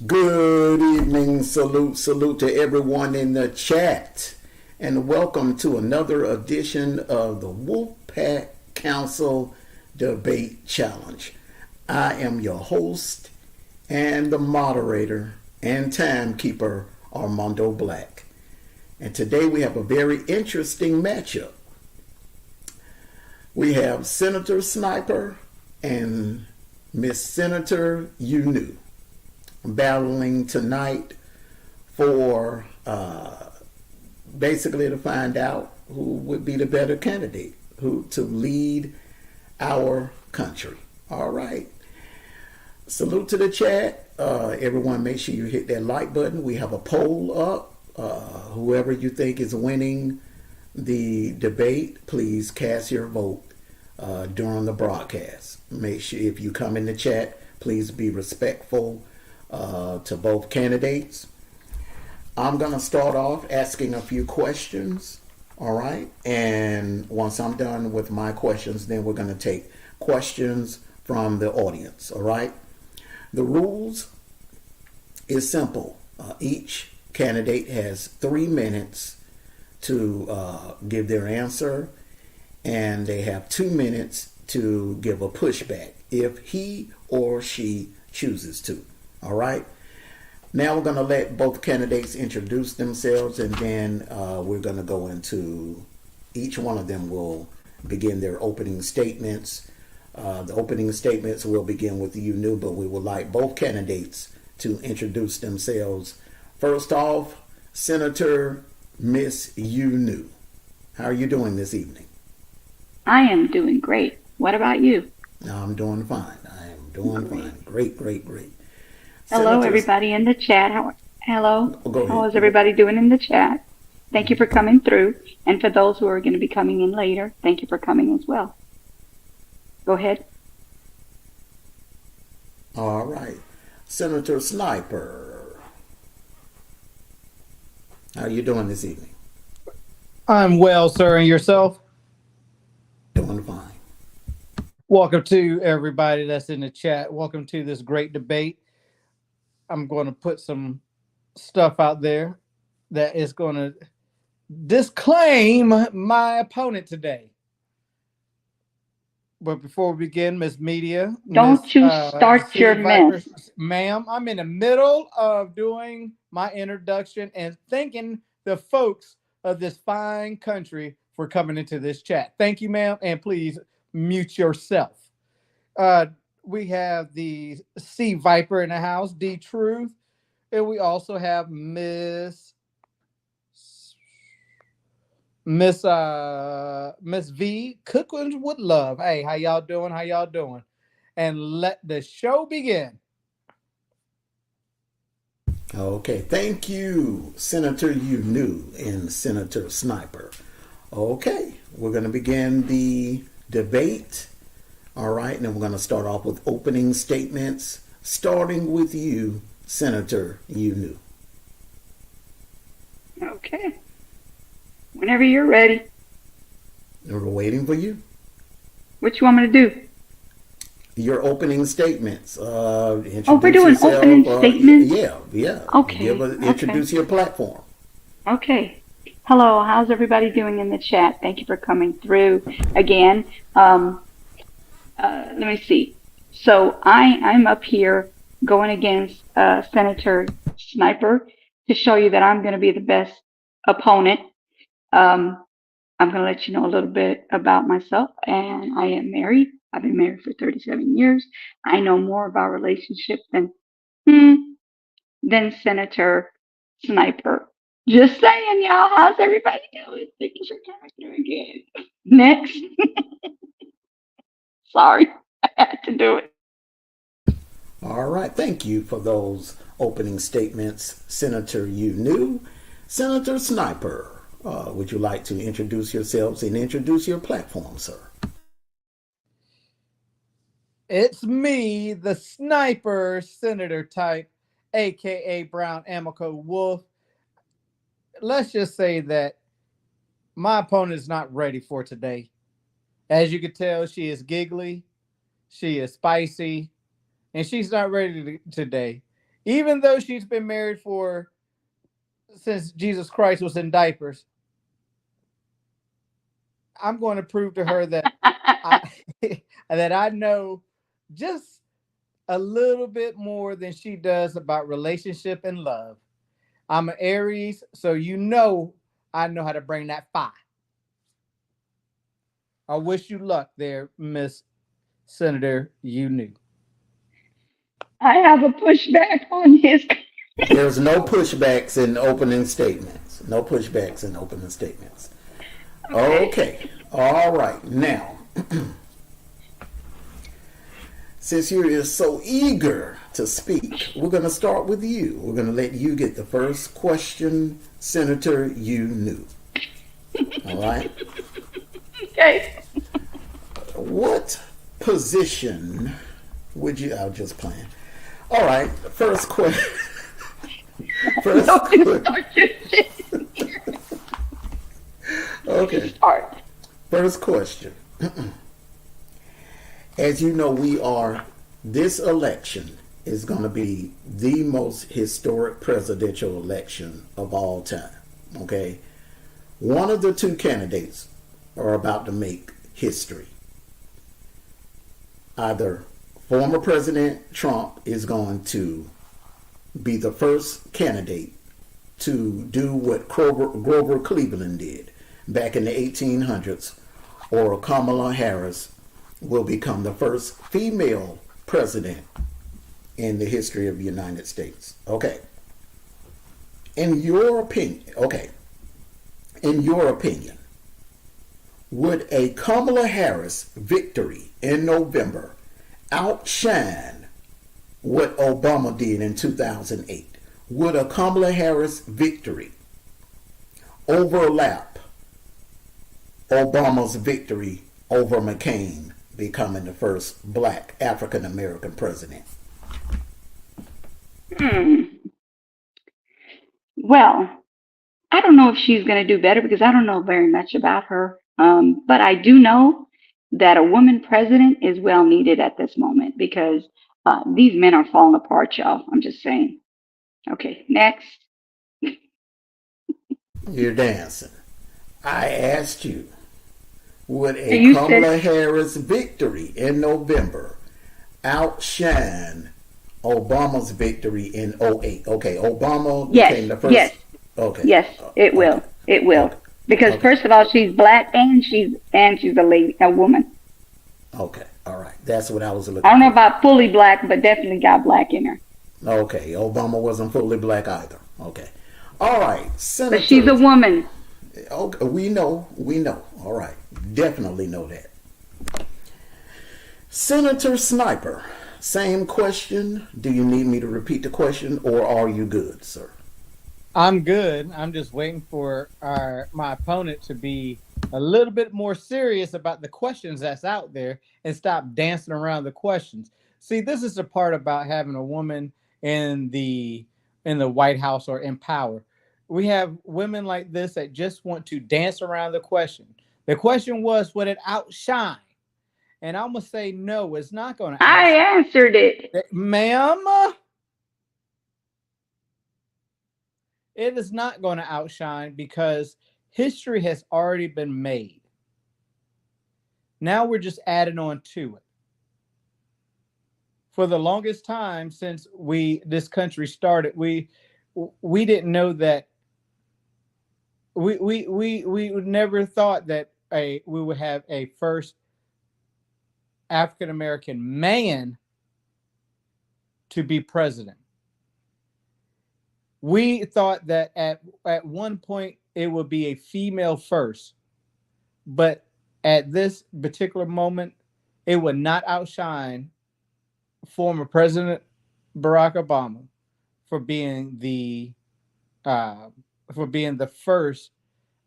Good evening, salute to everyone in the chat, and welcome to another edition of the Wolfpack Council Debate Challenge. I am your host and the moderator and timekeeper, Armando Black. And today we have a very interesting matchup. We have Senator Sniper and Miss Senator You Knew battling tonight for basically to find out who would be the better candidate who to lead our country. All right. Salute to the chat. Everyone, make sure you hit that like button. We have a poll up. Whoever you think is winning the debate, please cast your vote during the broadcast. Make sure if you come in the chat, please be respectful to both candidates. I'm going to start off asking a few questions, all right? And once I'm done with my questions, then we're going to take questions from the audience, all right? The rules is simple. Each candidate has 3 minutes to give their answer, and they have 2 minutes to give a pushback if he or she chooses to. All right. Now we're going to let both candidates introduce themselves, and then we're going to go into each one of them will begin their opening statements. The opening statements will begin with You Knew, but we would like both candidates to introduce themselves. First off, Senator Miss You Knew. How are you doing this evening? I am doing great. What about you? I'm doing fine. I am doing fine. Great. Hello, Senators, everybody in the chat. Hello. go How ahead. is everybody doing in the chat? Thank you for coming through. And for those who are going to be coming in later, thank you for coming as well. Go ahead. All right. Senator Sniper, how are you doing this evening? I'm well, sir, and yourself? Doing fine. Welcome to everybody that's in the chat. Welcome to this great debate. I'm going to put some stuff out there that is going to disclaim my opponent today. But before we begin, Miss Media, Don't you start C. your Viper, mess. ma'am, I'm in the middle of doing my introduction and thanking the folks of this fine country for coming into this chat. Thank you, ma'am, and please mute yourself. We have the C Viper in the house, D Truth, and we also have Miss V cooking with love. Hey, how y'all doing? How y'all doing? And let the show begin. Okay. Thank you, Senator You Knew and Senator Sniper. Okay. We're going to begin the debate. All right. And then we're going to start off with opening statements, starting with you, Senator You Knew. Okay. Whenever you're ready. We're waiting for you. What you want me to do? Your opening statements. Introduce Oh, we're doing yourself. opening statements? Yeah. Okay. Introduce your platform. Okay. Hello. How's everybody doing in the chat? Thank you for coming through again. Let me see. So I'm up here going against Senator Sniper to show you that I'm going to be the best opponent. I'm going to let you know a little bit about myself. And I am married. I've been married for 37 years. I know more about relationships than Senator Sniper. Just saying, y'all. How's everybody doing? Thank you for coming through again. Next. Sorry, I had to do it. All right. Thank you for those opening statements, Senator You Knew. Senator Sniper, would you like to introduce yourselves and introduce your platform, sir? It's me, the sniper senator type, aka Brown Amico Wolf. Let's just say that my opponent is not ready for today. As you can tell, she is giggly, she is spicy, and she's not ready today. even though she's been married for since Jesus Christ was in diapers, I'm going to prove to her that that I know just a little bit more than she does about relationship and love. I'm an Aries, so I know how to bring that fire. I wish you luck there, Miss Senator. You knew. I have a pushback on his. There's no pushbacks in opening statements. No pushbacks in opening statements. Okay. All right. Now, since you're so eager to speak, we're going to start with you. We're going to let you get the first question, Senator. You knew. All right. Okay. What position would you? I'll just plan. All right. First question. First question. Okay. Start. First question. As you know, this election is going to be the most historic presidential election of all time. Okay. One of the two candidates are about to make history. Either former President Trump is going to be the first candidate to do what Grover Cleveland did back in the 1800s, or Kamala Harris will become the first female president in the history of the United States. Okay. In your opinion, would a Kamala Harris victory in November outshine what Obama did in 2008? Would a Kamala Harris victory overlap Obama's victory over McCain becoming the first black African American president? Well, I don't know if she's going to do better because I don't know very much about her. But I do know that a woman president is well needed at this moment because these men are falling apart, y'all. I'm just saying. Okay, next. You're dancing. I asked you, would a You Kamala said Harris victory in November outshine Obama's victory in '08? Okay, Obama became the first. yes, Okay. yes. It will. Okay. It will. Okay. Because Okay. first of all, she's black and she's a lady, a woman. Okay. All right. That's what I was looking I don't know for. about fully black, but definitely got black in her. Okay. Obama wasn't fully black either. Okay. All right. Senator. But she's a woman. Okay. We know. All right. Definitely know that. Senator Sniper. Same question. Do you need me to repeat the question, or are you good, sir? I'm good. I'm just waiting for my opponent to be a little bit more serious about the questions that's out there and stop dancing around the questions. See, this is the part about having a woman in the White House or in power. We have women like this that just want to dance around the question. The question was, would it outshine? And I'm gonna say no, it's not going to I outshine. answered it. Ma'am, it is not going to outshine because history has already been made. Now we're just adding on to it. For the longest time since this country started, we didn't know that we never thought that we would have a first African American man to be president. We thought that at one point it would be a female first, but at this particular moment, it would not outshine former President Barack Obama for being the first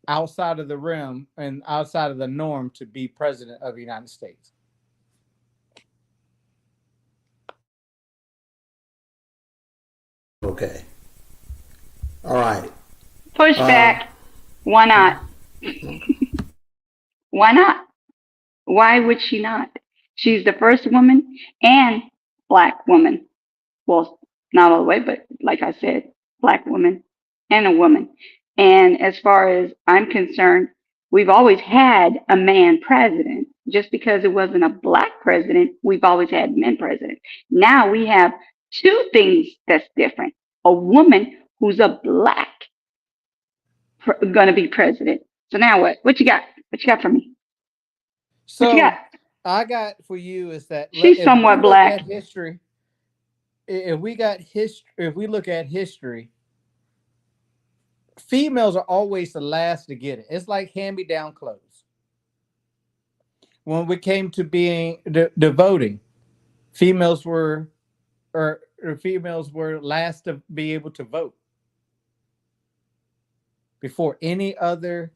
outside of the rim and outside of the norm to be president of the United States. Okay. All right. Pushback. Why not? Why not? Why would she not? She's the first woman and black woman. Well, not all the way, but like I said, black woman and a woman. And as far as I'm concerned, we've always had a man president. Just because it wasn't a black president, we've always had men president. Now we have two things that's different. A woman who's a black going to be president. So now what? What you got? What you got for me? What you So got? I got for you is that She's if we somewhat look black. at history, if we look at history, females are always the last to get it. It's like hand-me-down clothes. When we came to being the voting, females were or females were last to be able to vote before any other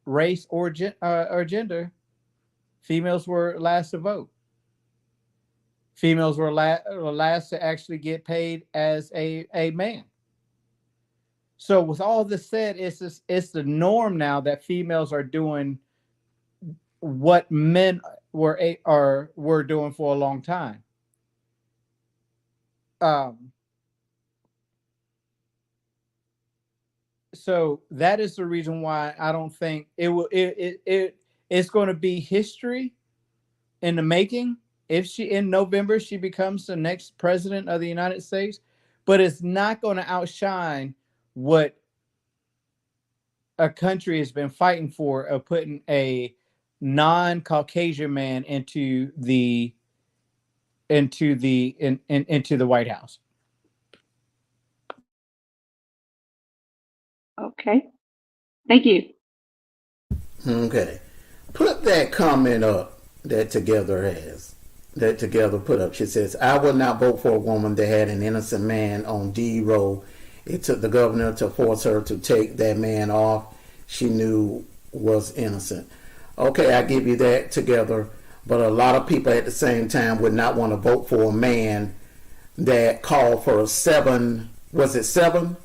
race or gender. Females were last to vote. Females were last to actually get paid as a man. So with all this said, it's the norm now that females are doing what men were doing for a long time. So that is the reason why I don't think it's going to be history in the making if she in November she becomes the next president of the United States, but it's not going to outshine what a country has been fighting for of putting a non-Caucasian man into the White House. Okay. Thank you. Okay. Put that comment up that Together put up. She says, I would not vote for a woman that had an innocent man on D row. It took the governor to force her to take that man off she knew was innocent. Okay, I give you that, Together. But a lot of people at the same time would not want to vote for a man that called for seven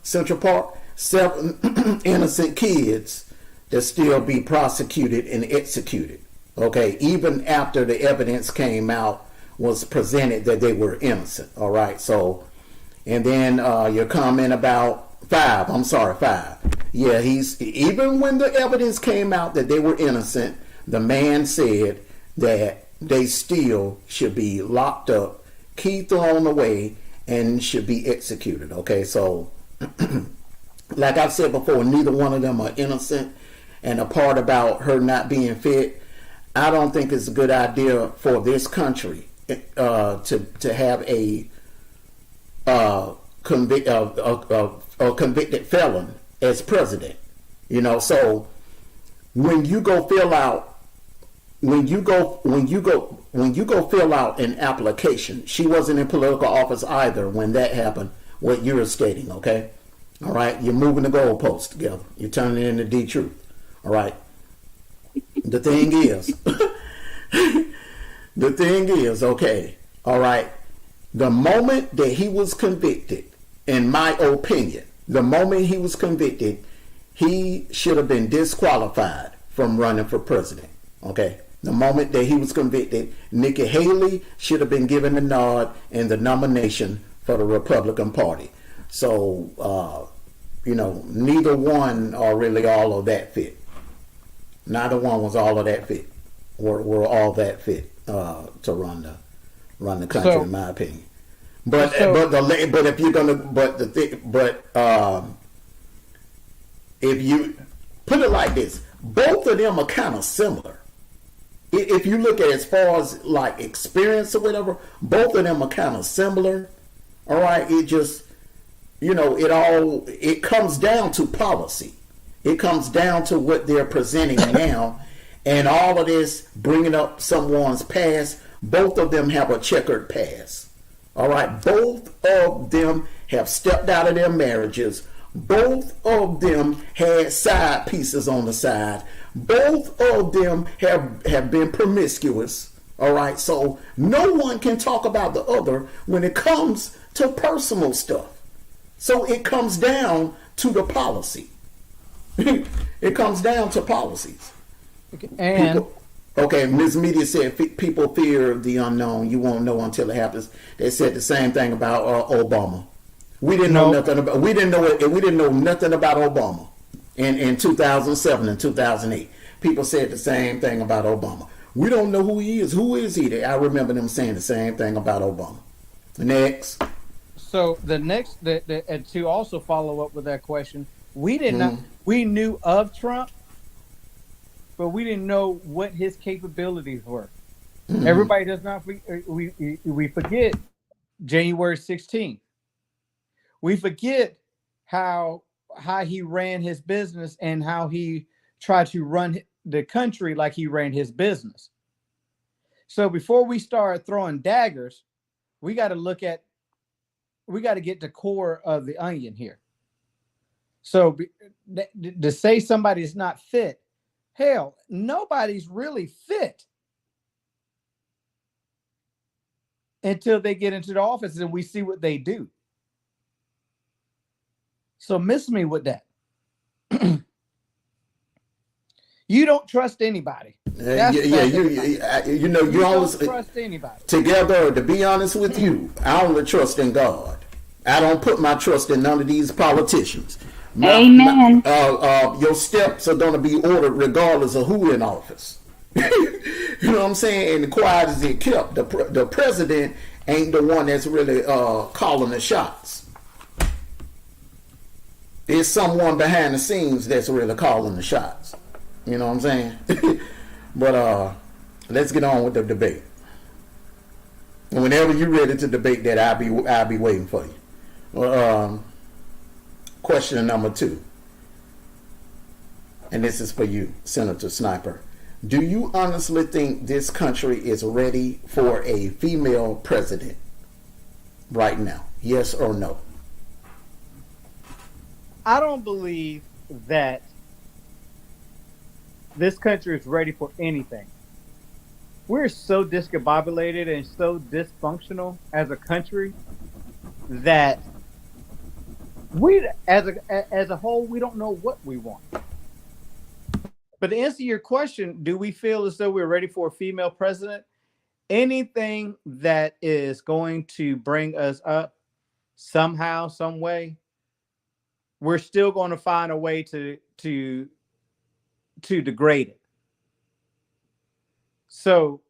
Central Park? 7 innocent kids that still be prosecuted and executed. Okay, even after the evidence came out, was presented that they were innocent. All right, so, and then your comment about 5. Yeah, even when the evidence came out that they were innocent, the man said that they still should be locked up, key thrown away, and should be executed. Okay, so like I've said before, neither one of them are innocent. And the part about her not being fit, I don't think it's a good idea for this country to have a convicted felon as president. You know, so when you go fill out an application, she wasn't in political office either when that happened. What you're stating, okay? All right, you're moving the goalposts together. You're turning it into D-Truth. All right. The thing is, okay. All right. The moment that he was convicted, in my opinion, he should have been disqualified from running for president. Okay. The moment that he was convicted, Nikki Haley should have been given the nod and the nomination for the Republican Party. So, neither one are really all of that fit. Neither one was all of that fit. Were all that fit to run the country, in my opinion. But if you're gonna if you put it like this, both of them are kind of similar. If you look at as far as like experience or whatever, both of them are kind of similar. All right, it just it comes down to policy. It comes down to what they're presenting now, and all of this bringing up someone's past. Both of them have a checkered past. All right, both of them have stepped out of their marriages. Both of them had side pieces on the side. Both of them have been promiscuous. All right, so no one can talk about the other when it comes to personal stuff. So it comes down to the policy. It comes down to policies. And Okay, Ms. Media said people fear the unknown. You won't know until it happens. They said the same thing about Obama. We didn't know No, nothing about. We didn't know it. We didn't know nothing about Obama in 2007 and 2008. People said the same thing about Obama. We don't know who he is. Who is he? I remember them saying the same thing about Obama. Next. so the next and to also follow up with that question, we did not. Mm-hmm. We knew of Trump, but we didn't know what his capabilities were. Mm-hmm. Everybody does not. We forget January 16th. We forget how he ran his business and how he tried to run the country like he ran his business. So before we start throwing daggers, we got to get to core of the onion here. So to say somebody's not fit, hell, nobody's really fit until they get into the office and we see what they do. So miss me with that. You don't trust anybody. You know, you always don't trust anybody. Together, to be honest with you, I only trust in God. I don't put my trust in none of these politicians. Amen. Your steps are going to be ordered regardless of who in office. You know what I'm saying? And quiet as it kept. The president ain't the one that's really calling the shots. There's someone behind the scenes that's really calling the shots. You know what I'm saying? But let's get on with the debate. And whenever you're ready to debate that, I'll be waiting for you. Question number 2. And this is for you, Senator Sniper. Do you honestly think this country is ready for a female president right now? Yes or no? I don't believe that this country is ready for anything. We're so discombobulated and so dysfunctional as a country that we, as a whole, we don't know what we want. But to answer your question, do we feel as though we're ready for a female president? Anything that is going to bring us up somehow, some way, we're still going to find a way to degrade it. So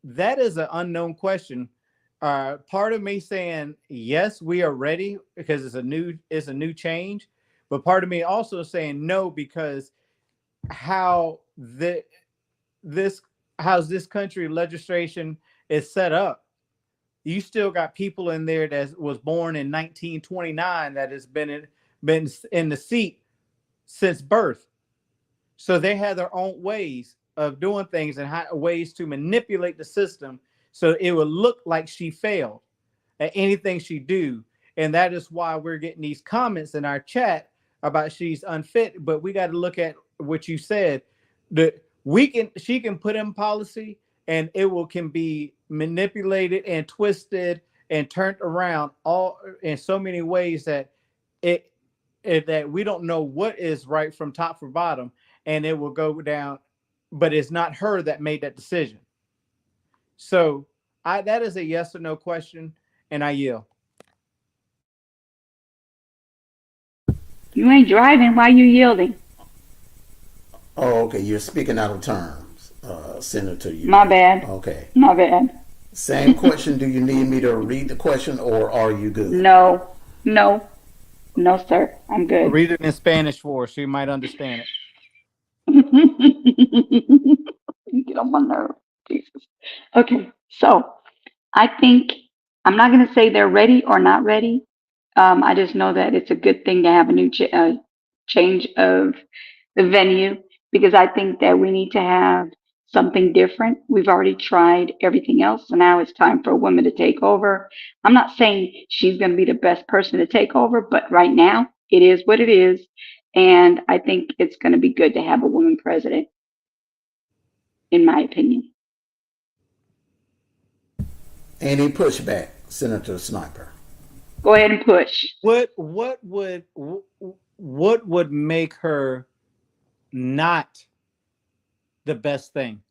that is an unknown question. Part of me saying yes, we are ready because it's a new change, but part of me also saying no because how this country legislation is set up. You still got people in there that was born in 1929 that has been in the seat since birth. So they have their own ways of doing things and ways to manipulate the system so it would look like she failed at anything she do. And that is why we're getting these comments in our chat about she's unfit. But we got to look at what you said. She can put in policy and can be manipulated and twisted and turned around all in so many ways that that we don't know what is right from top for bottom, and it will go down, but it's not her that made that decision. So that is a yes or no question, and I yield. You ain't driving. Why you yielding? Oh, okay. You're speaking out of terms, Senator. My bad. Okay. My bad. Same question. Do you need me to read the question, or are you good? No, sir. I'm good. Read it in Spanish for her so you might understand it. You get on my nerve, Jesus. Okay, so I think I'm not going to say they're ready or not ready. I just know that it's a good thing to have a new change of the venue because I think that we need to have something different. We've already tried everything else, so now it's time for a woman to take over. I'm not saying she's going to be the best person to take over, but right now it is what it is. And I think it's going to be good to have a woman president, in my opinion. Any pushback, Senator Sniper? Go ahead and push. What would make her not the best thing?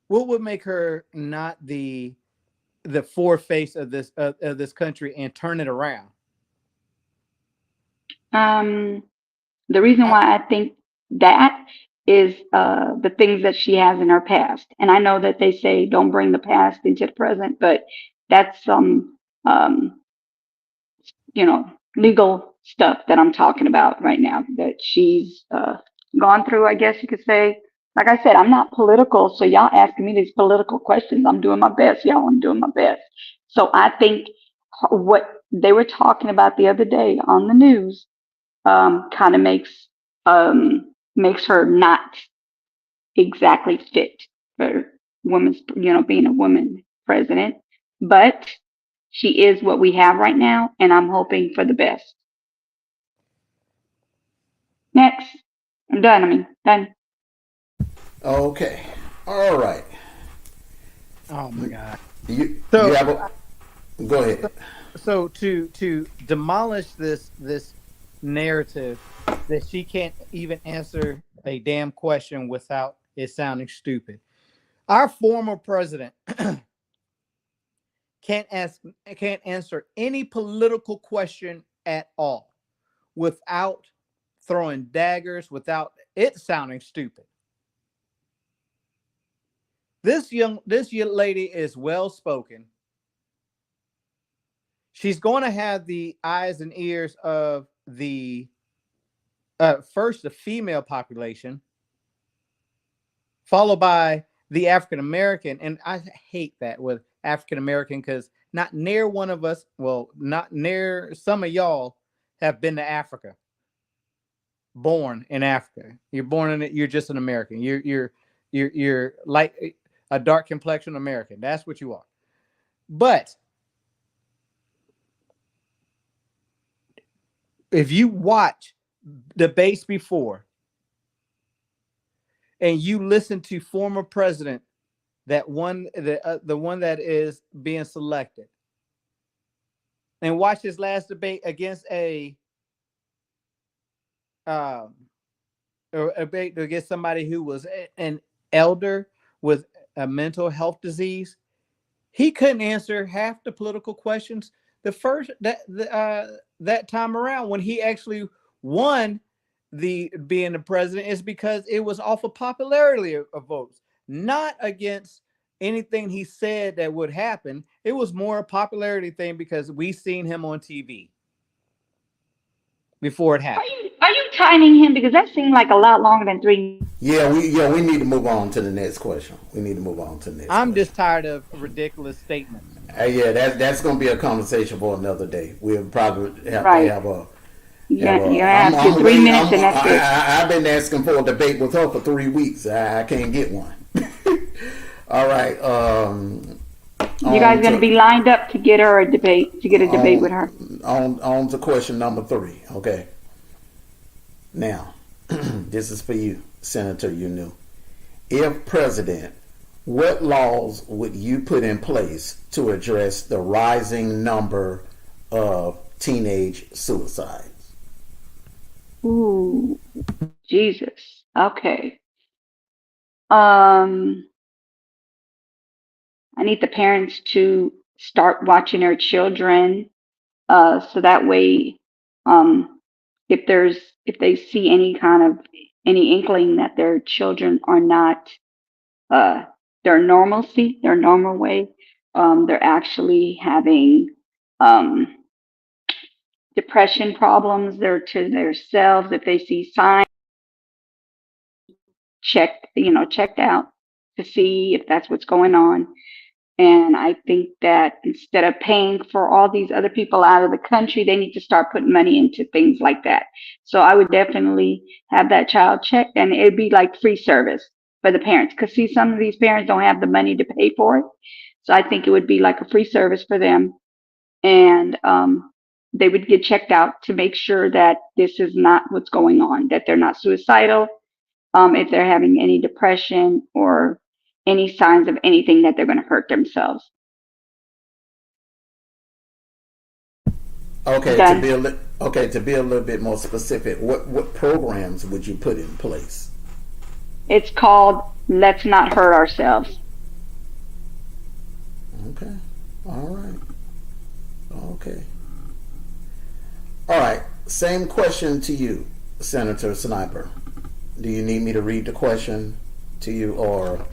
What would make her not the foreface of this country and turn it around? Um, the reason I, why I think that is the things that she has in her past. And I know that they say don't bring the past into the present, but that's some um, legal stuff that I'm talking about right now that she's gone through, I guess you could say. Like I said, I'm not political, so y'all asking me these political questions. I'm doing my best, y'all. I'm doing my best. So I think what they were talking about the other day on the news kind of makes her not exactly fit for women's, being a woman president. But she is what we have right now, and I'm hoping for the best. Next. I'm done. I mean, done. Okay. All right. oh my God. You So have a. Go ahead. so to demolish this narrative that she can't even answer a damn question without it sounding stupid. Our former president can't ask can't answer any political question at all without throwing daggers, without it sounding stupid. This young lady is well spoken. She's going to have the eyes and ears of the first the female population, followed by the African American. And I hate that with African American because not near one of us, well, not near some of y'all have been to Africa, born in Africa. You're born in it. You're just an American. You're like a dark complexion American. That's what you are. But if you watch debates before and you listen to former president, that one, the one that is being selected, and watch his last debate against um, a debate against somebody who was an elder with a mental health disease, he couldn't answer half the political questions the first that time around when he actually won the being the president is because it was off of popularity of votes, not against anything he said that would happen. It was more a popularity thing because we seen him on TV before it Are happened. you are you timing him because that seemed like a lot longer than 3 minutes? Yeah, we need to move on to the next question. We need to move on to the next I'm question. just tired of ridiculous statements. Yeah, that's going to be a conversation for another day. We'll probably have to Right. have a have You're a. gonna I'm have your I'm three waiting. minutes and that's it. I've been asking for a debate with her for 3 weeks. I can't get one. All right. You guys On gonna to be lined up to get her a debate to get a debate with her. on to question number 3. Okay. Now, this is for you, Senator. You knew. If president, what laws would you put in place to address the rising number of teenage suicides? Ooh, Jesus. Okay. Um, I need the parents to start watching their children, so that way, um, if there's if they see any inkling that their children are not uh their normal way, they're actually having um depression problems, they're to themselves. If they see signs, checked out to see if that's what's going on. And I think that instead of paying for all these other people out of the country, they need to start putting money into things like that. So I would definitely have that child checked, and it'd be like free service for the parents. Because see, some of these parents don't have the money to pay for it. So I think it would be like a free service for them, and they would get checked out to make sure that this is not what's going on, that they're not suicidal, if they're having any depression or any signs of anything that they're going to hurt themselves. Okay, Done. to be a little bit more specific, what programs would you put in place? It's called Let's Not Hurt Ourselves. Okay. All right. Okay. All right. Same question to you, Senator Sniper. Do you need me to read the question to you, or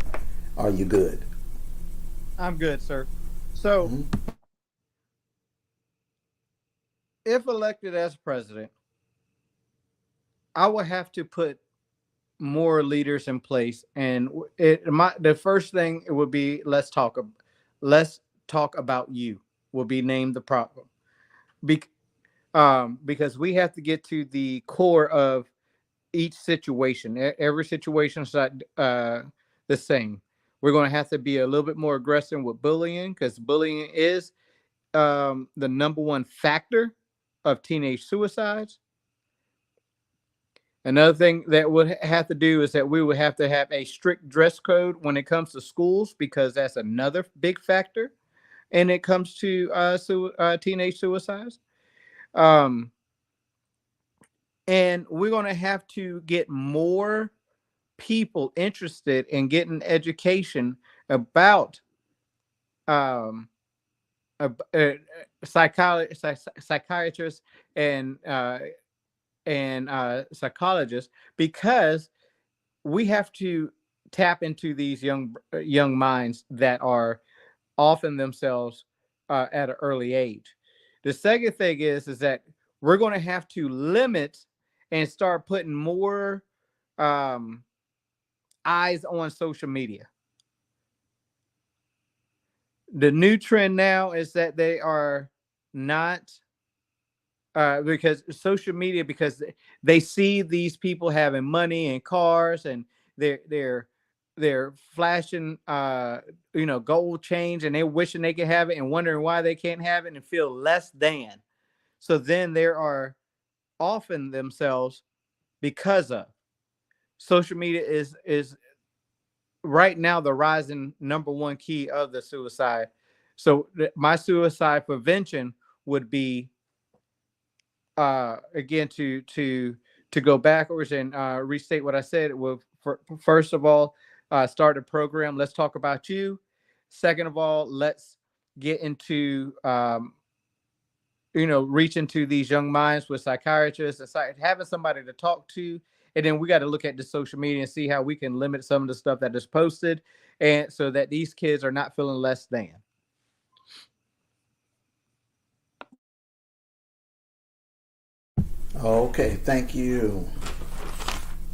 are you good? I'm good, sir. So, Mhm. if elected as president, I will have to put more leaders in place, and the first thing it would be let's talk about you. Will be named the problem, Be, because we have to get to the core of each situation. Every situation is not the same. We're going to have to be a little bit more aggressive with bullying, because bullying is the number one factor of teenage suicides. Another thing that would have to do is that we would have to have a strict dress code when it comes to schools, because that's another big factor. And it comes to teenage suicides. Um, and we're going to have to get more people interested in getting education about um, psychiatrists and psychologists, because we have to tap into these young minds that are often themselves at an early age. The second thing is that we're going to have to limit and start putting more um, eyes on social media. The new trend now is that they are not because social media, because they see these people having money and cars, and they're flashing gold chains, and they're wishing they could have it and wondering why they can't have it and feel less than. So then there are often themselves, because of social media is right now the rising number one key of the suicide. So my suicide prevention would be again to go backwards and restate what I said. Well, first of all, start a program. Let's talk about you. Second of all, let's get into reach into these young minds with psychiatrists and having somebody to talk to. And then we got to look at the social media and see how we can limit some of the stuff that is posted, and so that these kids are not feeling less than. Okay. Thank you,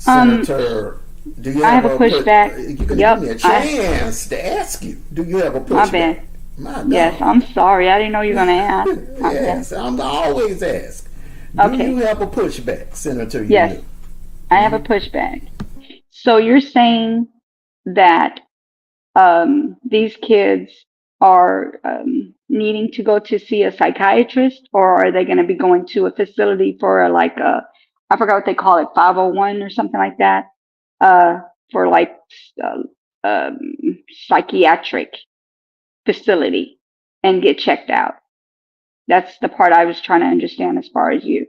Um, Senator. Do you I have have a a put? pushback. You're gonna give me Yep. a chance to ask you. Do you have a My pushback? bad. My Yes, God. I'm sorry. I didn't know you were gonna ask. My bad. Yes, I'm always ask. Do you Okay. have a pushback, Senator? You Yes, knew. I have a pushback. So you're saying that these kids are needing to go to see a psychiatrist, or are they going to be going to a facility for I forgot what they call it, 501 or something like that, uh, for like uh, um, psychiatric facility and get checked out? That's the part I was trying to understand as far as you.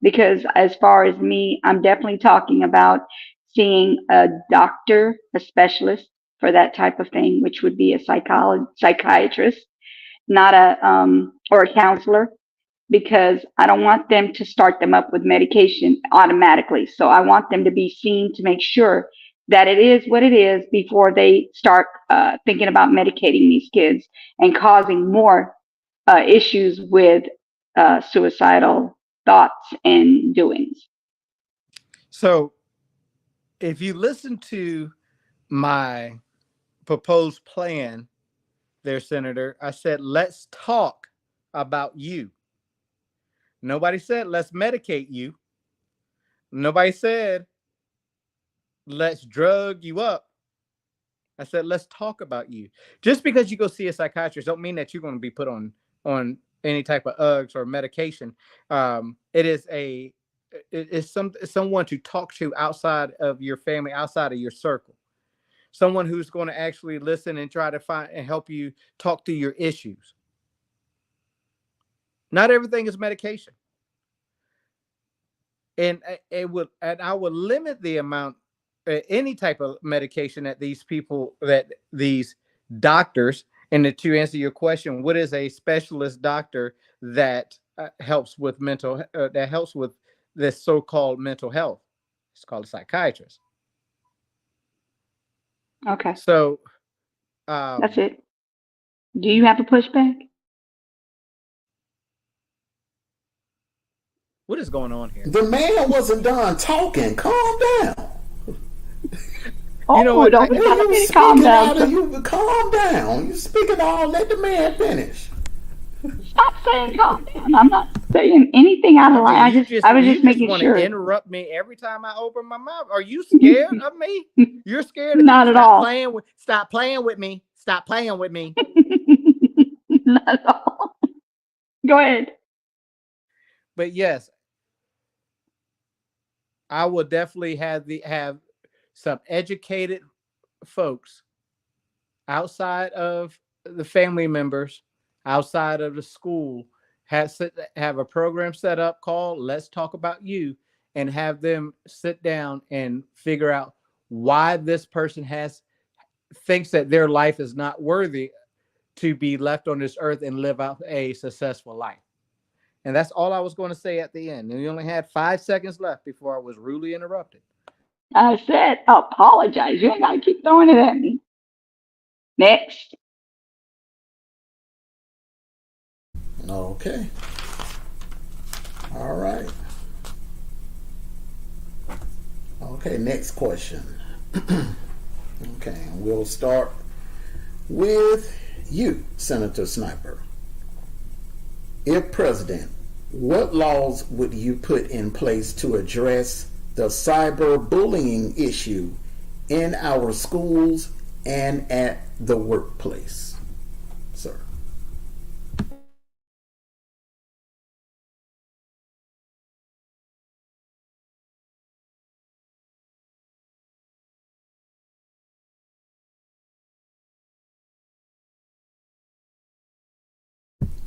Because as far as me, I'm definitely talking about seeing a doctor, a specialist for that type of thing, which would be a psychiatrist, not or a counselor, because I don't want them to start them up with medication automatically. So I want them to be seen to make sure that it is what it is before they start thinking about medicating these kids and causing more issues with suicidal thoughts and doings. So if you listen to my proposed plan there, Senator, I said, let's talk about you. Nobody said, let's medicate you. Nobody said, let's drug you up. I said, let's talk about you. Just because you go see a psychiatrist don't mean that you're going to be put on any type of UGs or medication. It is someone to talk to outside of your family, outside of your circle. Someone who's going to actually listen and try to find and help you talk through your issues. Not everything is medication. And I would limit the amount any type of medication that these doctors And to answer your question, what is a specialist doctor that helps with that helps with this so-called mental health? It's called a psychiatrist. Okay, So, that's it. Do you have a pushback? what is going on here? The man wasn't done talking. Calm down. You know Oh, what? don't Hey, tell you me to calm speaking down. out of you. Calm down. You speaking all. Let the man finish. Stop saying calm down. I'm not saying anything out of I line. mean, you just I was just you just making want to sure. interrupt me every time I open my mouth. Are you scared of me? You're scared of Not at stop all. playing with stop playing with me. Stop playing with me. Not at all. Go ahead. But yes, I will definitely have some educated folks outside of the family members, outside of the school, have a program set up called Let's Talk About You, and have them sit down and figure out why this person thinks that their life is not worthy to be left on this earth and live out a successful life. And that's all I was going to say at the end. And we only had 5 seconds left before I was rudely interrupted. I said apologize. You ain't got to keep throwing it at me. Next. Okay. All right. Okay, next question. Okay, we'll start with you, Senator Sniper. If president, what laws would you put in place to address the cyberbullying issue in our schools and at the workplace, sir?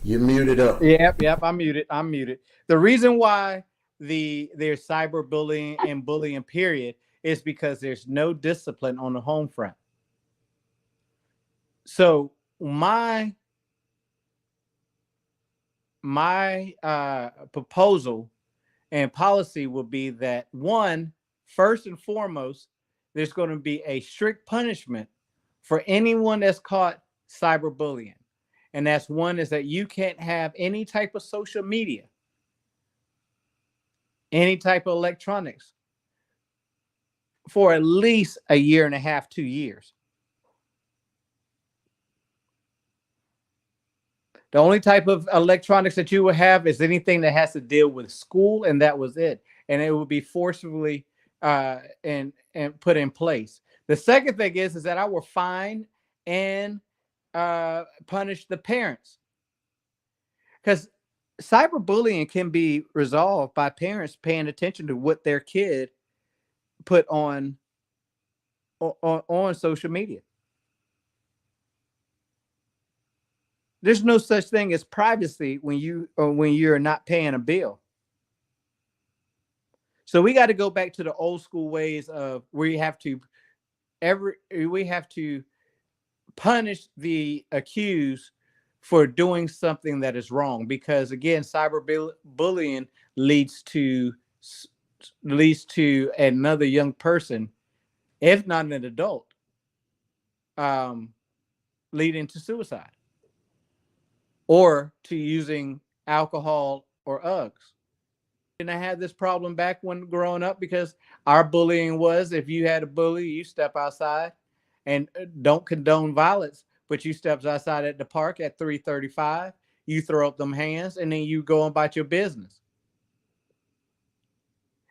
You muted up. Yep. I'm muted. The reason why there's cyberbullying and bullying period is because there's no discipline on the home front. So my proposal and policy will be that first and foremost, there's going to be a strict punishment for anyone that's caught cyberbullying. And that's one is that you can't have any type of social media, any type of electronics for at least a year and a half, 2 years. The only type of electronics that you will have is anything that has to deal with school, and that was it. And it will be forcibly and put in place. The second thing is that I will fine and punish the parents, because cyberbullying can be resolved by parents paying attention to what their kid put on social media. There's no such thing as privacy when you're not paying a bill. So we got to go back to the old school ways of where we have to punish the accused for doing something that is wrong, because again, cyberbullying leads to another young person, if not an adult, leading to suicide or to using alcohol or Uggs. And I had this problem back when growing up, because our bullying was, if you had a bully, you step outside, and don't condone violence, but you steps outside at the park at 3:35, you throw up them hands, and then you go about your business.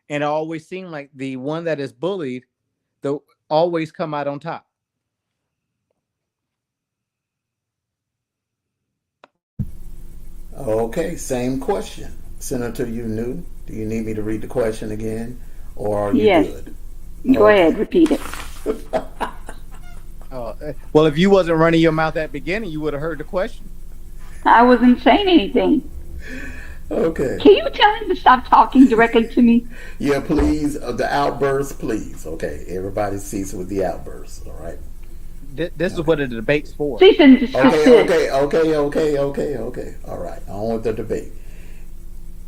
And it always seemed like the one that is bullied, always come out on top. Okay, same question. Senator, you new? Do you need me to read the question again, or are you Yes. good? Go ahead, repeat it. Well, if you wasn't running your mouth at the beginning, you would have heard the question. I wasn't saying anything. Okay. Can you tell him to stop talking directly to me? Yeah, please. The outburst, please. Okay, everybody cease with the outbursts. All right. This is what a debate's for. Cease and desist. Okay. All right. On with the debate.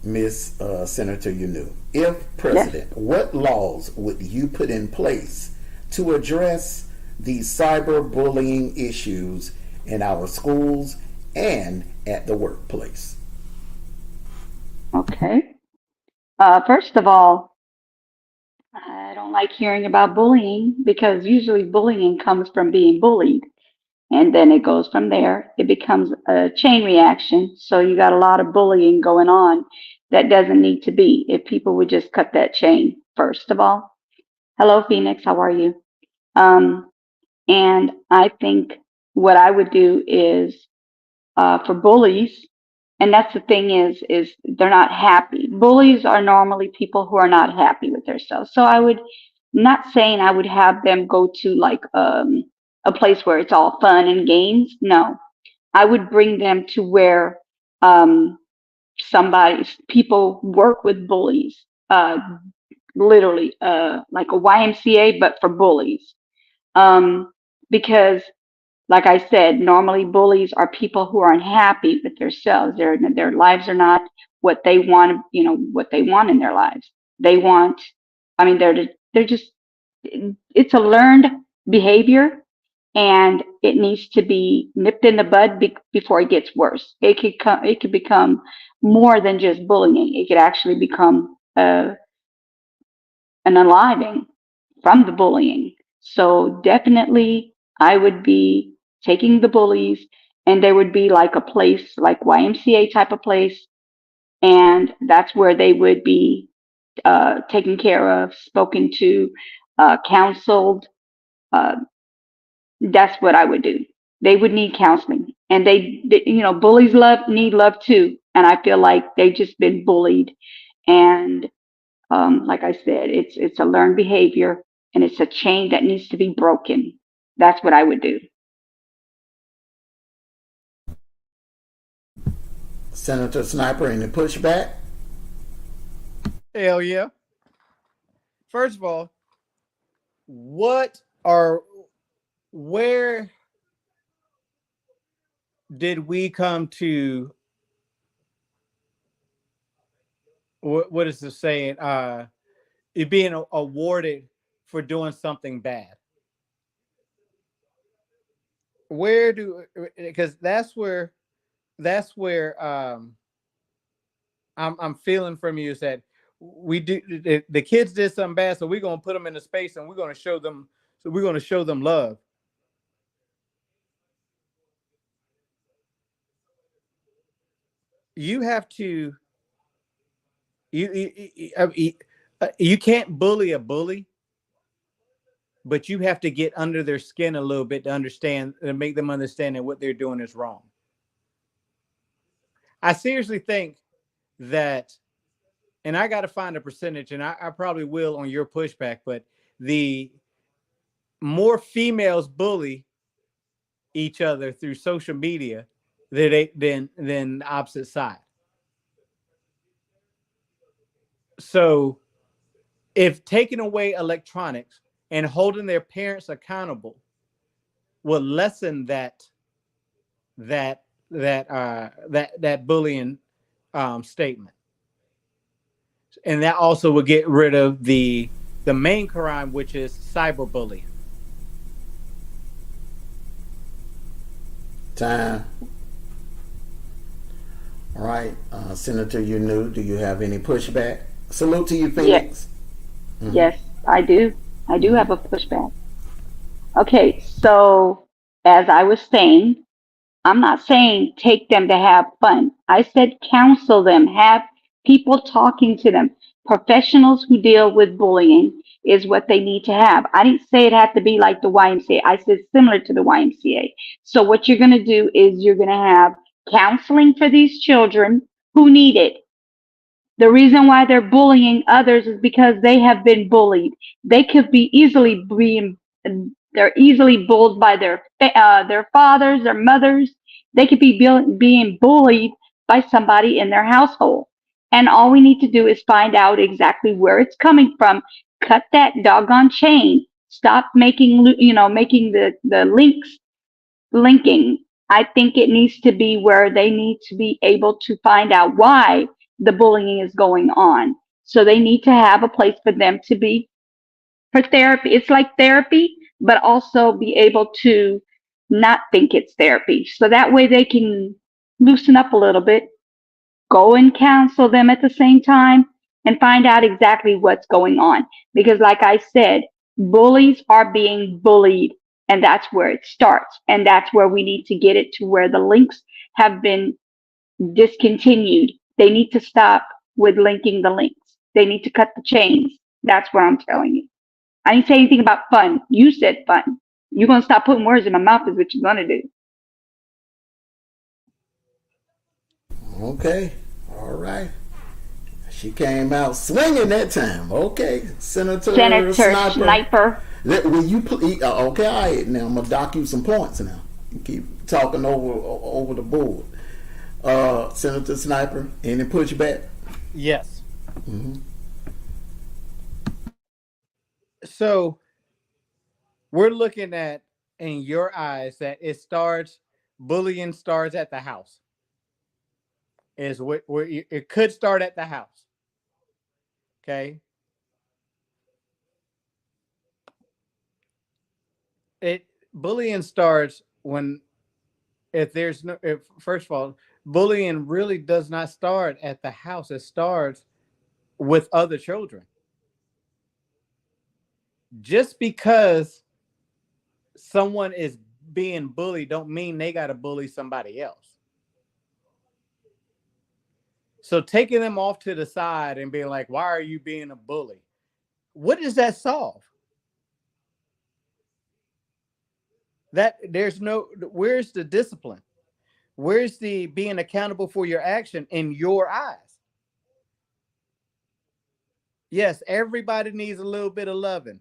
Miss Senator, you knew. If president, Yes. what laws would you put in place to address these cyberbullying issues in our schools and at the workplace? Okay. First of all, I don't like hearing about bullying because usually bullying comes from being bullied. And then it goes from there. It becomes a chain reaction. So you got a lot of bullying going on that doesn't need to be if people would just cut that chain, first of all. Hello, Phoenix. How are you? Um, and I think what I would do is for bullies, and that's the thing is they're not happy. Bullies are normally people who are not happy with themselves. So I would not saying I would have them go to like a place where it's all fun and games. No, I would bring them to where um, people work with bullies, literally like a YMCA, but for bullies. Um, because like I said, normally bullies are people who are unhappy with themselves. Their lives are not what they want, what they want in their lives. They want, I mean, they're just, it's a learned behavior and it needs to be nipped in the bud before it gets worse. It could become more than just bullying. It could actually become an unaliving from the bullying. So definitely I would be taking the bullies and there would be like a place like YMCA type of place. And that's where they would be taken care of, spoken to, counseled. Uh, that's what I would do. They would need counseling and bullies need love too. And I feel like they've just been bullied and like I said, it's a learned behavior and it's a chain that needs to be broken. That's what I would do. Senator Sniper, any pushback? Hell yeah. First of all, what are where did we come to what is the saying? It being awarded for doing something bad. Where do because that's where I'm feeling from you is that we do the kids did something bad, so we're gonna put them in a space and we're gonna show them love. You have to you can't bully a bully, but you have to get under their skin a little bit to understand and make them understand that what they're doing is wrong. I seriously think that, and I got to find a percentage, and I probably will on your pushback, but the more females bully each other through social media than the opposite side. So if taking away electronics and holding their parents accountable will lessen that bullying statement, and that also will get rid of the main crime, which is cyberbullying. Time. All right. Senator, you knew. Do you have any pushback? Salute to you, Yes, Phoenix. Mm-hmm. yes, I do. I do have a pushback. Okay, so as I was saying, I'm not saying take them to have fun. I said counsel them, have people talking to them. Professionals who deal with bullying is what they need to have. I didn't say it had to be like the YMCA. I said similar to the YMCA. So what you're going to do is you're going to have counseling for these children who need it. The reason why they're bullying others is because they have been bullied. They could be easily being, they're easily bullied by their fathers, their mothers. They could be being bullied by somebody in their household. And all we need to do is find out exactly where it's coming from, cut that doggone chain Stop making, making the linking. I think it needs to be where they need to be able to find out why the bullying is going on. So they need to have a place for them to be for therapy. It's like therapy, but also be able to not think it's therapy. So that way they can loosen up a little bit, go and counsel them at the same time, and find out exactly what's going on. Because, like I said, bullies are being bullied, and that's where it starts. And that's where we need to get it to where the links have been discontinued. They need to stop with linking the links. They need to cut the chains. That's what I'm telling you. I didn't say anything about fun. You said fun. You're going to stop putting words in my mouth, is what you're going to do. Okay. All right. She came out swinging that time. Okay. Senator Sniper. Will you please? Okay, all right. Now I'm gonna dock you some points. Now you keep talking over the board. Senator Sniper, any pushback? Yes. Mm-hmm. So we're looking at, in your eyes, that bullying starts at the house. Is where it could start at the house. Okay. Bullying starts if first of all, bullying really does not start at the house. It starts with other children. Just because someone is being bullied don't mean they got to bully somebody else. So taking them off to the side and being like, why are you being a bully? What does that solve? Where's the discipline? Where's the being accountable for your action in your eyes? Yes, everybody needs a little bit of loving,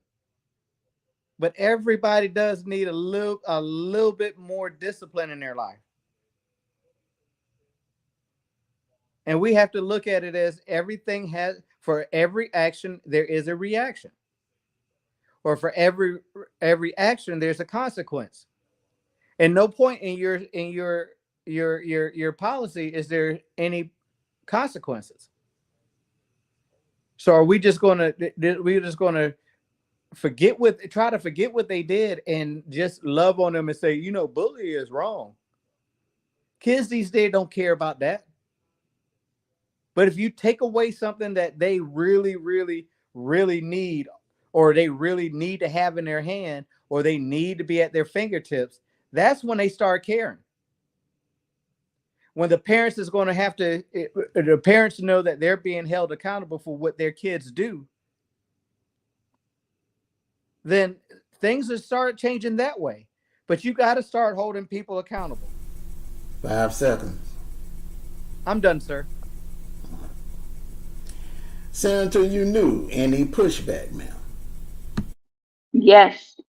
but everybody does need a little bit more discipline in their life. And we have to look at it as for every action, there is a reaction. Or for every action, there's a consequence. And no point in your policy is there any consequences. So are we just going to try to forget what they did and just love on them and say, bully is wrong? Kids these days don't care about that. But if you take away something that they really, really, really need, or they really need to have in their hand, or they need to be at their fingertips, that's when they start caring. When the parents the parents know that they're being held accountable for what their kids do, then things will start changing that way. But you got to start holding people accountable. 5 seconds. I'm done, sir. Senator, you knew any pushback, ma'am? Yes.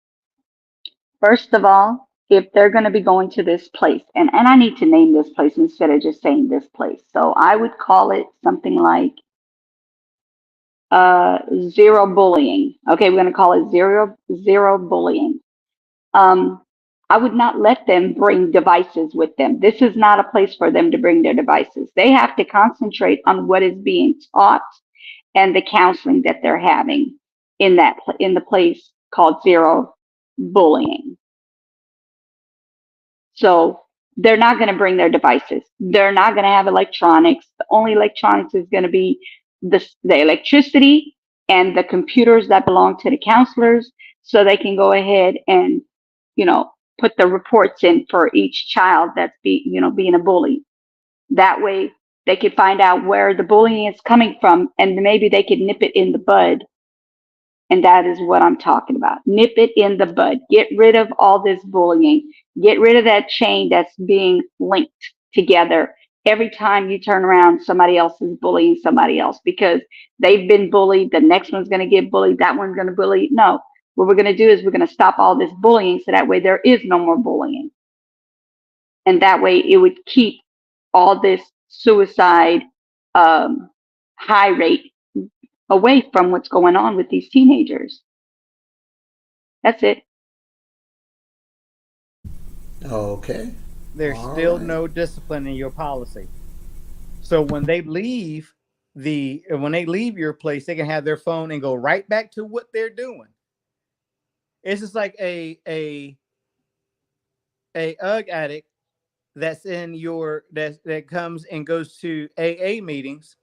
First of all, if they're going to be going to this place, and I need to name this place instead of just saying this place. So I would call it something like zero bullying. Okay, we're going to call it zero bullying. I would not let them bring devices with them. This is not a place for them to bring their devices. They have to concentrate on what is being taught and the counseling that they're having in the place called zero bullying. So they're not going to bring their devices. They're not going to have electronics. The only electronics is going to be the electricity and the computers that belong to the counselors, so they can go ahead and, put the reports in for each child that's being a bully. That way they could find out where the bullying is coming from, and maybe they could nip it in the bud. And that is what I'm talking about. Nip it in the bud. Get rid of all this bullying. Get rid of that chain that's being linked together. Every time you turn around, somebody else is bullying somebody else because they've been bullied. The next one's going to get bullied. That one's going to bully. No, what we're going to do is we're going to stop all this bullying, so that way there is no more bullying. And that way it would keep all this suicide high rate away from what's going on with these teenagers. That's it. Okay. There's All still right. no discipline in your policy. So when they leave your place, they can have their phone and go right back to what they're doing. It's just like a UGG addict that's in your that comes and goes to AA meetings,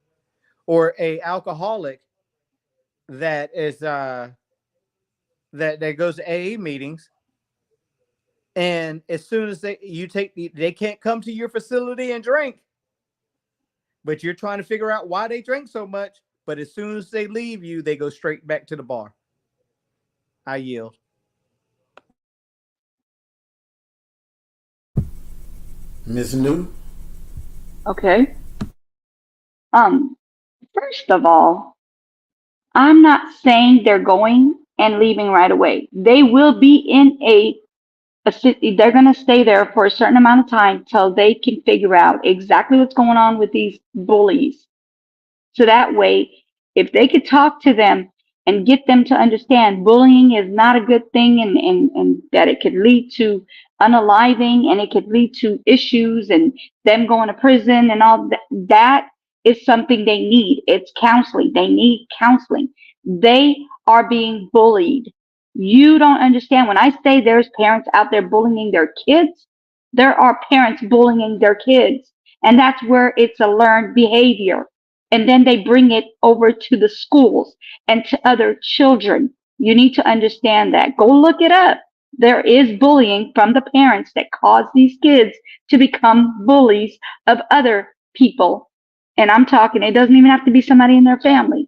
or a alcoholic that is that goes to AA meetings, and as soon as they can't come to your facility and drink, but you're trying to figure out why they drink so much. But as soon as they leave you, they go straight back to the bar. I yield. Ms. New? Okay. Um, First of all, I'm not saying they're going and leaving right away. They will be in a city. They're going to stay there for a certain amount of time till they can figure out exactly what's going on with these bullies. So that way, if they could talk to them and get them to understand bullying is not a good thing, and that it could lead to unaliving, and it could lead to issues and them going to prison and all that, that is something they need. It's counseling. They need counseling. They are being bullied. You don't understand. When I say there's parents out there bullying their kids, there are parents bullying their kids. And that's where it's a learned behavior, and then they bring it over to the schools and to other children. You need to understand that. Go look it up. There is bullying from the parents that cause these kids to become bullies of other people. And I'm talking, it doesn't even have to be somebody in their family.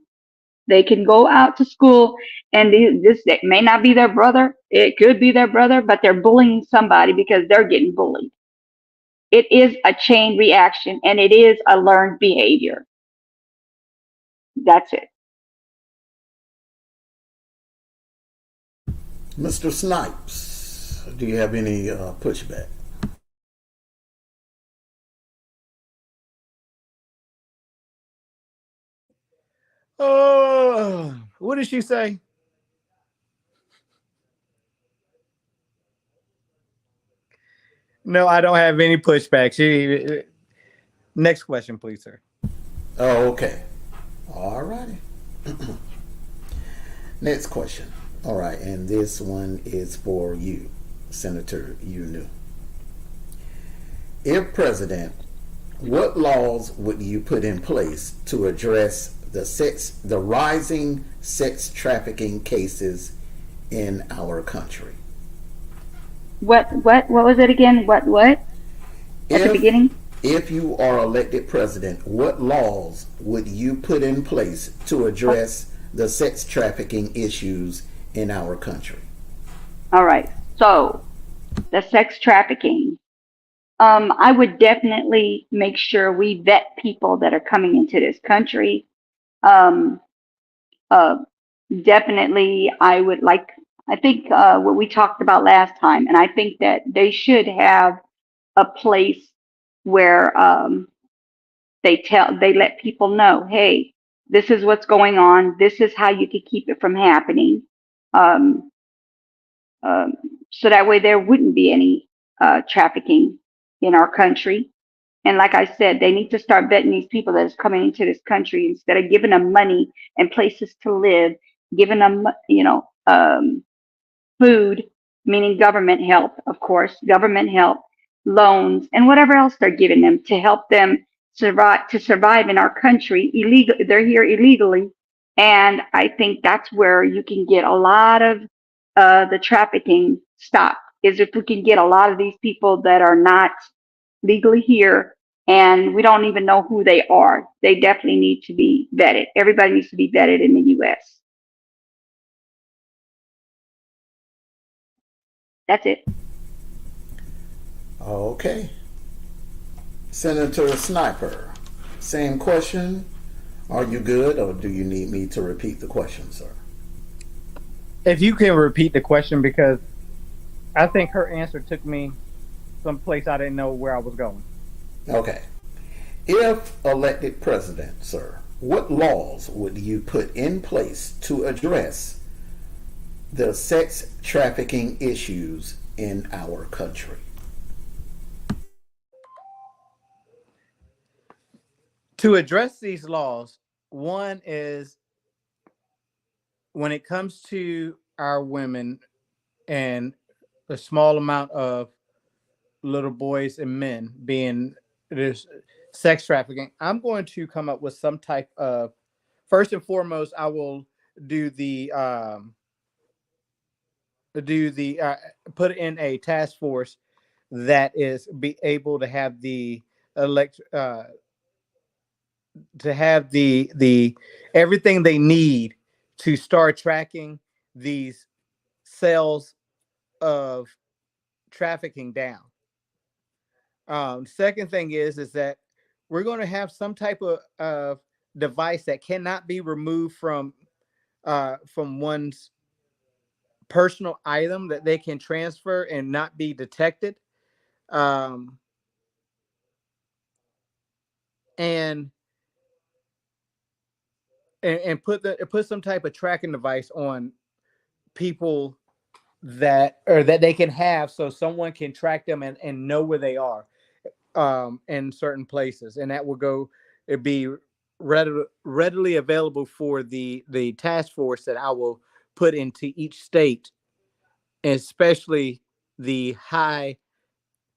They can go out to school, and this it may not be their brother. It could be their brother, but they're bullying somebody because they're getting bullied. It is a chain reaction, and it is a learned behavior. That's it. Mr. Snipes, do you have any pushback? Oh, what did she say? No, I don't have any pushback. Next question, please, sir. Oh, okay. All righty. Next question. All right, and this one is for you, Senator Unu. If president, what laws would you put in place to address the rising sex trafficking cases in our country? What was it again? What? At the If beginning? if you are elected president, what laws would you put in place to address the sex trafficking issues in our country? All right. So the sex trafficking. I would definitely make sure we vet people that are coming into this country. Um, uh, Definitely, I think what we talked about last time, and I think that they should have a place where they let people know, hey, this is what's going on. This is how you could keep it from happening. Um, um, so that way there wouldn't be any trafficking in our country. And like I said, they need to start vetting these people that is coming into this country, instead of giving them money and places to live, giving them, food, meaning government help, of course, government help, loans, and whatever else they're giving them to help them survive in our country. Illegal, they're here illegally, and I think that's where you can get a lot of the trafficking stopped. Is if we can get a lot of these people that are not legally here, and we don't even know who they are. They definitely need to be vetted. Everybody needs to be vetted in the U.S. That's it. Okay. Senator Sniper, same question. Are you good, or do you need me to repeat the question, sir? If you can repeat the question, because I think her answer took me someplace I didn't know where I was going. Okay. If elected president, sir, what laws would you put in place to address the sex trafficking issues in our country? To address these laws, one is when it comes to our women and a small amount of little boys and men being this sex trafficking, I'm going to come up with some type of, first and foremost, I will do the do the put in a task force that is be able to have the elect to have the everything they need to start tracking these cells of trafficking down. Second thing is that we're going to have some type of device that cannot be removed from one's personal item that they can transfer and not be detected. Um, and and put some type of tracking device on people that or that they can have so someone can track them and know where they are in certain places, and that will go it be readily available for the task force that I will put into each state, especially the high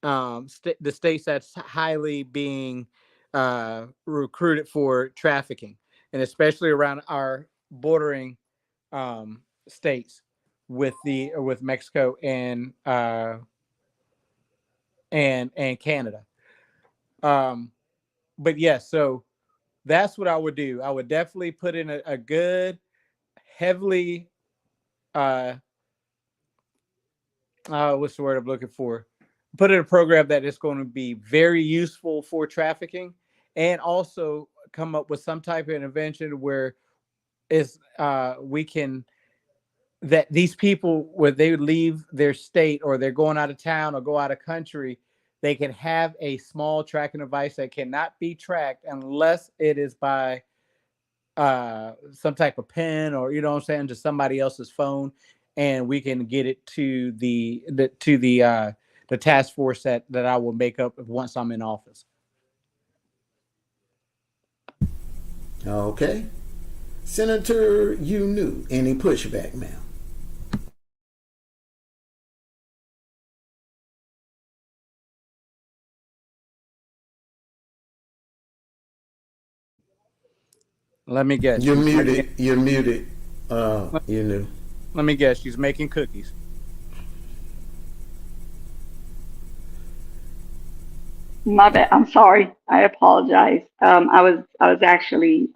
the states that's highly being recruited for trafficking, and especially around our bordering states with Mexico and Canada. But yes, so that's what I would do. I would definitely put in a good, heavily uh what's the word I'm looking for? Put in a program that is going to be very useful for trafficking, and also come up with some type of intervention where is we can that these people when they leave their state or they're going out of town or go out of country, they can have a small tracking device that cannot be tracked unless it is by some type of pen or you know what I'm saying to somebody else's phone, and we can get it to the task force that I will make up once I'm in office. Okay. Senator, you knew any pushback, ma'am? Let me guess. You're She's making, muted. You're muted. You knew. let me guess. She's making cookies. My bad. I'm sorry. I apologize. I was actually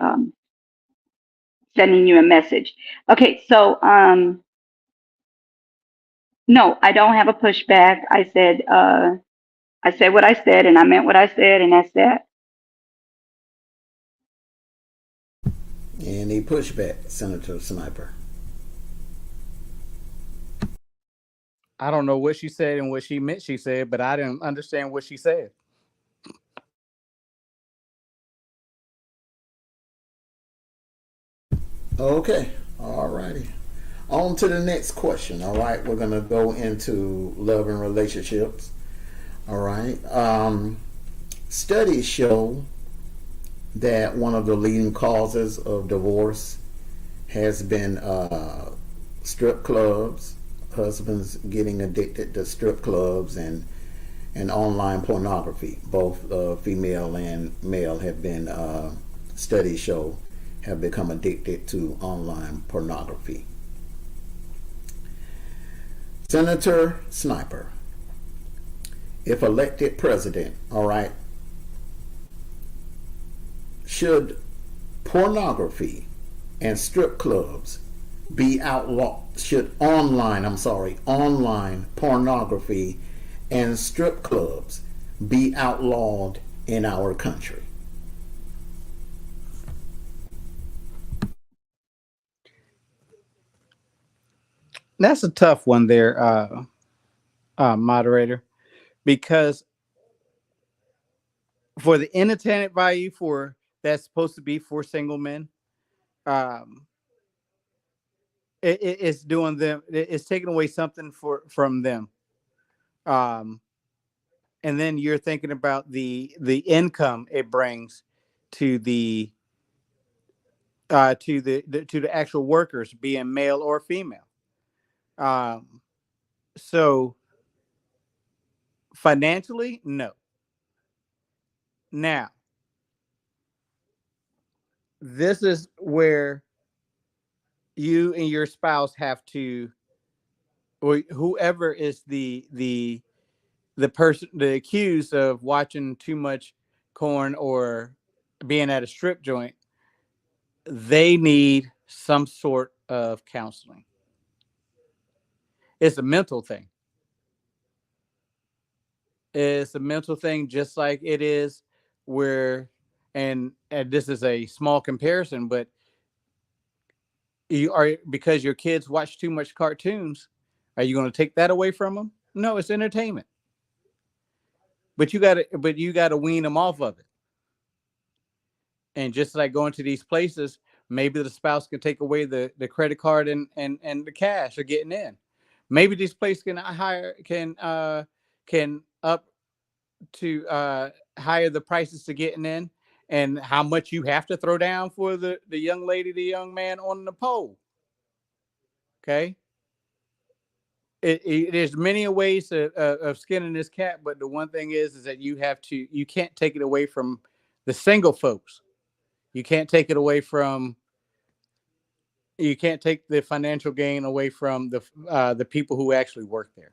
sending you a message. Okay, so no, I don't have a pushback. I said what I said and I meant what I said, and that's that. Any pushback, Senator Sniper? I don't know what she said and what she meant she said, but I didn't understand what she said. Okay. All righty. On to the next question. All right. We're going to go into love and relationships. All right. Studies show that one of the leading causes of divorce has been strip clubs, husbands getting addicted to strip clubs and online pornography. Both female and male have been, studies show, have become addicted to online pornography. Senator Sniper, if elected president, all right, should pornography and strip clubs be outlawed? Should online pornography and strip clubs be outlawed in our country? That's a tough one there, moderator, because for the entertainment value for that's supposed to be for single men, um, it's doing them. It's taking away something from them. Um, and then you're thinking about the income it brings to the actual workers, being male or female. Um, so financially, no. Now, this is where you and your spouse have to, or whoever is the person, the accused of watching too much corn or being at a strip joint, they need some sort of counseling. It's a mental thing. It's a mental thing, just like it is where, and this is a small comparison, but you are, because your kids watch too much cartoons, are you going to take that away from them? No, it's entertainment. But you got to wean them off of it. And just like going to these places, maybe the spouse can take away the credit card and the cash of getting in. Maybe this place can up to higher the prices to getting in, and how much you have to throw down for the young lady, the young man on the pole. Okay. There's many ways of skinning this cat, but the one thing is that you can't take it away from the single folks. You can't take it away from you can't take the financial gain away from the people who actually work there.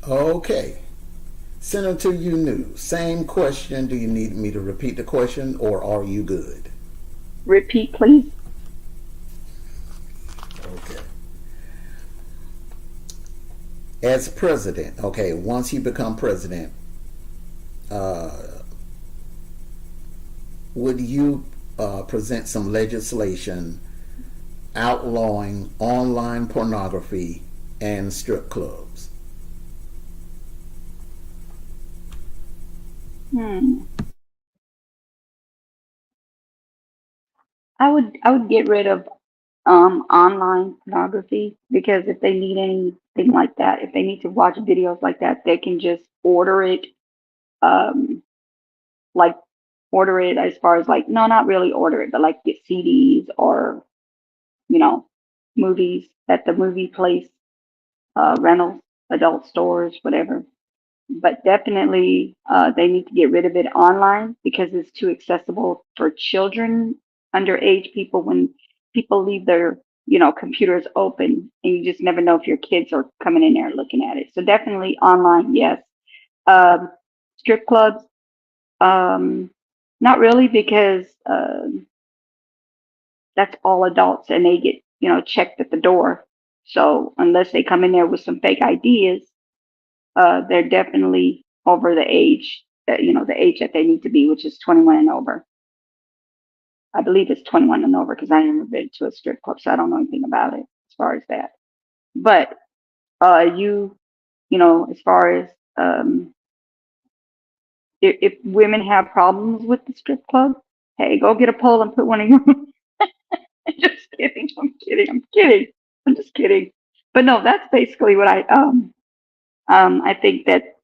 Okay. Senator, you knew. Same question. Do you need me to repeat the question, or are you good? Repeat, please. Okay. As president, okay, once you become president, would you present some legislation outlawing online pornography and strip clubs? I would get rid of online pornography, because if they need anything like that, if they need to watch videos like that, they can just order it. Um, like order it as far as like, no, not really order it, but like get CDs or you know movies at the movie place, rentals, adult stores, whatever. But definitely, they need to get rid of it online because it's too accessible for children, underage people. When people leave their computers open, and you just never know if your kids are coming in there looking at it. So definitely online, yes. Um, Strip clubs, um, not really, because that's all adults, and they get checked at the door. So unless they come in there with some fake ideas, they're definitely over the age that the age that they need to be, which is 21 and over. I believe it's 21 and over because I never been to a strip club, so I don't know anything about it as far as that. But as far as if women have problems with the strip club, hey, go get a pole and put one in your. Just kidding. I'm kidding. I'm kidding. I'm just kidding. But no, that's basically what I think that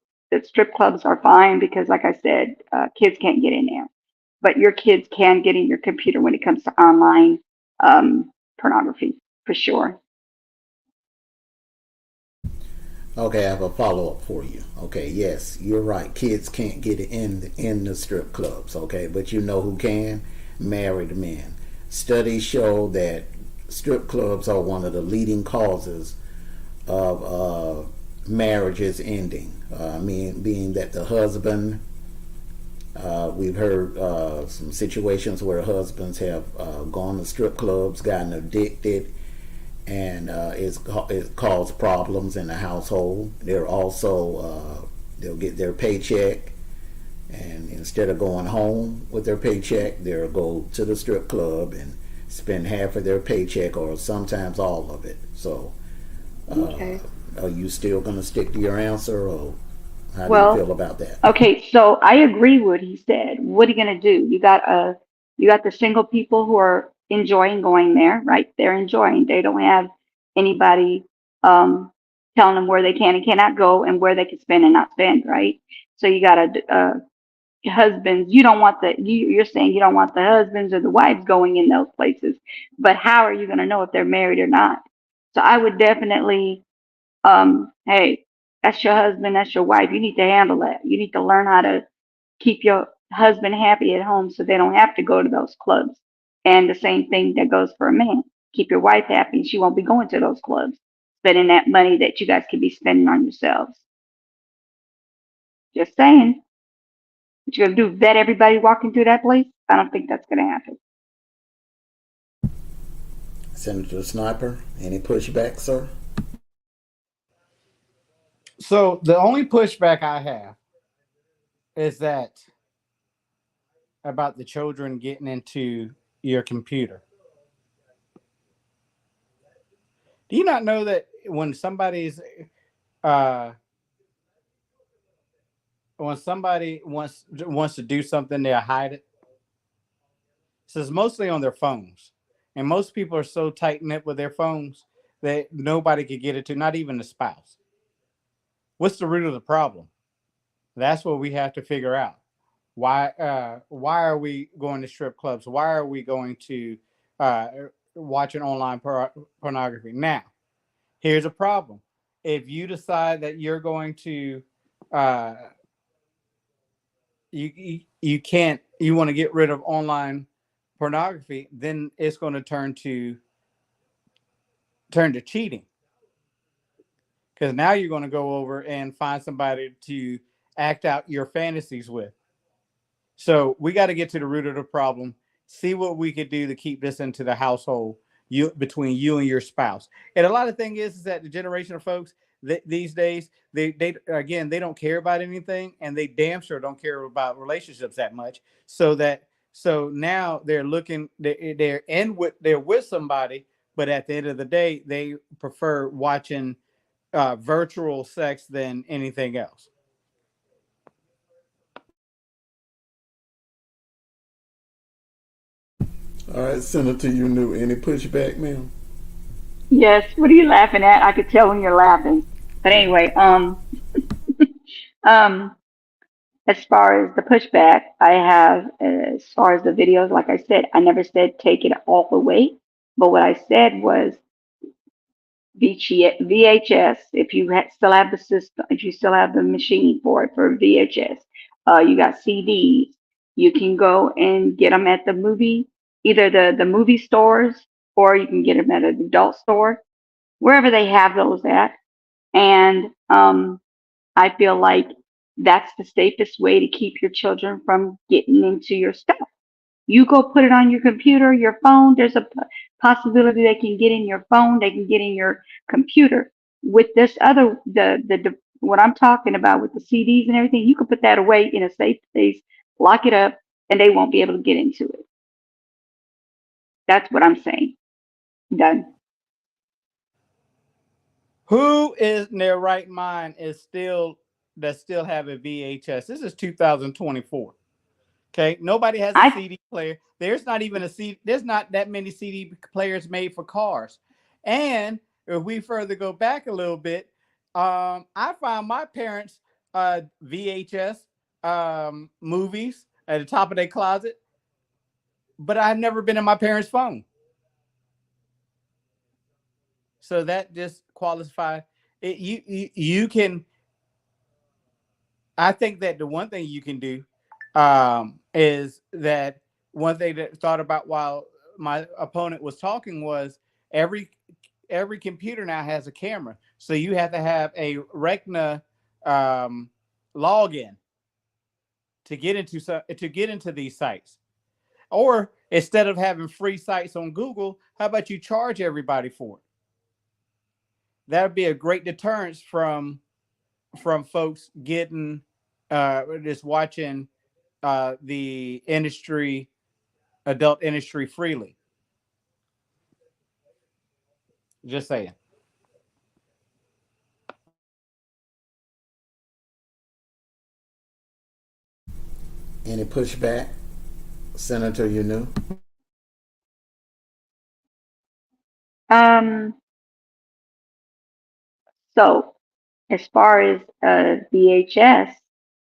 strip clubs are fine because, like I said, kids can't get in there, but your kids can get in your computer when it comes to online pornography for sure. Okay, I have a follow up for you. Okay, yes, you're right. Kids can't get in the strip clubs. Okay, but you know who can? Married men. Studies show that strip clubs are one of the leading causes of marriages ending. Being that the husband, we've heard some situations where husbands have gone to strip clubs, gotten addicted, and it caused problems in the household. They're also they'll get their paycheck, and instead of going home with their paycheck, they'll go to the strip club and spend half of their paycheck or sometimes all of it. So, Okay. are you still going to stick to your answer, or how do you Well, feel about that? okay, so I agree with what he said. What are you gonna do? You got You got the single people who are enjoying going there, right? They're enjoying. They don't have anybody telling them where they can and cannot go and where they can spend and not spend, right? So you got husbands. You don't want you're saying you don't want the husbands or the wives going in those places, but how are you going to know if they're married or not? So I would definitely, hey, that's your husband, that's your wife. You need to handle that. You need to learn how to keep your husband happy at home so they don't have to go to those clubs. And the same thing that goes for a man. Keep your wife happy. She won't be going to those clubs, spending that money that you guys could be spending on yourselves. Just saying. What you gonna do? Vet everybody walking through that place? I don't think that's gonna happen. Senator Sniper, any pushback, sir? So the only pushback I have is that about the children getting into your computer. Do you not know that uh, when somebody wants to do something, they'll hide it? So it's mostly on their phones, and most people are so tight knit with their phones that nobody could get it to, not even the spouse. What's the root of the problem? That's what we have to figure out. Why are we going to strip clubs? Why are we going to uh, watching online pornography? Now, here's a problem. If you decide that you're going to uh, you can't you want to get rid of online pornography, then it's going to turn to cheating, because now you're going to go over and find somebody to act out your fantasies with. So we got to get to the root of the problem, see what we could do to keep this into the household, between you and your spouse. And a lot of thing is that the generation of folks these days, they again, they don't care about anything, and they damn sure don't care about relationships that much. So now they're looking, they're with somebody, but at the end of the day, they prefer watching virtual sex than anything else. All right, Senator, you knew any pushback, ma'am? Yes. What are you laughing at? I could tell when you're laughing. But anyway, um, as far as the pushback, I have, as far as the videos, like I said, I never said take it all away. But what I said was VHS, if you still have the system, if you still have the machine for it for VHS, you got CDs. You can go and get them at the either the movie stores, or you can get them at an adult store, wherever they have those at. And I feel like that's the safest way to keep your children from getting into your stuff. You go put it on your computer, your phone. There's a possibility they can get in your phone. They can get in your computer. With this other, what I'm talking about with the CDs and everything, you can put that away in a safe place, lock it up, and they won't be able to get into it. That's what I'm saying. Done. Who is in their right mind still have a VHS? This is 2024. Okay, nobody has a I CD player. There's not even a CD. There's not that many CD players made for cars. And if we further go back a little bit, I found my parents' VHS movies at the top of their closet, but I've never been in my parents' phone. So that just qualifies it. You can. I think that the one thing you can do is that one thing that I thought about while my opponent was talking was every computer now has a camera, so you have to have a Retina login to get into these sites. Or instead of having free sites on Google, how about you charge everybody for it? That would be a great deterrence from folks getting just watching the adult industry freely. Just saying. Any pushback? Senator, you knew? Um, so as far as VHS,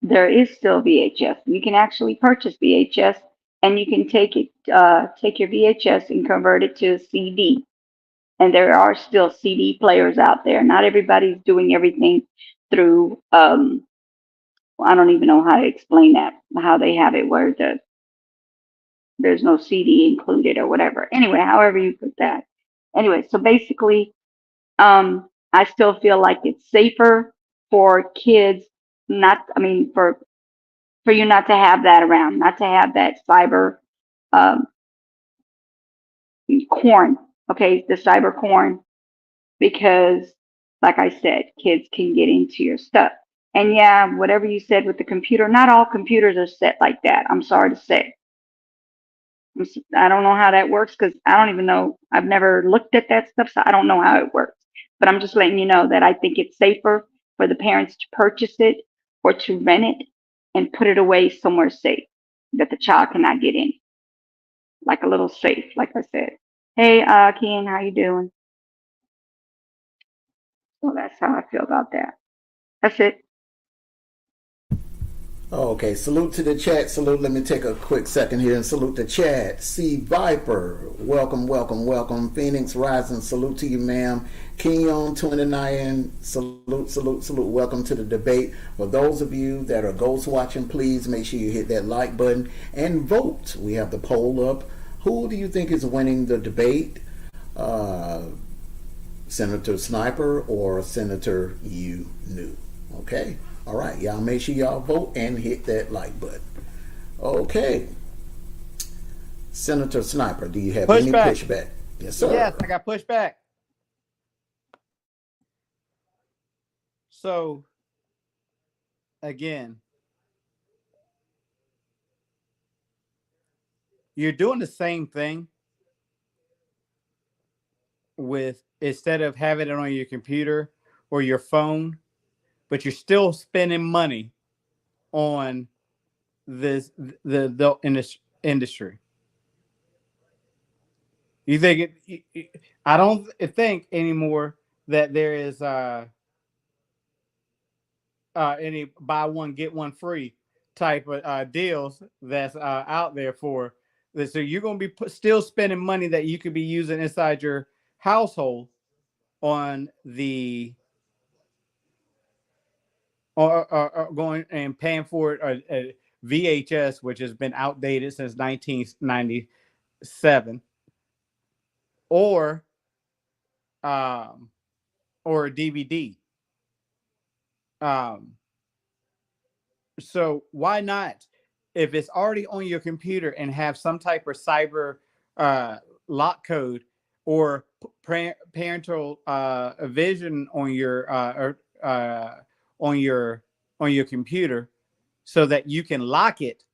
there is still VHS. You can actually purchase VHS, and you can take your VHS and convert it to a CD. And there are still CD players out there. Not everybody's doing everything through. I don't even know how to explain that. How they have it where there's no CD included or whatever. Anyway, however you put that. Anyway, so basically, I still feel like it's safer for kids not, I mean, for you not to have that around, not to have that cyber um, corn, okay, the cyber corn, because, like I said, kids can get into your stuff. And yeah, whatever you said with the computer, not all computers are set like that. I'm sorry to say. I don't know how that works because I don't even know. I've never looked at that stuff, so I don't know how it works. But I'm just letting you know that I think it's safer for the parents to purchase it or to rent it and put it away somewhere safe that the child cannot get in, like a little safe, like I said. Hey, Ken, how you doing? So that's how I feel about that. That's it. Okay, salute to the chat. Salute. Let me take a quick second here and salute the chat. C Viper, welcome, welcome, welcome. Phoenix Rising, salute to you, ma'am. Kenyon 29, salute, salute, salute. Welcome to the debate. For those of you that are ghost watching, please make sure you hit that like button and vote. We have the poll up. Who do you think is winning the debate? Senator Sniper or Senator You Knew? Okay. All right, y'all make sure y'all vote and hit that like button. Okay. Senator Sniper, do you have any Pushback. pushback? Yes, sir. Yes, I got pushback. So, again, you're doing the same thing with instead of having it on your computer or your phone, but you're still spending money on this the industry. You think I don't think anymore that there is any buy one get one free type of deals that's out there for this. So you're going to be still spending money that you could be using inside your household on the or going and paying for it a VHS, which has been outdated since 1997, or um, or a DVD. Um, so why not, if it's already on your computer and have some type of cyber uh, lock code or parental vision on your computer, so that you can lock it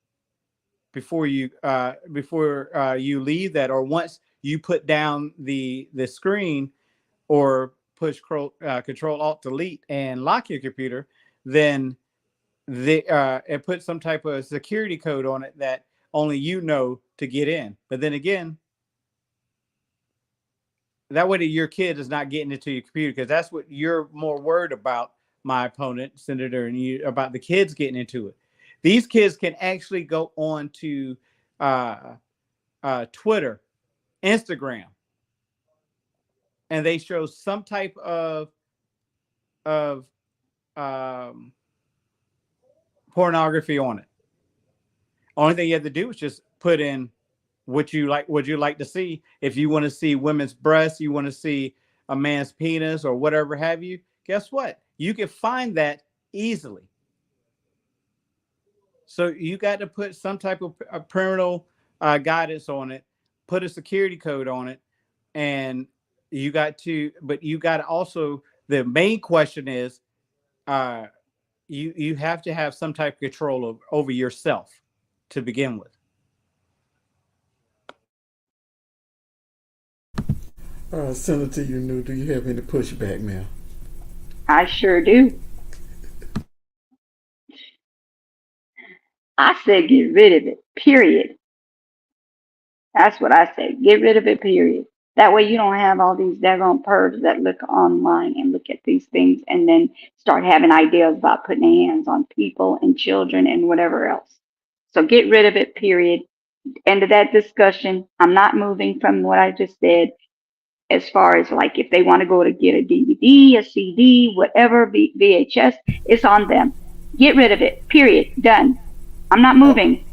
before you leave that, or once you put down the screen, or push control alt delete and lock your computer, then it puts some type of security code on it that only you know to get in. But then again, that way your kid is not getting into your computer, because that's what you're more worried about, my opponent, Senator, and you, about the kids getting into it. These kids can actually go on to Twitter, Instagram, and they show some type of um, pornography on it. Only thing you have to do is just put in what you like. Would you like to see? If you want to see women's breasts, you want to see a man's penis, or whatever have you. Guess what? You can find that easily. So you got to put some type of parental guidance on it, put a security code on it, and you got to. But you got to also. The main question is, uh, you have to have some type of control over yourself to begin with. Senator, you knew. Do you have any pushback, ma'am? I sure do. I said get rid of it, period. That's what I say. Get rid of it, period. That way you don't have all these daggone pervs that look online and look at these things and then start having ideas about putting their hands on people and children and whatever else. So get rid of it, period. End of that discussion. I'm not moving from what I just said as far as like if they want to go to get a DVD, a CD, whatever, VHS, it's on them. Get rid of it, period. Done. I'm not Oh, moving.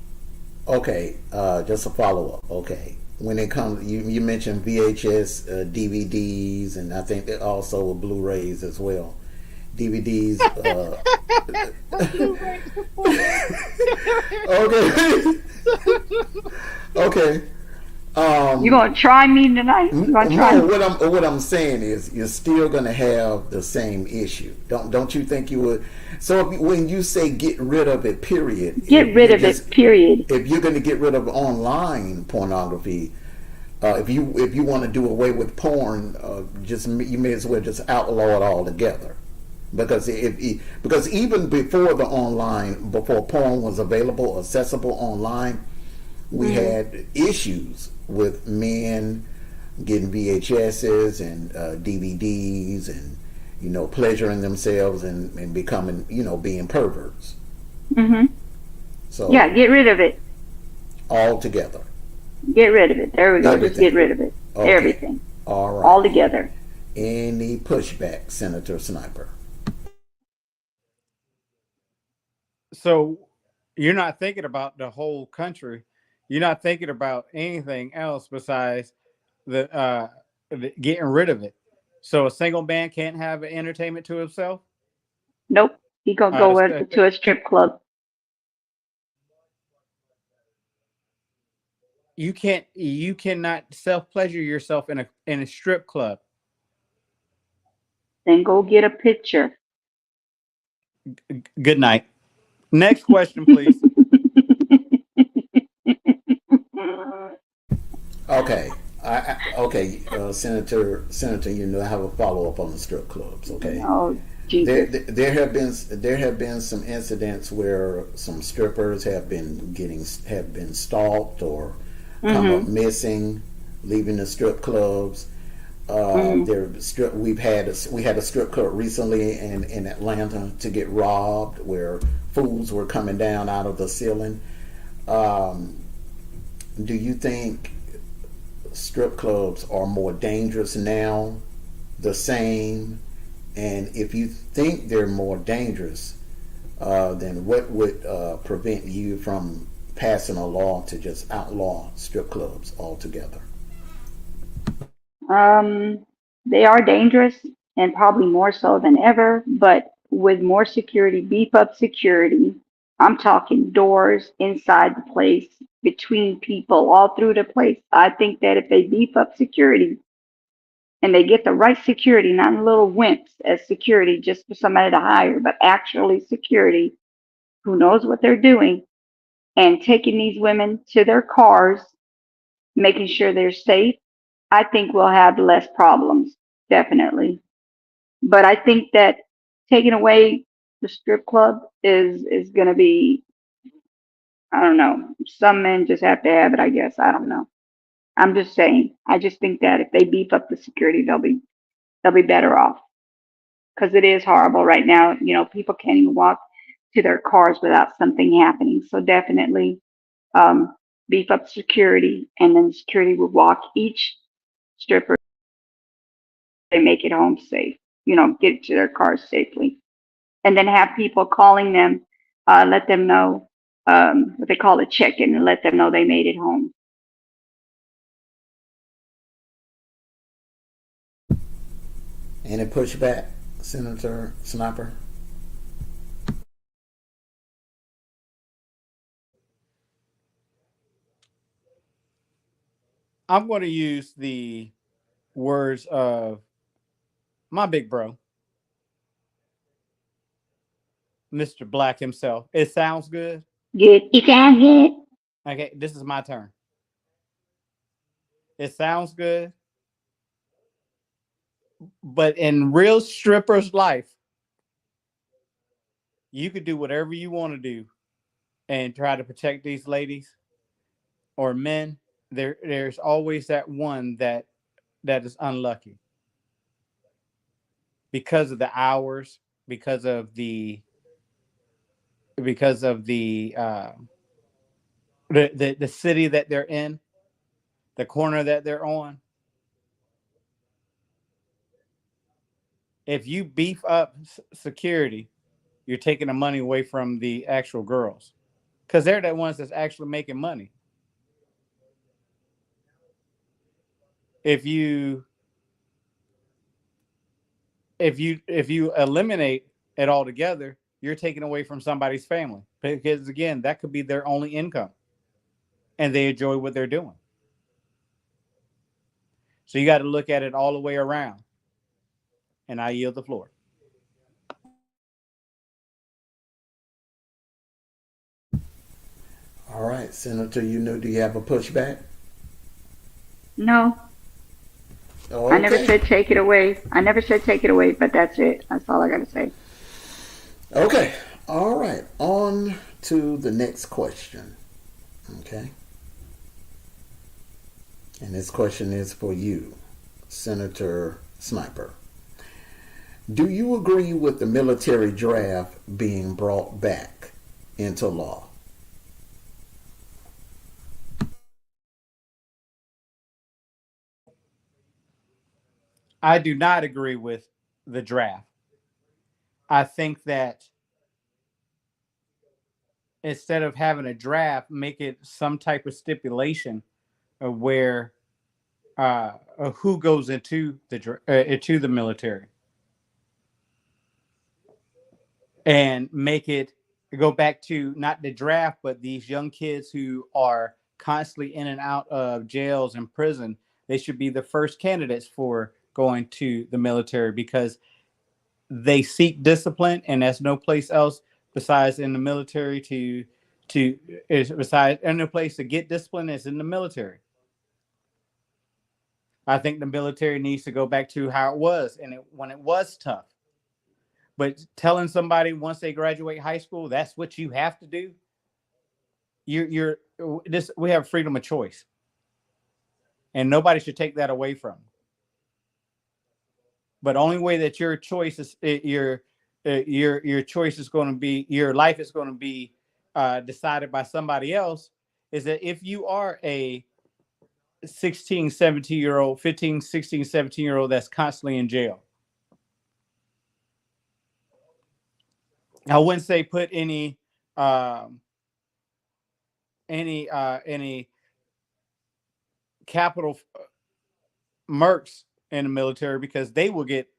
okay, just a follow up. Okay, when it comes, you mentioned VHS, DVDs, and I think that also Blu-rays as well. DVDs. Blu-ray. Okay. Okay. You Um, gonna try me tonight? You gonna try no, me? what I'm saying is you're still gonna have the same issue. Don't you think you would? So when you say get rid of it, period, Get rid of it, period. if you're going to get rid of online pornography, if you want to do away with porn, just you may as well just outlaw it altogether. Because because even before porn was available, accessible online, we Mm. had issues with men getting VHSs and DVDs and pleasuring themselves and becoming being perverts. Mhm. Yeah, So get rid of it. all together, Get rid of it. There we go. Just get everything. rid of it. Okay, Everything. all right. All together. Any pushback, Senator Sniper? So you're not thinking about the whole country. You're not thinking about anything else besides the getting rid of it. So a single man can't have entertainment to himself. Nope. He gonna Uh, go the, to a strip club. you cannot self pleasure yourself in a strip club. Then go get a picture. Good night. Next question, please. Okay, okay, Senator, I have a follow up on the strip clubs. Okay, Oh, there, Jesus. there have been some incidents where some strippers have been stalked or come up Mhm. missing, leaving the strip clubs. Mhm. We had a strip club recently in Atlanta to get robbed, where fools were coming down out of the ceiling. Um, do you think strip clubs are more dangerous now, the same? And if you think they're more dangerous, then what would prevent you from passing a law to just outlaw strip clubs altogether? Um, they are dangerous and probably more so than ever, but with more security, beef up security. I'm talking doors inside the place, between people, all through the place. I think that if they beef up security and they get the right security, not little wimps as security just for somebody to hire, but actually security who knows what they're doing and taking these women to their cars, making sure they're safe, I think we'll have less problems, definitely. But I think that taking away the strip club is going to be, I don't know. Some men just have to have it, I guess. I don't know. I'm just saying. I just think that if they beef up the security, they'll be better off because it is horrible right now. People can't even walk to their cars without something happening. So definitely um, beef up security, and then security will walk each stripper. They make it home safe. Get to their cars safely, and then have people calling them, let them know what they call a check-in, and let them know they made it home. Any pushback, Senator Sniper? I'm going to use the words of my big bro, Mr. Black himself. It sounds good. Good. It sounds good. Okay, this is my turn. It sounds good, but in real stripper's life, you could do whatever you want to do and try to protect these ladies or men. there's always that one that is unlucky because of the hours, because of the city that they're in, the corner that they're on. If you beef up security, you're taking the money away from the actual girls because they're the ones that's actually making money. If you if you eliminate it altogether, you're taking away from somebody's family because again, that could be their only income, and they enjoy what they're doing. So you got to look at it all the way around. And I yield the floor. All right, Senator, do you have a pushback? No, I never Okay. said take it away. I never said take it away, but that's it. That's all I got to say. Okay. All right. On to the next question. Okay. And this question is for you, Senator Sniper. Do you agree with the military draft being brought back into law? I do not agree with the draft. I think that instead of having a draft, make it some type of stipulation of where who goes into the military, and make it go back to not the draft, but these young kids who are constantly in and out of jails and prison. They should be the first candidates for going to the military because they seek discipline, and there's no place else besides in the military to is besides and no place to get discipline is in the military. I think the military needs to go back to how it was and when it was tough. But telling somebody once they graduate high school that's what you have to do, you're this. We have freedom of choice, and nobody should take that away from. But only way that your choice is your choice is going to be your life is going to be decided by somebody else is that if you are a 16 17-year old 15 16 17-year old that's constantly in jail. I wouldn't say put um, any capital mercs in the military because they will get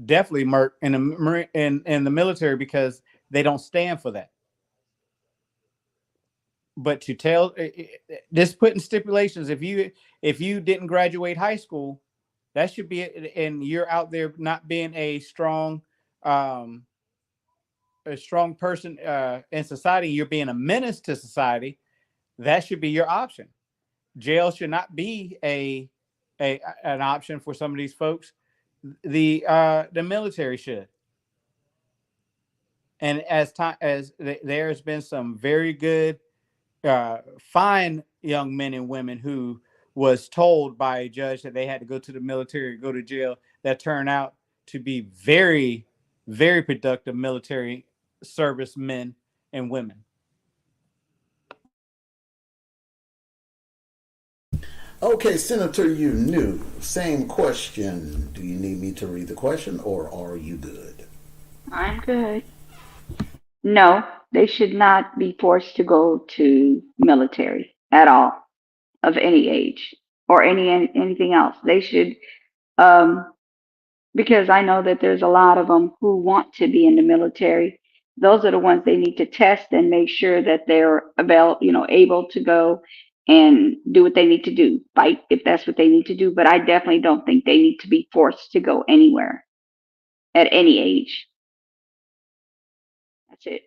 definitely murked in the military because they don't stand for that. But to tell this putting stipulations, if you didn't graduate high school, that should be it, and you're out there not being um, a strong person in society. You're being a menace to society. That should be your option. Jail should not be a an option for some of these folks. The military should. And as time as there's been some very good fine young men and women who was told by a judge that they had to go to the military, go to jail, that turned out to be very, very productive military service men and women. Okay, Senator, same question. Do you need me to read the question or are you good? I'm good. No, they should not be forced to go to military at all of any age or anything else. They should, um, because I know that there's a lot of them who want to be in the military. Those are the ones they need to test and make sure that they're able to go and do what they need to do, fight if that's what they need to do. But I definitely don't think they need to be forced to go anywhere at any age. That's it.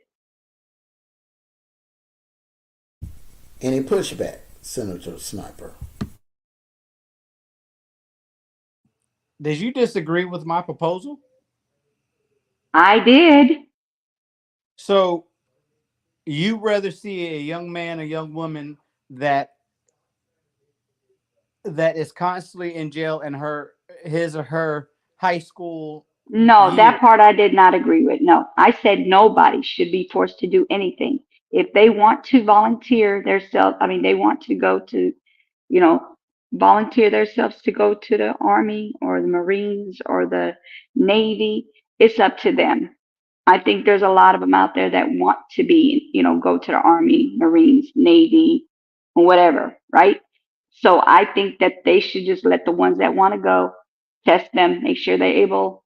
Any pushback, Senator Sniper? Did you disagree with my proposal? I did. So you rather see a young man, a young woman that that is constantly in jail in his or her high school No, years. that part I did not agree with. No, I said nobody should be forced to do anything. If they want to volunteer themselves, I mean, they want to go to, you know, volunteer themselves to go to the Army or the Marines or the Navy, it's up to them. I think there's a lot of them out there that want to be, go to the Army, Marines, Navy, whatever, right? So I think that they should just let the ones that want to go test them, make sure they're able,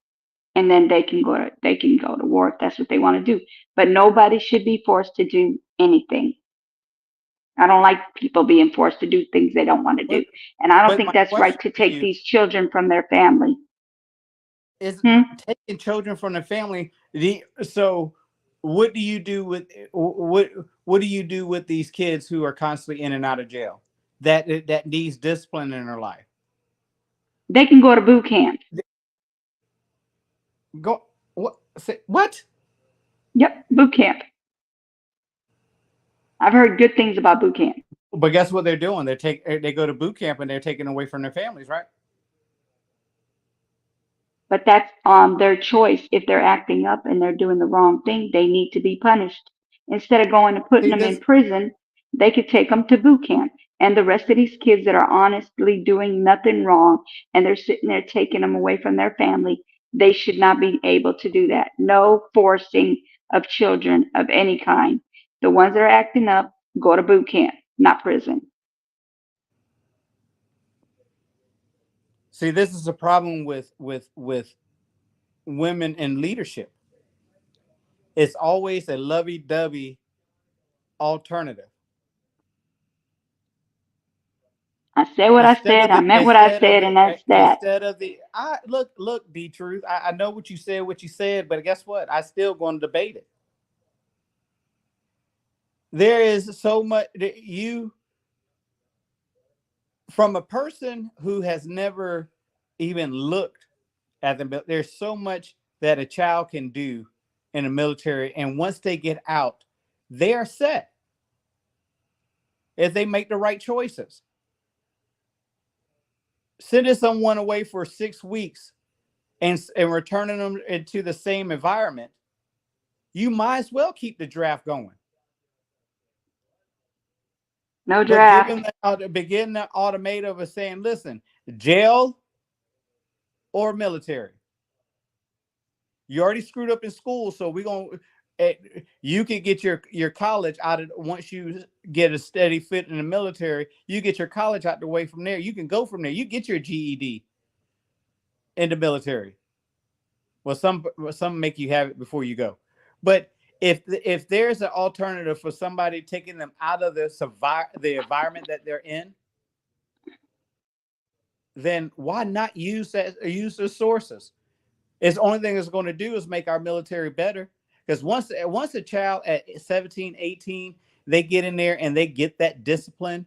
and then they can go to war if that's what they want to do. But nobody should be forced to do anything. I don't like people being forced to do things they don't want to do, But and I don't but think my that's right question to to take you these children from their family. is Hmm? taking children from the family. So what do you do with what do you do with these kids who are constantly in and out of jail that needs discipline in their life? They can go to boot camp. Go what? Say, what? Yep, boot camp. I've heard good things about boot camp. But guess what they're doing? They go to boot camp and they're taken away from their families, right? But that's on their choice. If they're acting up and they're doing the wrong thing, they need to be punished. Instead of going and putting See them in this? prison, they could take them to boot camp. And the rest of these kids that are honestly doing nothing wrong and they're sitting there taking them away from their family, they should not be able to do that. No forcing of children of any kind. The ones that are acting up, go to boot camp, not prison. See, this is a problem with women in leadership. It's always a lovey-dovey alternative. I said what I Instead said. of I the meant what I instead of said, the and that's that. instead of the I look D truth. I know what you said, but guess what? I still going to debate it. There is so much that you from a person who has never even looked at the there's so much that a child can do in the military, and once they get out, they are set if they make the right choices. Sending someone away for 6 weeks and returning them into the same environment, you might as well keep the draft going. No But draft. begin the automatum of saying, listen, jail or military. You already screwed up in school, so we're gonna you can get your college out of once you get a steady fit in the military, you get your college out the way from there. You can go from there. You get your GED in the military. Well, some make you have it before you go, but if there's an alternative for somebody taking them out of the environment that they're in, then why not use the sources? It's the only thing it's going to do is make our military better. Because once a child at 17, 18, they get in there and they get that discipline.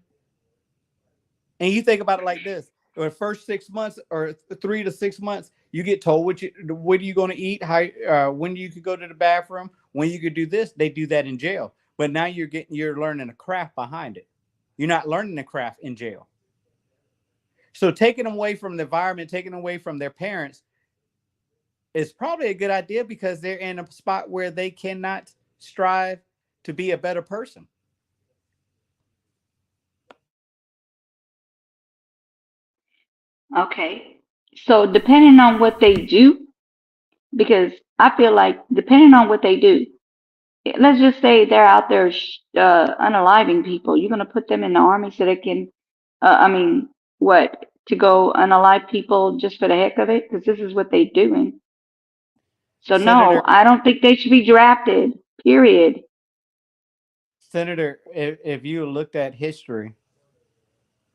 And you think about it like this: for the first 6 months or 3 to 6 months, you get told what are you going to eat, how when you could go to the bathroom, when you could do this. They do that in jail, but now you're learning a craft behind it. You're not learning the craft in jail. So taking them away from the environment, taking them away from their parents, is probably a good idea because they're in a spot where they cannot strive to be a better person. Okay. So depending on what they do, because I feel like depending on what they do, let's just say they're out there unaliving people. You're gonna put them in the army so they can, I mean, what to go unalive people just for the heck of it? Because this is what they're doing. So no, Senator, I don't think they should be drafted. Period. Senator, if you looked at history,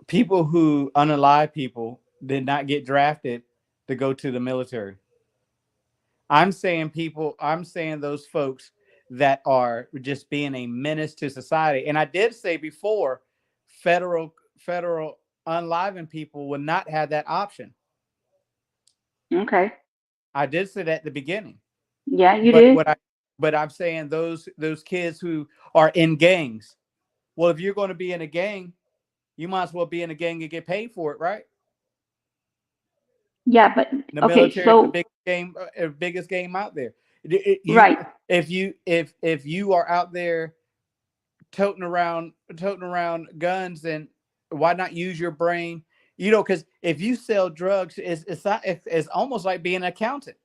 people who unalive people did not get drafted to go to the military. I'm saying those folks that are just being a menace to society. And I did say before, federal unliving people would not have that option. Okay. I did say that at the beginning. Yeah, you But did. I'm saying those kids who are in gangs. Well, if you're going to be in a gang, You might as well be in a gang and get paid for it, right? Yeah, but The okay, military is the so biggest game out there. right. If you are out there toting around guns, then why not use your brain? You know, because if you sell drugs, it's almost like being an accountant.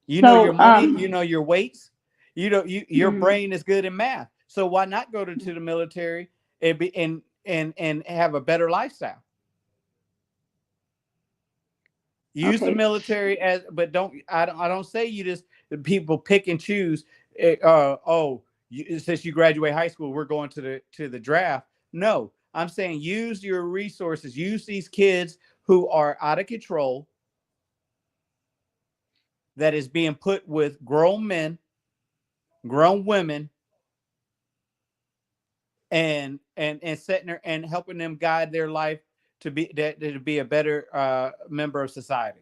You know your So money, you know your weights, your mhm, brain is good in math. So why not go to the military and be and have a better lifestyle? Use the okay. military as, but I don't say you just people pick and choose. Oh, since you graduate high school, we're going to the draft. No, I'm saying use your resources. Use these kids who are out of control, that is being put with grown men, grown women, and setting her and helping them guide their life to be a better member of society.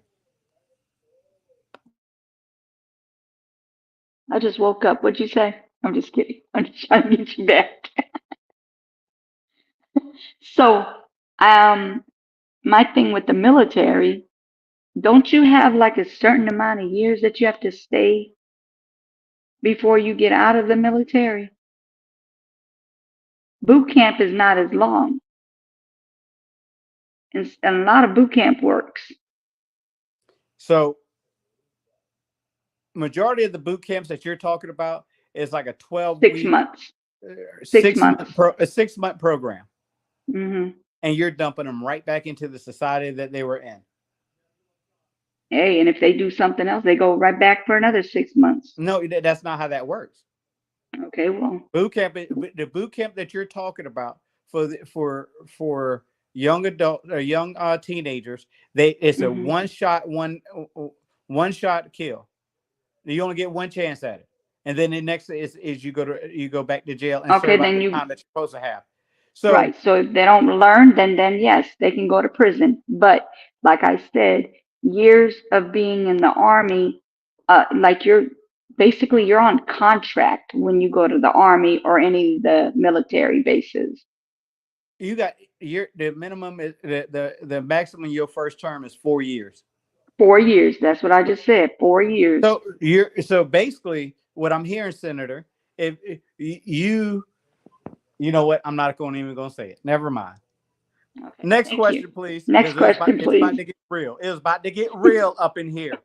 I just woke up. What'd you say? I'm just kidding. I'm just trying to get you back. So, um, my thing with the military, don't you have like a certain amount of years that you have to stay before you get out of the military? Boot camp is not as long, and a lot of boot camp works So majority of the boot camps that you're talking about is like a 12 six week, months. 6 months. 6 month program, Hmm. and you're dumping them right back into the society that they were in. Hey, and if they do something else, they go right back for another 6 months. No, that's not how that works. Okay, well, The boot camp that you're talking about for young adult or young teenagers, it's a hmm one shot kill. You only get one chance at it, and then the next is you go back to jail and okay, serve out then the you time that you're supposed to have. So right. So if they don't learn, then yes, they can go to prison. But like I said, years of being in the army, like you're basically you're on contract when you go to the army or any of the military bases. you got your the minimum is the maximum your first term is 4 years. 4 years. That's what I just said. 4 years. So basically what I'm hearing, Senator, if you know what, I'm not going even going to say it. Never mind. Okay, Next thank you. question, please, Next because question, it's about please. to get real. It was about to get real up in here.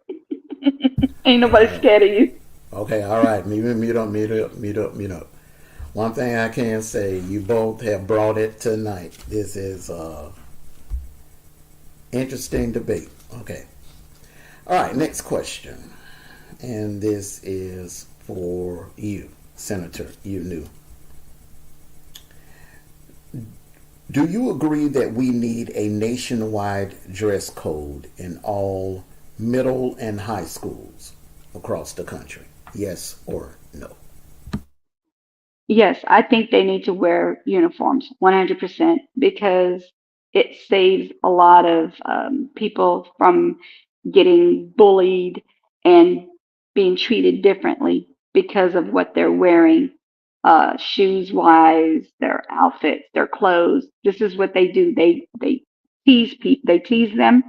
Ain't nobody scared of you. Okay, all right. Mute up. One thing I can say, you both have brought it tonight. This is interesting debate. Okay. All right, next question. And this is for you, Senator, you knew. Do you agree that we need a nationwide dress code in all middle and high schools across the country? Yes or no? Yes, I think they need to wear uniforms 100% because it saves a lot of people from getting bullied and being treated differently because of what they're wearing, shoes wise, their outfits, their clothes. This is what they do. They tease people. They tease them.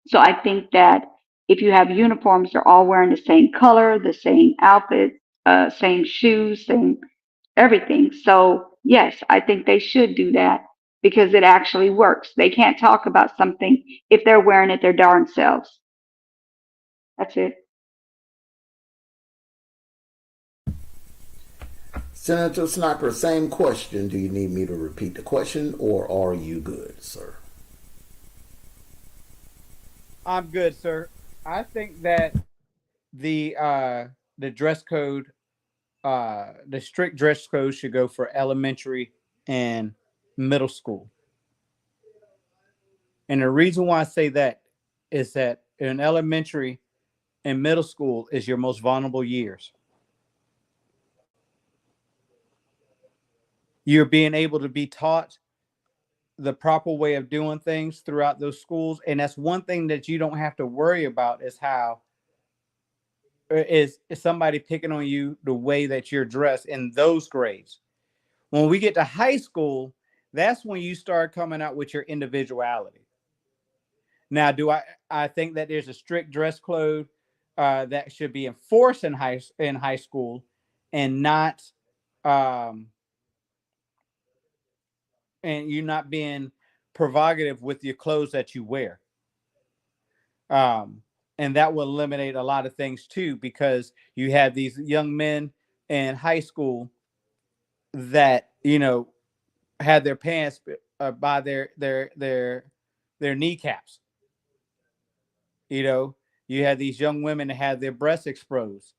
So I think that if you have uniforms, they're all wearing the same color, the same outfit, same shoes, same everything. So, yes, I think they should do that because it actually works. They can't talk about something if they're wearing it their darn selves. That's it. Senator Sniper, same question. Do you need me to repeat the question or are you good, sir? I'm good, sir. I think that the dress code, the strict dress code should go for elementary and middle school. And the reason why I say that is that in elementary and middle school is your most vulnerable years. You're being able to be taught the proper way of doing things throughout those schools, and that's one thing that you don't have to worry about is how is somebody picking on you the way that you're dressed in those grades. When we get to high school, that's when you start coming out with your individuality. Now, I think that there's a strict dress code that should be enforced in high school, and not um, and you not being provocative with your clothes that you wear. Um, and that will eliminate a lot of things too, because you have these young men in high school that had their pants by their kneecaps. You know, you had these young women that had their breasts exposed,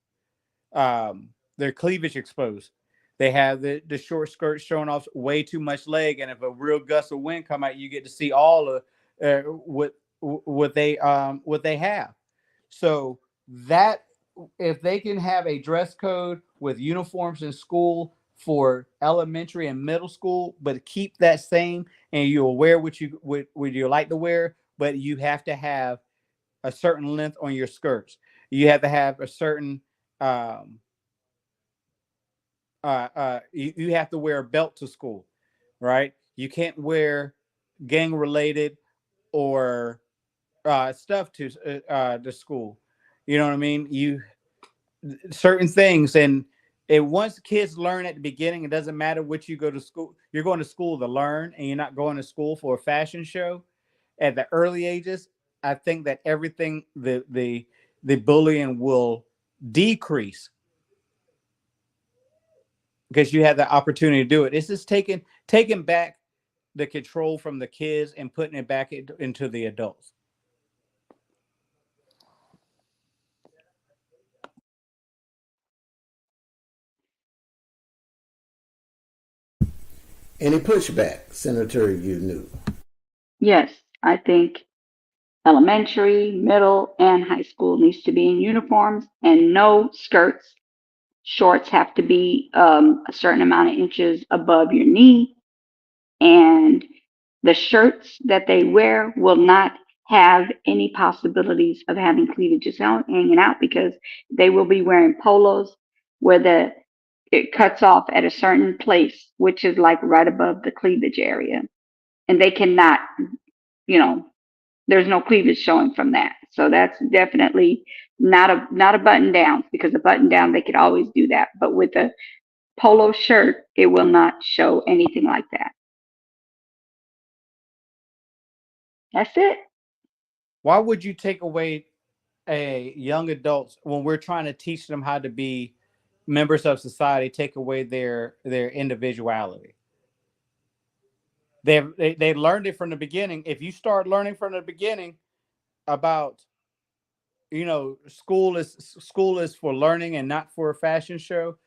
their cleavage exposed. They have the short skirts showing off way too much leg, and if a real gust of wind come out, you get to see all of what they have. So that, if they can have a dress code with uniforms in school for elementary and middle school, but keep that same, and you'll wear what you like to wear, but you have to have a certain length on your skirts. You have to have a certain um, you have to wear a belt to school, right? You can't wear gang related or stuff to school. You know what I mean? You certain things, and once kids learn at the beginning, it doesn't matter what you go to school. You're going to school to learn, and you're not going to school for a fashion show. At the early ages, I think that everything the bullying will decrease because you have the opportunity to do it. It's just taking back the control from the kids and putting it back into the adults. Any pushback, Senator? You knew. Yes, I think elementary, middle, and high school needs to be in uniforms and no skirts. Shorts have to be a certain amount of inches above your knee, and the shirts that they wear will not have any possibilities of having cleavages hanging out, because they will be wearing polos where it cuts off at a certain place, which is like right above the cleavage area, and they cannot, you know, there's no cleavage showing from that. So that's definitely not a button down, because a button down they could always do that, but with a polo shirt it will not show anything like that. That's it. Why would you take away a young adults when we're trying to teach them how to be members of society? Take away their individuality. They learned it from the beginning. If you start learning from the beginning about school is for learning and not for a fashion show,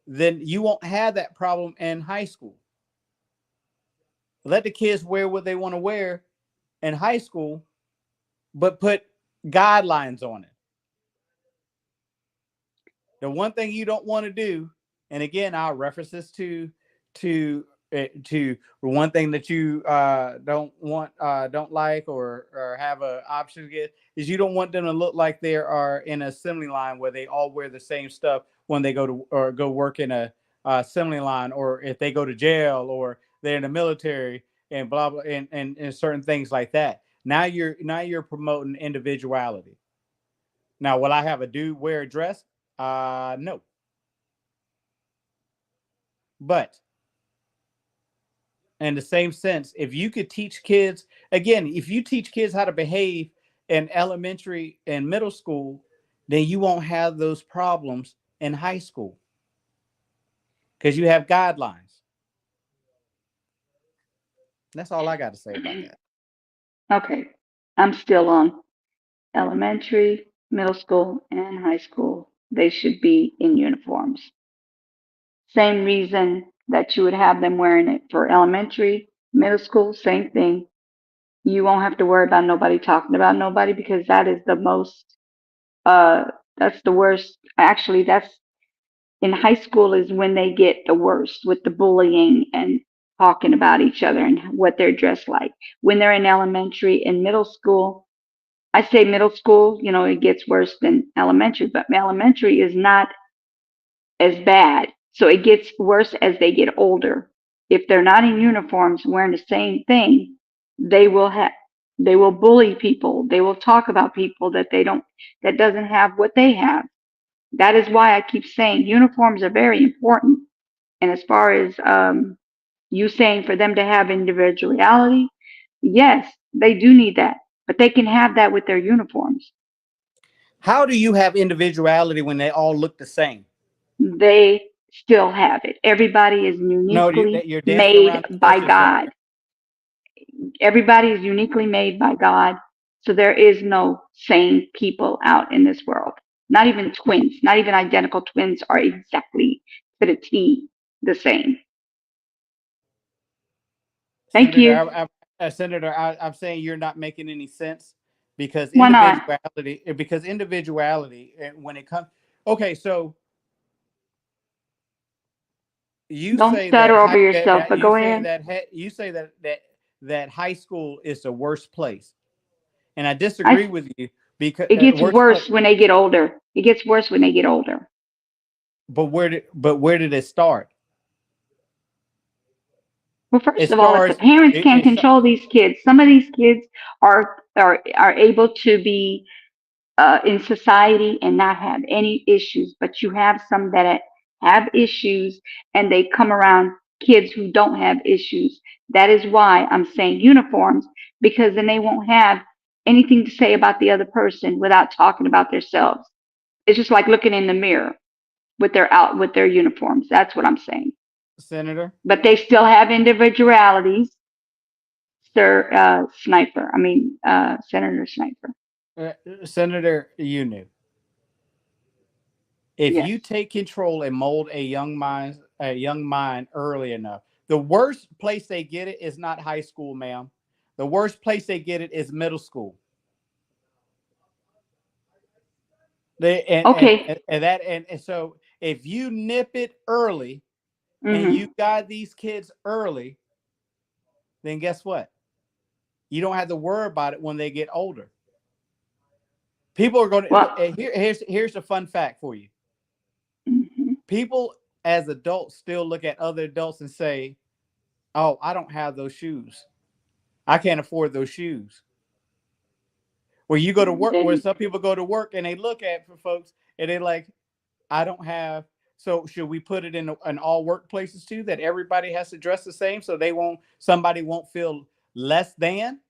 then you won't have that problem in high school. Let the kids wear what they want to wear in high school, but put guidelines on it. The one thing you don't want to do, and again, I'll reference this to one thing that you don't like or have an option to get, is you don't want them to look like they are in an assembly line where they all wear the same stuff when they go work in a assembly line, or if they go to jail, or they're in the military, and blah blah, and certain things like that. Now you're promoting individuality. Now, will I have a dude wear a dress? No. But in the same sense, if you could teach kids, again, if you teach kids how to behave in elementary and middle school, then you won't have those problems in high school because you have guidelines. That's all I got to say about that. Okay, I'm still on elementary, middle school, and high school. They should be in uniforms. Same reason that you would have them wearing it for elementary, middle school, same thing. You won't have to worry about nobody talking about nobody, because that is the most, uh, that's the worst. Actually, that's in high school is when they get the worst with the bullying and talking about each other and what they're dressed like. When they're in elementary and middle school, I say middle school, it gets worse than elementary, but elementary is not as bad. So it gets worse as they get older. if they're not in uniforms wearing the same thing, they will have they will bully people. They will talk about people that they don't that doesn't have what they have. That is why I keep saying uniforms are very important. And as far as you saying for them to have individuality, yes, they do need that, but they can have that with their uniforms. How do you have individuality when they all look the same? They still have it. Everybody is No, uniquely you're dancing made around the by question, God. Senator. Everybody is uniquely made by God. So there is no same people out in this world. Not even twins, not even identical twins are exactly to the T the same. Thank Senator, you. Senator, I'm saying you're not making any sense because Why not? individuality, when it comes. Okay, so you Don't say that stutter over high, yourself, but you go say ahead. that you say that high school is the worst place, and I disagree I, with you because it gets worst place. worse when they get older. It gets worse when they get older. But where did it start? Well, It first of all, if the starts. parents It, can't it control these kids, some of these kids are able to be in society and not have any issues. But you have some that have issues, and they come around kids who don't have issues. That is why I'm saying uniforms, because then they won't have anything to say about the other person without talking about themselves. It's just like looking in the mirror with their uniforms. That's what I'm saying. Senator, But they still have individualities, Sir Sniper. I mean, Senator Sniper. uh, Senator, you knew. If Yes. you take control and mold a young mind early enough, the worst place they get it is not high school, ma'am. The worst place they get it is middle school. They Okay. and so if you nip it early and you Hmm. guide these kids early, then guess what? You don't have to worry about it when they get older. People are going Well. to here's a fun fact for you. Mhm. People as adults still look at other adults and say, "Oh, I don't have those shoes. I can't afford those shoes." Where you go to work, where Then some people go to work and they look at for folks and they like, I don't have. So should we put it in all workplaces too that everybody has to dress the same so somebody won't feel less than?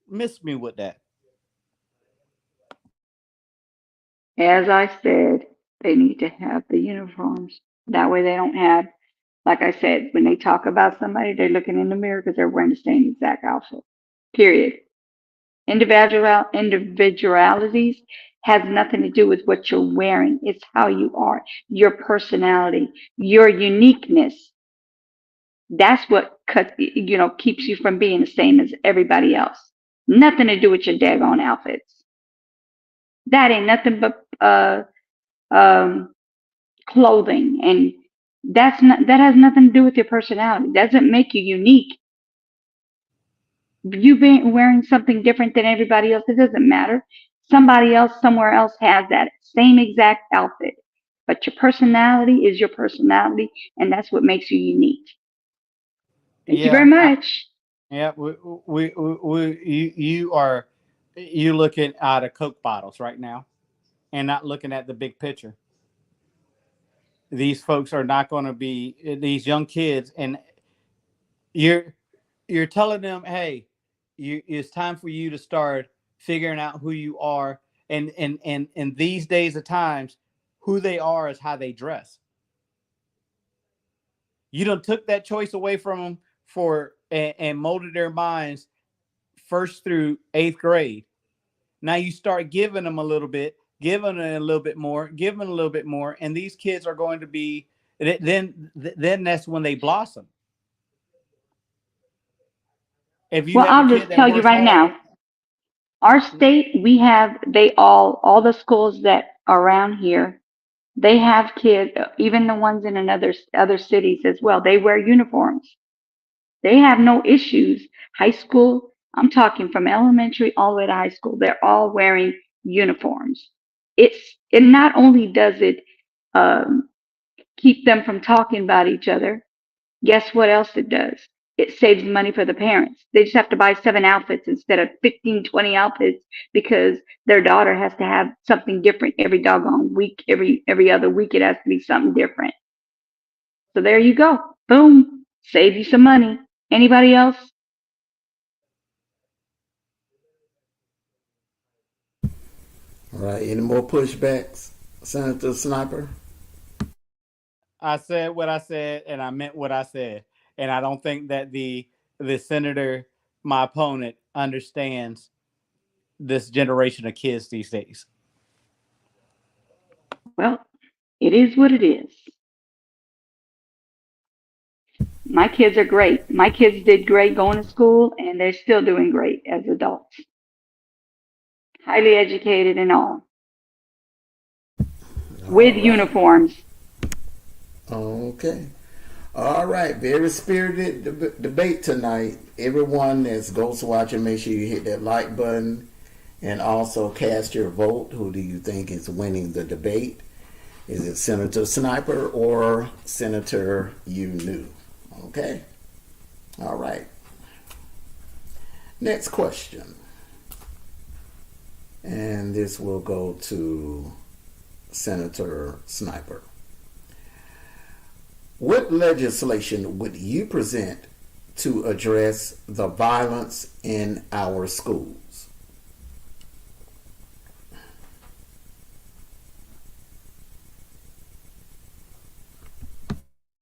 Miss me with that. as I said, they need to have the uniforms. That way they don't have, like I said, when they talk about somebody, they're looking in the mirror because they're wearing the same exact outfit. Period. Individualities has nothing to do with what you're wearing. It's how you are, your personality, your uniqueness. That's what keeps you from being the same as everybody else. Nothing to do with your daggone outfits. That ain't nothing but um, clothing, and that has nothing to do with your personality. Doesn't make you unique. You being wearing something different than everybody else, it doesn't matter. Somebody else somewhere else has that same exact outfit, but your personality is your personality, and that's what makes you unique. Thank you very Yeah, much. yeah. You looking at a Coke bottles right now and not looking at the big picture. These folks are not going to be these young kids, and you're you're telling them, hey, it's time for you to start figuring out who you are, and these days of times, who they are is how they dress. You done took that choice away from them and molded their minds first through eighth grade. Now you start giving them a little bit, giving them a little bit more, giving them a little bit more, and these kids are going to be then that's when they blossom. If you Well, have a I'll kid just that tell you works right hard, now, our state, we have they all the schools that are around here, they have kids, even the ones in another other cities as well. They wear uniforms. They have no issues. High school, I'm talking from elementary all the way to high school, they're all wearing uniforms. It not only does it um, keep them from talking about each other, Guess what else it does? It saves money for the parents. They just have to buy 7 outfits instead of 15, 20 outfits because their daughter has to have something different every doggone week, every other week. It has to be something different. So there you go. Boom. Save you some money. Anybody else? All right. Any more pushbacks, Senator Sniper? I said what I said, and I meant what I said, and I don't think that the senator, my opponent, understands this generation of kids these days. Well, it is what it is. My kids are great. My kids did great going to school, and they're still doing great as adults. Highly educated and all, All with right. uniforms. Okay. All right. Very spirited debate tonight. Everyone that's ghost watching, make sure you hit that like button and also cast your vote. Who do you think is winning the debate? Is it Senator Sniper or Senator You Knew? Okay. All right. Next question. And this will go to Senator Sniper. What legislation would you present to address the violence in our schools?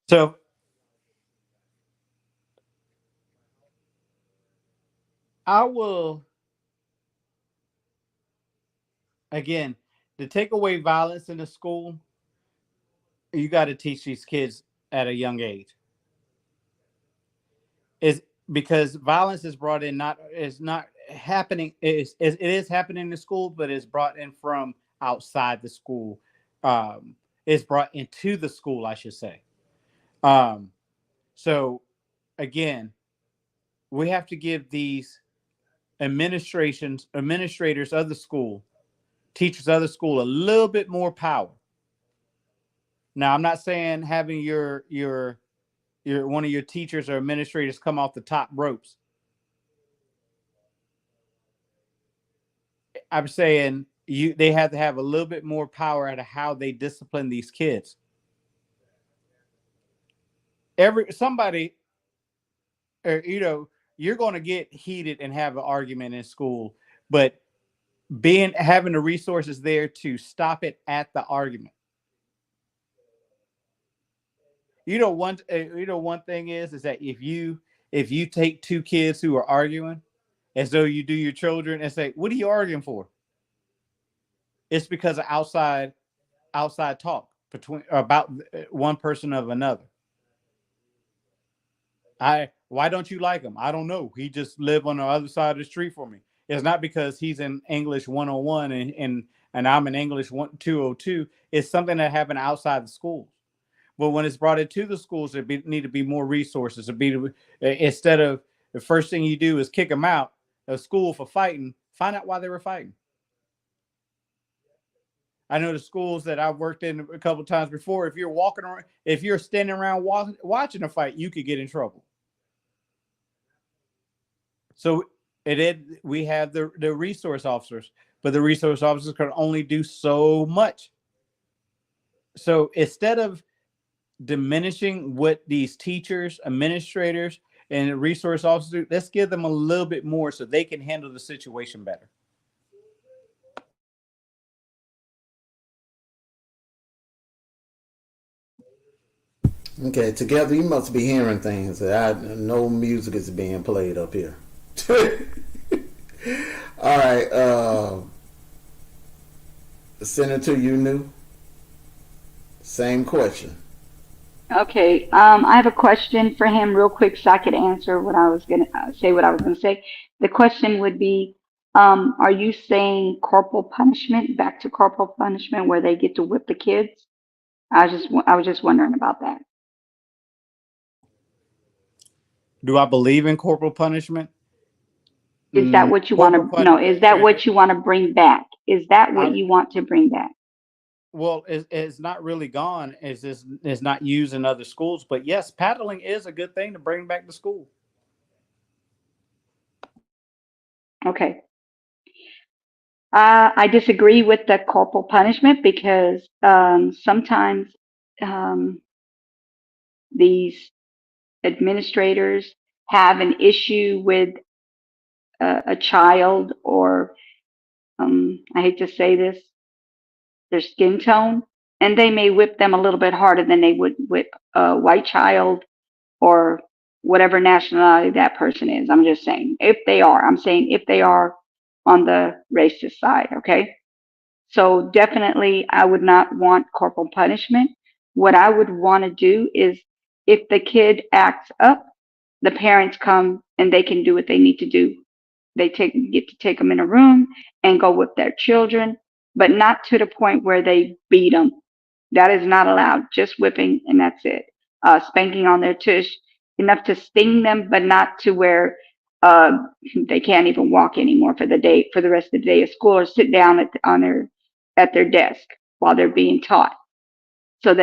So I will, again, to take away violence in the school, you got to teach these kids at a young age. Is because violence is brought in, not is not happening, it is happening in the school, but it's brought in from outside the school. It's brought into the school, I should say. Um, so again, we have to give these administrators of the school, teachers of the school, a little bit more power. Now, I'm not saying having your one of your teachers or administrators come off the top ropes. I'm saying they have to have a little bit more power at how they discipline these kids. Somebody, or you're going to get heated and have an argument in school, but having the resources there to stop it at the argument. One thing is that if you take two kids who are arguing as though you do your children and say, what are you arguing for? It's because of outside talk between about one person of another. Why don't you like him? I don't know. He just lived on the other side of the street for me. It's not because he's in English 101 and I'm in English 202. It's something that happened outside the schools. But when it's brought into the schools, there need to be more resources. Instead of the first thing you do is kick them out of school for fighting, find out why they were fighting. I know the schools that I've worked in a couple of times before, if you're standing around watching a fight, you could get in trouble. So we have the resource officers, but the resource officers can only do so much. So instead of diminishing what these teachers, administrators, and resource officers do, let's give them a little bit more so they can handle the situation better. Okay, together you must be hearing things. No music is being played up here. All right, Senator, you knew. Same question. Okay, I have a question for him real quick so I could answer what I was going to say, what I was going to say. The question would be, are you saying corporal punishment, back to corporal punishment where they get to whip the kids? I was just wondering about that. Do I believe in corporal punishment? Is that what you want to, no, is that what you want to bring back? Is that what you want to bring back? Well, it's not really gone. It's not used in other schools. But yes, paddling is a good thing to bring back to school. Okay. I disagree with the corporal punishment because sometimes um, these administrators have an issue with a child or, I hate to say this, their skin tone, and they may whip them a little bit harder than they would whip a white child or whatever nationality that person is. I'm just saying, if they are, I'm saying if they are on the racist side, okay? So definitely, I would not want corporal punishment. What I would want to do is if the kid acts up, the parents come and they can do what they need to do. They get to take them in a room and go with their children, but not to the point where they beat them. That is not allowed. Just whipping and that's it. Spanking on their tush, enough to sting them, but not to where uh, they can't even walk anymore for the day, for the rest of the day of school, or sit down at their desk while they're being taught. So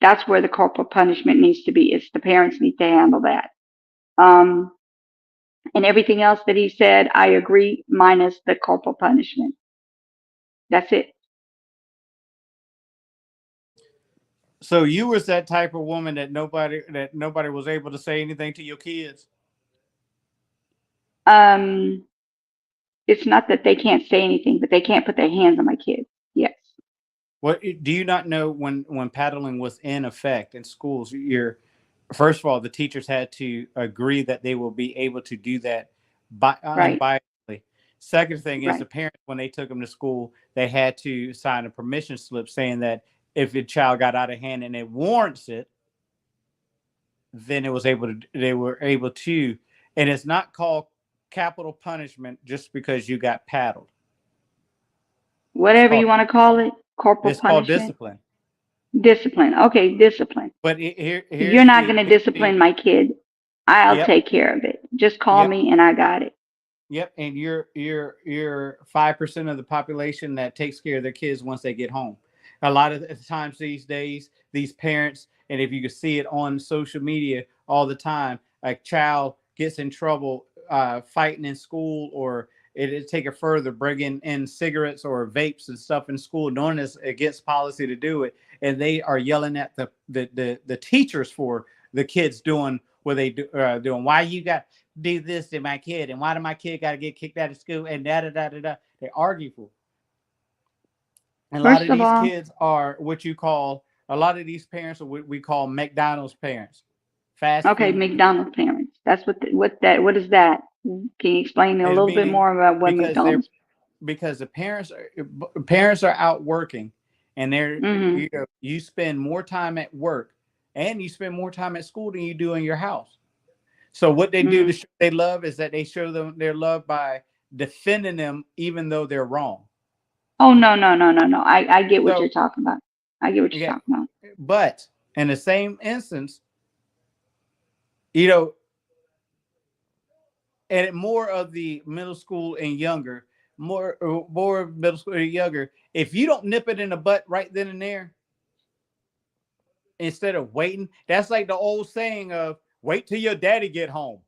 that's where the corporal punishment needs to be. It's the parents need to handle that. Um, and everything else that he said, I agree, minus the corporal punishment. That's it. So you was that type of woman that nobody was able to say anything to your kids. Um, it's not that they can't say anything, but they can't put their hands on my kids. Yes. What do you not know when paddling was in effect in schools? You're first of all, the teachers had to agree that they will be able to do that by Right. unbiasedly. Second thing is the Right. parents, when they took them to school, they had to sign a permission slip saying that if a child got out of hand and it warrants it, then they were able to, and it's not called capital punishment just because you got paddled. It's Whatever called you want to call it, corporal it's called punishment, discipline. discipline. Okay, discipline. But You're here's not the going to here's the discipline my kid. I'll yep, take care of it. Just call yep. me and I got it. Yep, and you're 5% of the population that takes care of their kids once they get home. A lot of the times these days, these parents, and if you can see it on social media all the time, a child gets in trouble fighting in school, or it take it further, bringing in cigarettes or vapes and stuff in school, knowing it's against policy to do it, and they are yelling at the teachers for the kids doing what they doing. Why you got do this to my kid, and why do my kid got to get kicked out of school, and da da da da da. They argue for. And a lot First of of these all, kids are what you call. A lot of these parents are what we call McDonald's parents, fast okay, food. McDonald's parents. That's what is that? Can you explain a Is little bit meaning more about what because they're McDonald's? because the parents are out working, and they're Mm-hmm. you spend more time at work and you spend more time at school than you do in your house. So what they do to Mm-hmm. show they love is that they show them their love by defending them even though they're wrong. Oh no, no, no, no, no. I get what you're So talking about. I get what you're yeah, talking about. but in the same instance, you know, and more of the middle school and younger, more middle school and younger, if you don't nip it in the butt right then and there, instead of waiting, that's like the old saying of wait till your daddy get home.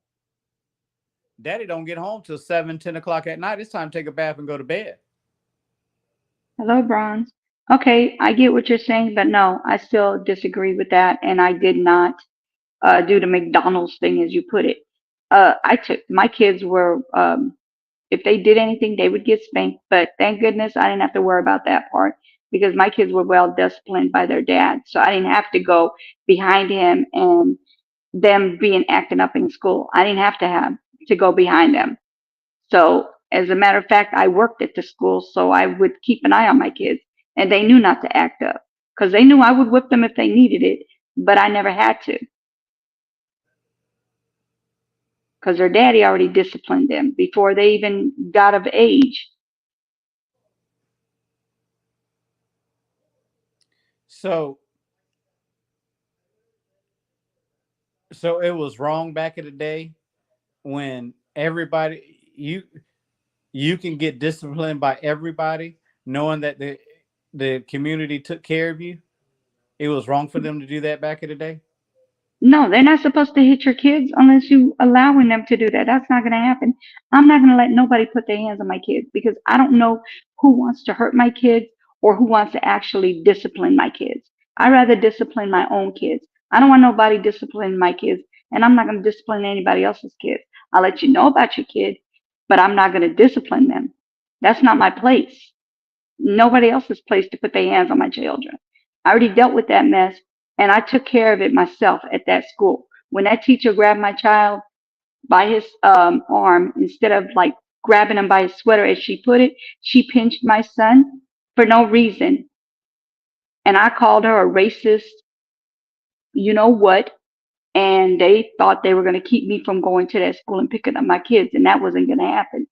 Daddy don't get home till 7, 10 o'clock at night. It's time to take a bath and go to bed. Hello, Bronze. Okay, I get what you're saying, but no, I still disagree with that, and I did not do the McDonald's thing as you put it. I took my kids were if they did anything, they would get spanked. But thank goodness I didn't have to worry about that part because my kids were well disciplined by their dad, so I didn't have to go behind him and them being acting up in school. I didn't have to go behind them. So as a matter of fact, I worked at the school, so I would keep an eye on my kids, and they knew not to act up because they knew I would whip them if they needed it, but I never had to because their daddy already disciplined them before they even got of age. So so it was wrong back in the day when everybody you can get disciplined by everybody knowing that the community took care of you? It was wrong for them to do that back in the day? No, they're not supposed to hit your kids unless you allowing them to do that. That's not going to happen. I'm not going to let nobody put their hands on my kids because I don't know who wants to hurt my kids or who wants to actually discipline my kids. I rather discipline my own kids. I don't want nobody disciplining my kids, and I'm not going to discipline anybody else's kids. I'll let you know about your kid, but I'm not going to discipline them. That's not my place. Nobody else's place to put their hands on my children. I already dealt with that mess and I took care of it myself at that school. When that teacher grabbed my child by his arm, instead of like grabbing him by his sweater as she put it, she pinched my son for no reason. And I called her a racist, you know what? And they thought they were going to keep me from going to that school and picking up my kids. And that wasn't going to happen.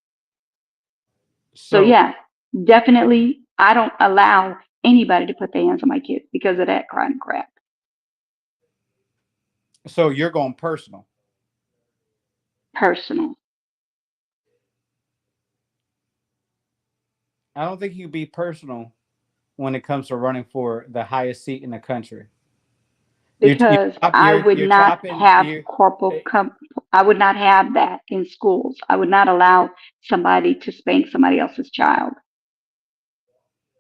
So So yeah, definitely I don't allow anybody to put their hands on my kids because of that kind of crap. so you're going personal. Personal. I don't think you be personal when it comes to running for the highest seat in the country. Because I would You're not chopping have you. I would not have that in schools. I would not allow somebody to spank somebody else's child.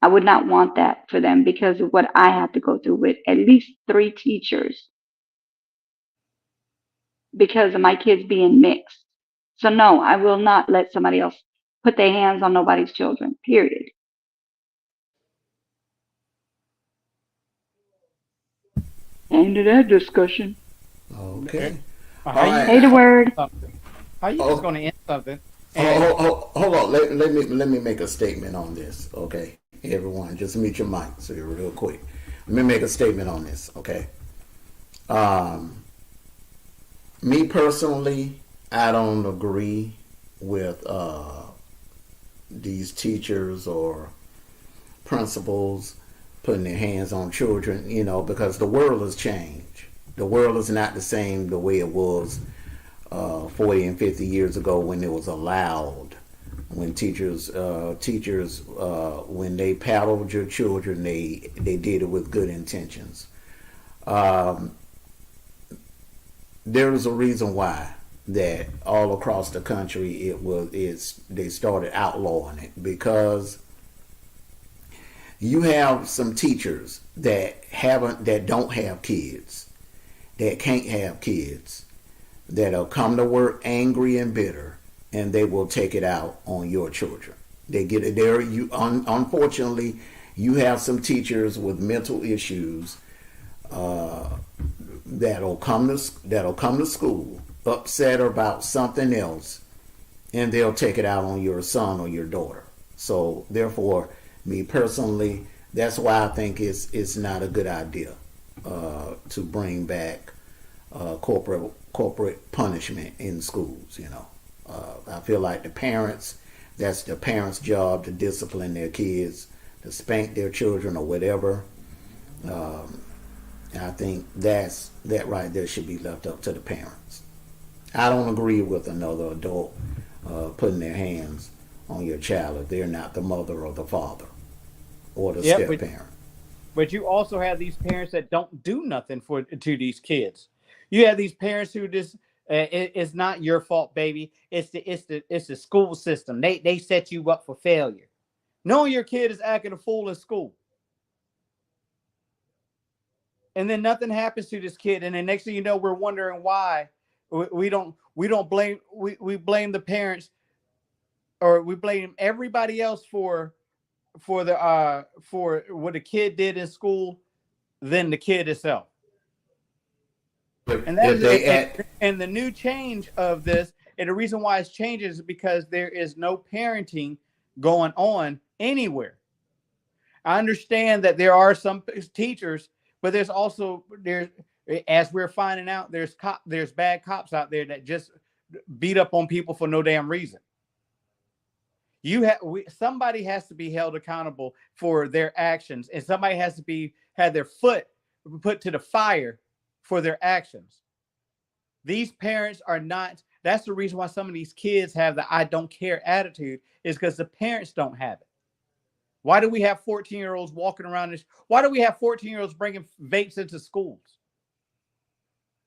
I would not want that for them because of what I had to go through with at least 3 teachers because of my kids being mixed. So no, I will not let somebody else put their hands on nobody's children. Period. End of that discussion. Okay. How All you right. Say the word. something? How you Oh, just going to end something? And hold on. Let me make a statement on this. Okay, everyone, just mute your mic so you're real quick. Let me make a statement on this. Okay. Um, Me personally, I don't agree with these teachers or principals putting their hands on children, because the world has changed. The world is not the same the way it was 40 and 50 years ago when it was allowed. When teachers, when they paddled your children, they did it with good intentions. Um, there is a reason why that all across the country they started outlawing it because you have some teachers that don't have kids, that can't have kids, that'll come to work angry and bitter, and they will take it out on your children. They get it there. Unfortunately, you have some teachers with mental issues that'll come to school upset about something else, and they'll take it out on your son or your daughter. So therefore, me personally, that's why I think it's not a good idea to bring back corporate punishment in schools. I feel like that's the parents' job to discipline their kids, to spank their children or whatever. I think that right there should be left up to the parents. I don't agree with another adult putting their hands on your child if they're not the mother or the father or the yep, step parent. but you also have these parents that don't do nothing to these kids. You have these parents who just it's not your fault, baby. It's the school system. They set you up for failure. Knowing your kid is acting a fool in school, and then nothing happens to this kid, and then next thing you know, we're wondering why we don't blame we blame the parents or we blame everybody else for what the kid did in school than the kid itself. And that If is they act, and the new change of this, and the reason why it's changing is because there is no parenting going on anywhere. I understand that there are some teachers, but there's as we're finding out, there's bad cops out there that just beat up on people for no damn reason. Somebody has to be held accountable for their actions, and somebody has to had their foot put to the fire for their actions. These parents are not. That's the reason why some of these kids have the "I don't care" attitude, is because the parents don't have it. Why do we have 14-year-olds walking around this? Why do we have 14-year-olds bringing vapes into schools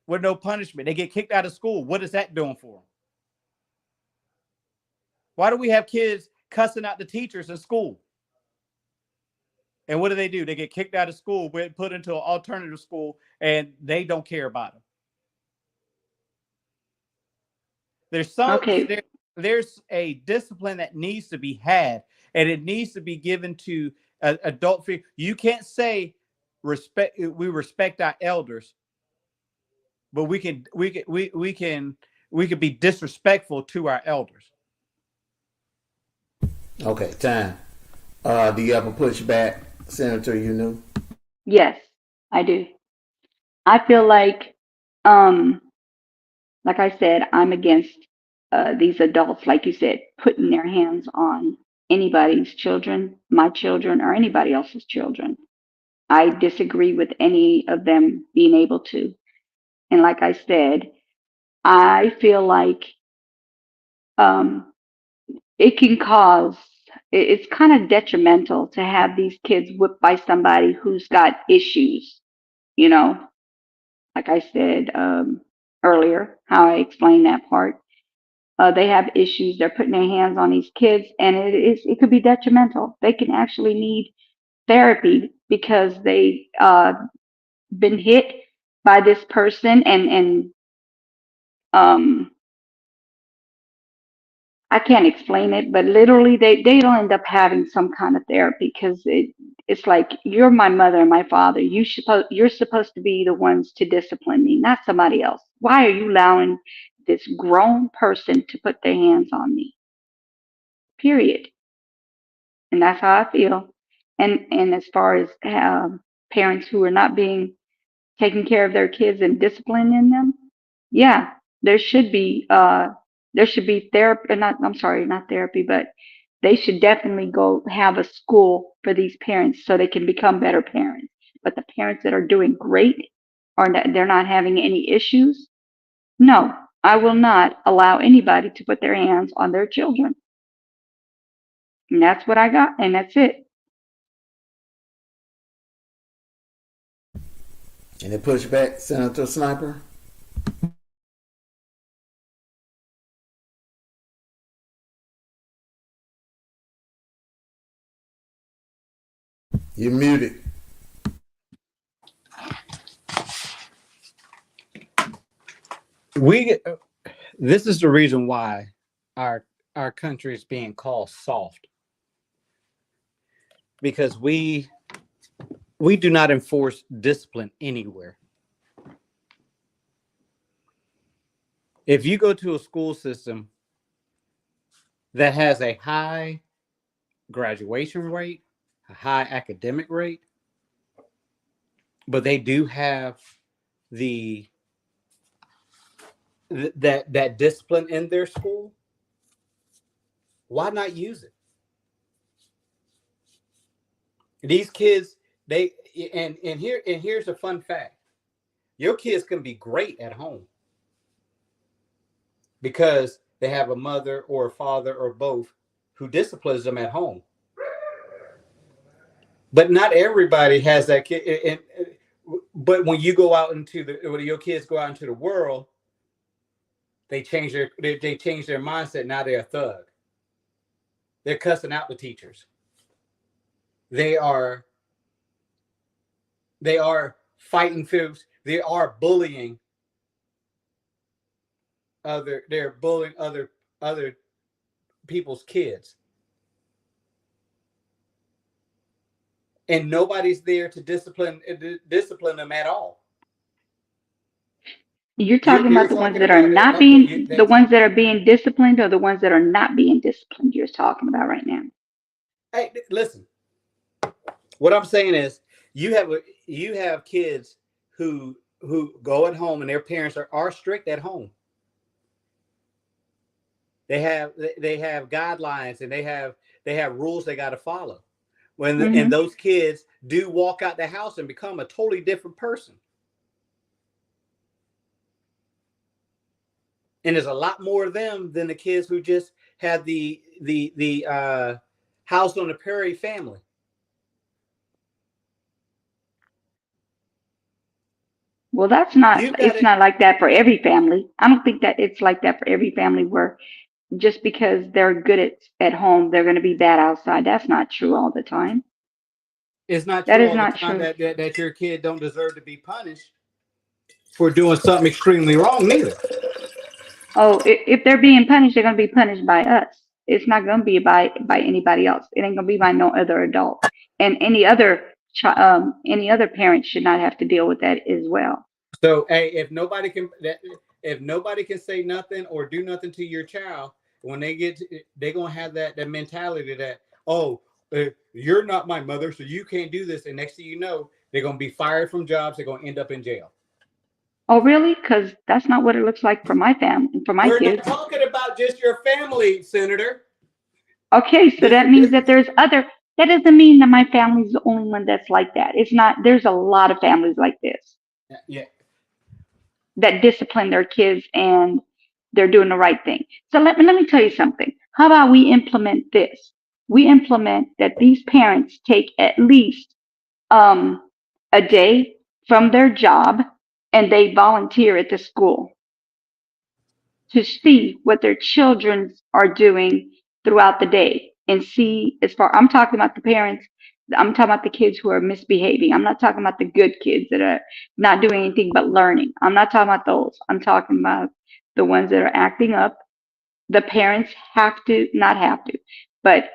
with no punishment? They get kicked out of school. What is that doing for them? Why do we have kids cussing out the teachers in school? And what do? They get kicked out of school, put into an alternative school, and they don't care about them. Okay. There's a discipline that needs to be had, and it needs to be given to adult figure. You can't say we respect our elders, but we can be disrespectful to our elders. Okay, time. Do you have a pushback, Senator? You know. Yes, I do. I feel like I said, I'm against these adults, like you said, putting their hands on anybody's children, my children, or anybody else's children. I disagree with any of them being able to. And like I said, I feel like um, it can cause, it's kind of detrimental to have these kids whipped by somebody who's got issues, you know, like I said earlier, how I explained that part. They have issues. They're putting their hands on these kids, and it could be detrimental. They can actually need therapy because they been hit by this person, and um, I can't explain it, but literally they'll end up having some kind of therapy because it's like you're my mother and my father. You're supposed to be the ones to discipline me, not somebody else. Why are you allowing this grown person to put their hands on me? Period. And that's how I feel. And as far as parents who are not being taking care of their kids and disciplining them, yeah, there should be therapy. Not I'm sorry, not therapy, but they should definitely go have a school for these parents so they can become better parents. But the parents that are doing great or that they're not having any issues, no, I will not allow anybody to put their hands on their children. And that's what I got, and that's it. Any pushback, Senator Sniper? You're muted. This is the reason why our country is being called soft, because we do not enforce discipline anywhere. If you go to a school system that has a high graduation rate, a high academic rate, but they do have the that discipline in their school, why not use it? These kids, here's a fun fact. Your kids can be great at home because they have a mother or a father or both who disciplines them at home. But not everybody has that kid. But when you go out when your kids go out into the world, they change their mindset. Now they're a thug. They're cussing out the teachers. They are fighting fibs. They are bullying other people's kids. And nobody's there to discipline them at all. You're talking You're about the ones talking that are about it. not being the ones that are being disciplined, or the ones that are not being disciplined. You're talking about right now. Hey, listen. What I'm saying is, you have kids who go at home and their parents are strict at home. They have guidelines, and they have rules they got to follow. And those kids do walk out the house and become a totally different person. And there's a lot more of them than the kids who just had the house on the prairie family. Well, that's not, You got it's it. not like that for every family. I don't think that it's like that for every family where just because they're good at home, they're going to be bad outside. That's not true all the time. It's not That true is all the not time true. that your kid don't deserve to be punished for doing something extremely wrong, neither. Oh, if they're being punished, they're going to be punished by us. It's not going to be by anybody else. It ain't going to be by no other adult. And any other parent should not have to deal with that as well. So, hey, if nobody can say nothing or do nothing to your child when they're gonna have that mentality that, oh, you're not my mother, so you can't do this. And next thing you know, they're gonna be fired from jobs. They're gonna end up in jail. Oh, really? Because that's not what it looks like for my family, for my We're not kids. talking about just your family, Senator. Okay, so This that is means this that is there's other. That doesn't mean that my family's the only one that's like that. It's not. There's a lot of families like this yeah. that discipline their kids and they're doing the right thing. So let me tell you something. How about we implement this? We implement that these parents take at least um, a day from their job and they volunteer at the school to see what their children are doing throughout the day and see as far I'm talking about the parents, I'm talking about the kids who are misbehaving. I'm not talking about the good kids that are not doing anything but learning. I'm not talking about those. I'm talking about the ones that are acting up. The parents have to, not have to, but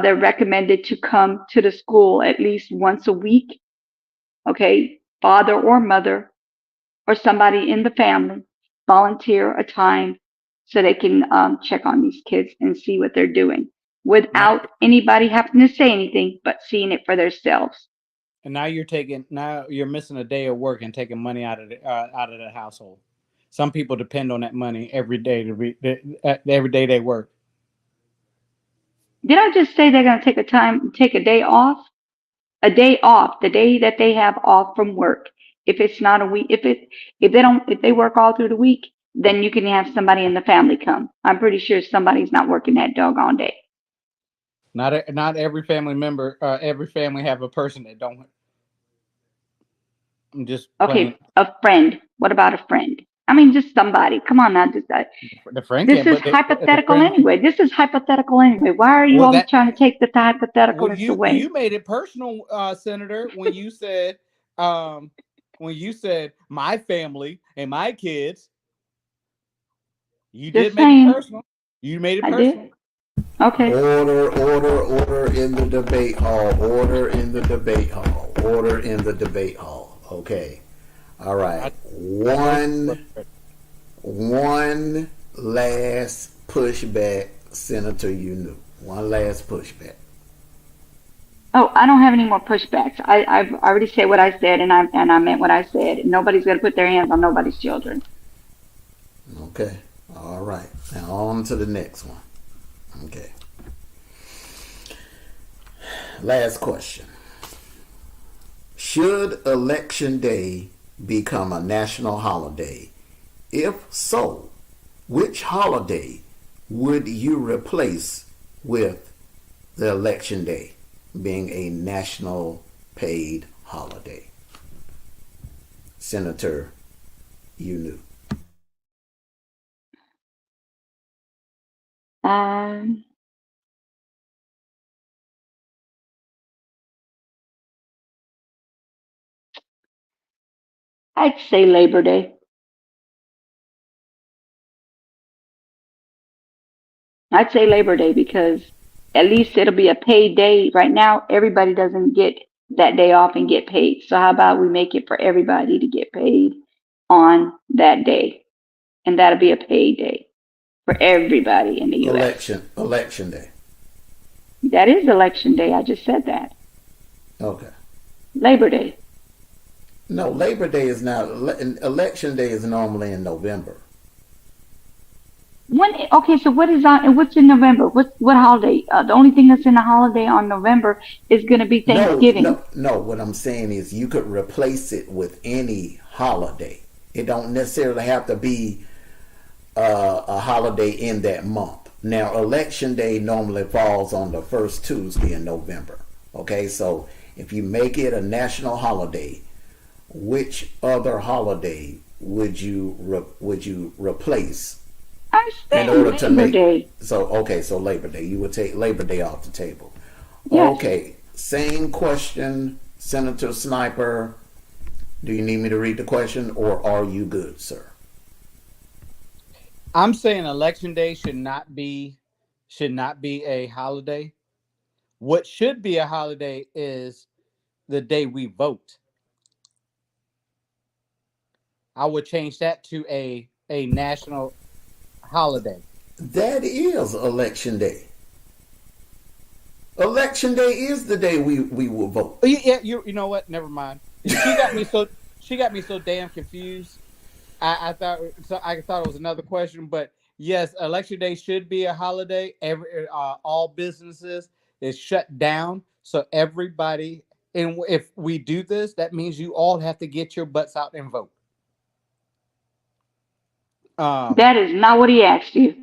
they're recommended to come to the school at least once a week. Okay, father or mother or somebody in the family volunteer a time so they can check on these kids and see what they're doing Now, without anybody having to say anything but seeing it for themselves. and now you're missing a day of work and taking money out of the household. Some people depend on that money every day every day they work. Did I just say they're going to take a day off? A day off, the day that they have off from work. If it's not a week, if they work all through the week, then you can have somebody in the family come. I'm pretty sure somebody's not working that doggone day. Not every family member, every family have a person that don't. I'm just playing. Okay, a friend. What about a friend? I mean, just somebody. Come on now. The friend This can't, is but the hypothetical friend. anyway. This is hypothetical anyway. Why are you Well, always that trying to take the well, hypotheticalness you away? made it personal, Senator, um, when you said my family and my kids. You did Just make it saying. personal. You made it I did. personal. Okay. Order in the debate hall. Order in the debate hall. Order in the debate hall. Okay. All I right. voice is One last pushback, Senator. You knew. One last pushback. Oh, I don't have any more pushbacks. I've already said what I said, and I meant what I said. Nobody's going to put their hands on nobody's children. Okay. All right. Now on to the next one. Okay. Last question. Should Election Day become a national holiday? If so, which holiday would you replace with the Election Day being a national paid holiday? Senator, you knew. Um, I'd say Labor Day. I'd say Labor Day because at least it'll be a paid day. Right now, everybody doesn't get that day off and get paid. So how about we make it for everybody to get paid on that day? And that'll be a paid day for everybody in the US. Election Day. That is election day. I just said that. Okay. Labor Day. No, Labor Day is not. Election Day is normally in November. When okay, so what is on? What's in November? What holiday? The only thing that's in the holiday on November is going to be No, Thanksgiving. no, no. What I'm saying is you could replace it with any holiday. It don't necessarily have to be a holiday in that month. Now, Election Day normally falls on the first Tuesday in November. Okay, so if you make it a national holiday, which other holiday would you replace I in said order to Labor make Day. so Labor Day, you would take Labor Day off the table. Yes. Okay, same question, Senator Sniper. Do you need me to read the question, or are you good, sir? I'm saying Election Day should not be a holiday. What should be a holiday is the day we vote. I would change that to a national holiday. That is Election Day. Election Day is the day we will vote. Oh, yeah, you know what? Never mind. She got me so damn confused. I thought it was another question, but yes, Election Day should be a holiday. All businesses is shut down, so everybody. And if we do this, that means you all have to get your butts out and vote. Um, That is not what he asked you.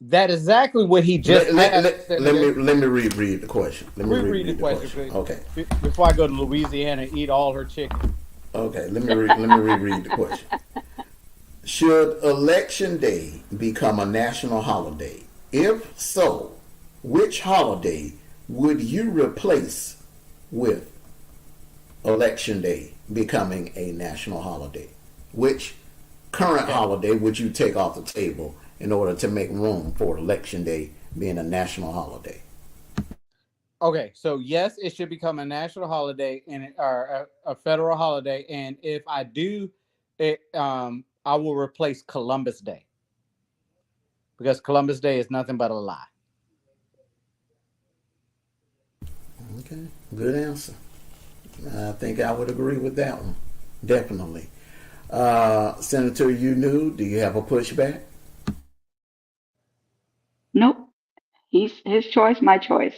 that is exactly what he just asked, Senator. Let me reread the question. Let me Reread the reread the question, question. please, Okay. before I go to Louisiana and eat all her chicken. Okay. Let me reread the question. Should Election Day become a national holiday? If so, which holiday would you replace with Election Day becoming a national holiday? Which current Okay. holiday would you take off the table in order to make room for Election Day being a national holiday? Okay, so yes, it should become a national holiday or a federal holiday. And if I do it, I will replace Columbus Day because Columbus Day is nothing but a lie. Okay, good answer. I think I would agree with that one. Definitely. Senator, you knew. Do you have a pushback? Nope. He's his choice, my choice.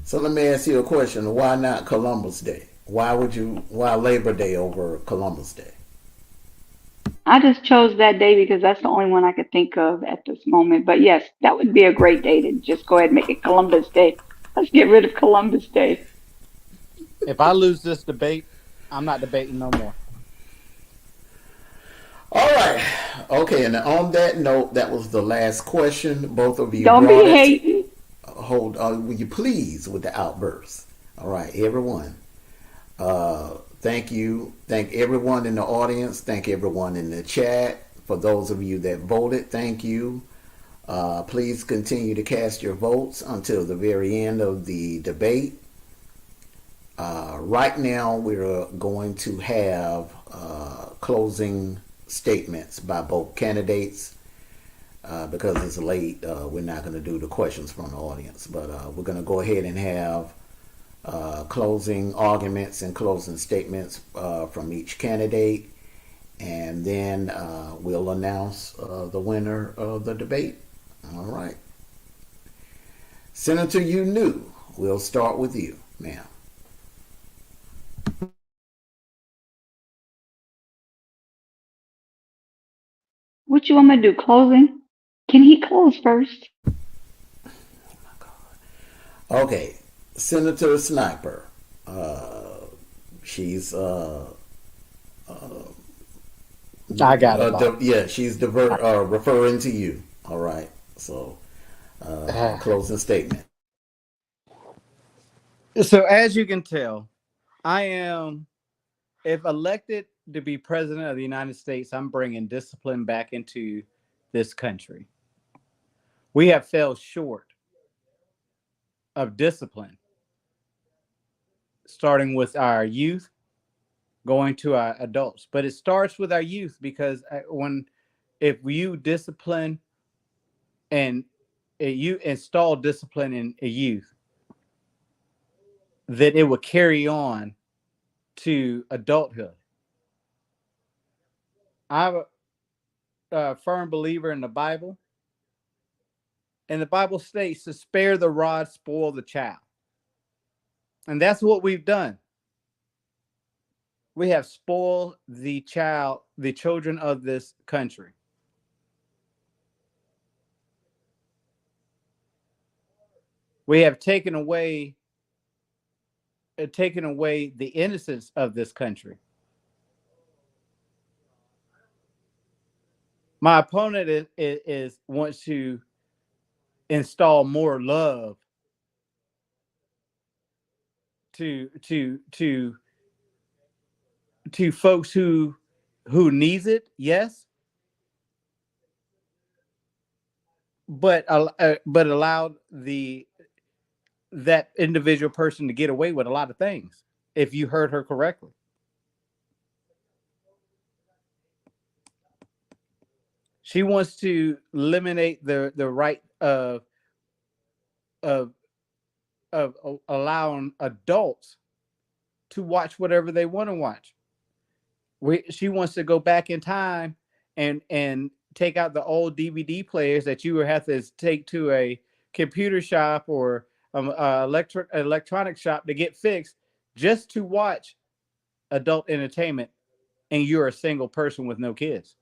So let me ask you a question. Why not Columbus Day? Why Labor Day over Columbus Day? I just chose that day because that's the only one I could think of at this moment. But yes, that would be a great day to just go ahead and make it Columbus Day. Let's get rid of Columbus Day. If I lose this debate, I'm not debating no more. All right. Okay, and on that note, that was the last question. Both of you Don't be brought it. hating. Hold will you please with the outbursts? All right, everyone. Thank you. Thank everyone in the audience. Thank everyone in the chat. For those of you that voted, thank you. Please continue to cast your votes until the very end of the debate. Right now, we're going to have closing statements by both candidates. Because it's late, we're not going to do the questions from the audience, but we're going to go ahead and have closing arguments and closing statements from each candidate, and then we'll announce the winner of the debate. All right. Senator, you knew. We'll start with you, ma'am. What you want me to do? Closing? Can he close first? Okay, Senator Sniper. She's I got it, Bob. yeah, she's referring to you. All right. So closing statement. So as you can tell, I am, if elected to be president of the United States, I'm bringing discipline back into this country. We have fell short of discipline, starting with our youth, going to our adults. But it starts with our youth because if you discipline and you install discipline in a youth, then it will carry on to adulthood. I'm a firm believer in the Bible, and the Bible states to spare the rod, spoil the child. And that's what we've done. We have spoiled the children of this country. We have taken away taking away the innocence of this country. My opponent is wants to install more love to folks who needs it, yes, but allowed the that individual person to get away with a lot of things. If you heard her correctly, she wants to eliminate the right of allowing adults to watch whatever they want to watch. She wants to go back in time and take out the old DVD players that you would have to take to a computer shop or electronic shop to get fixed just to watch adult entertainment, and you're a single person with no kids.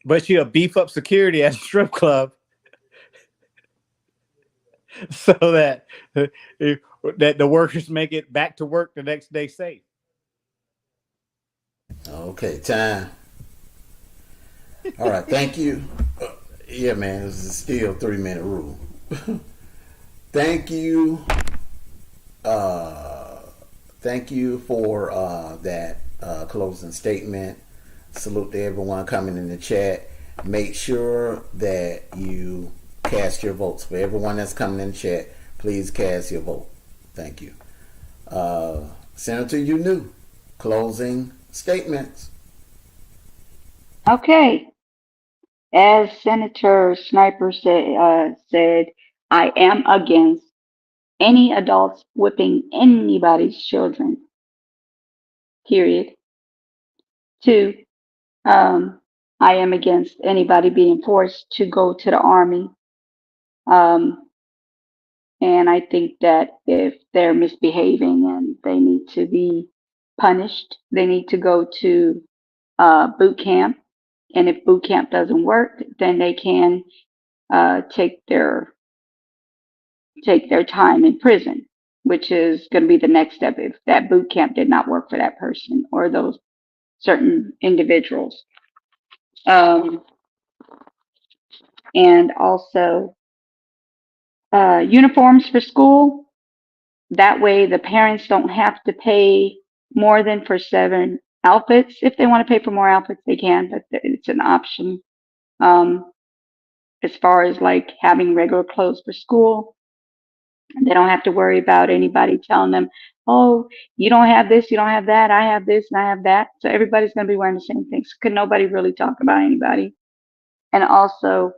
But she'll beef up security at a strip club so that the workers make it back to work the next day safe. Okay, time. All right, thank you. Yeah, man, this is still 3 minute rule. Thank you. Thank you for that closing statement. Salute to everyone coming in the chat. Make sure that you cast your votes. For everyone that's coming in the chat, please cast your vote. Thank you. Senator, you new. Closing statements. Okay. As Senator Sniper said, I am against any adults whipping anybody's children. Period. 2, I am against anybody being forced to go to the army. And I think that if they're misbehaving and they need to be punished, they need to go to boot camp. And if boot camp doesn't work, then they can take their time in prison, which is going to be the next step if that boot camp did not work for that person or those certain individuals. And also uniforms for school. That way, the parents don't have to pay more than for 7 outfits. If they want to pay for more outfits, they can, but it's an option. As far as like having regular clothes for school, they don't have to worry about anybody telling them, oh, you don't have this, you don't have that, I have this, and I have that. So everybody's going to be wearing the same things. Could nobody really talk about anybody? And also,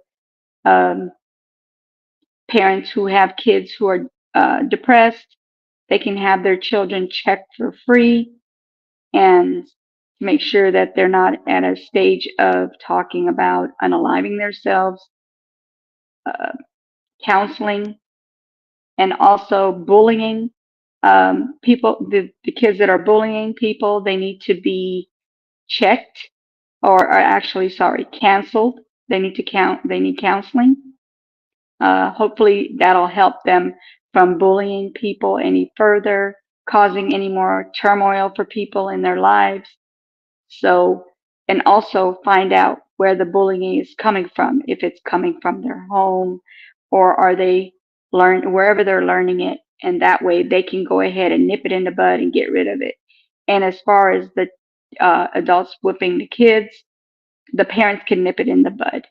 parents who have kids who are depressed, they can have their children checked for free and make sure that they're not at a stage of talking about unaliving themselves, counseling, and also bullying. People, the kids that are bullying people, they need to be checked or actually, sorry, canceled. They need counseling. Hopefully that'll help them from bullying people any further, causing any more turmoil for people in their lives. So, and also find out where the bullying is coming from, if it's coming from their home or are they wherever they're learning it. And that way they can go ahead and nip it in the bud and get rid of it. And as far as the adults whipping the kids, the parents can nip it in the bud.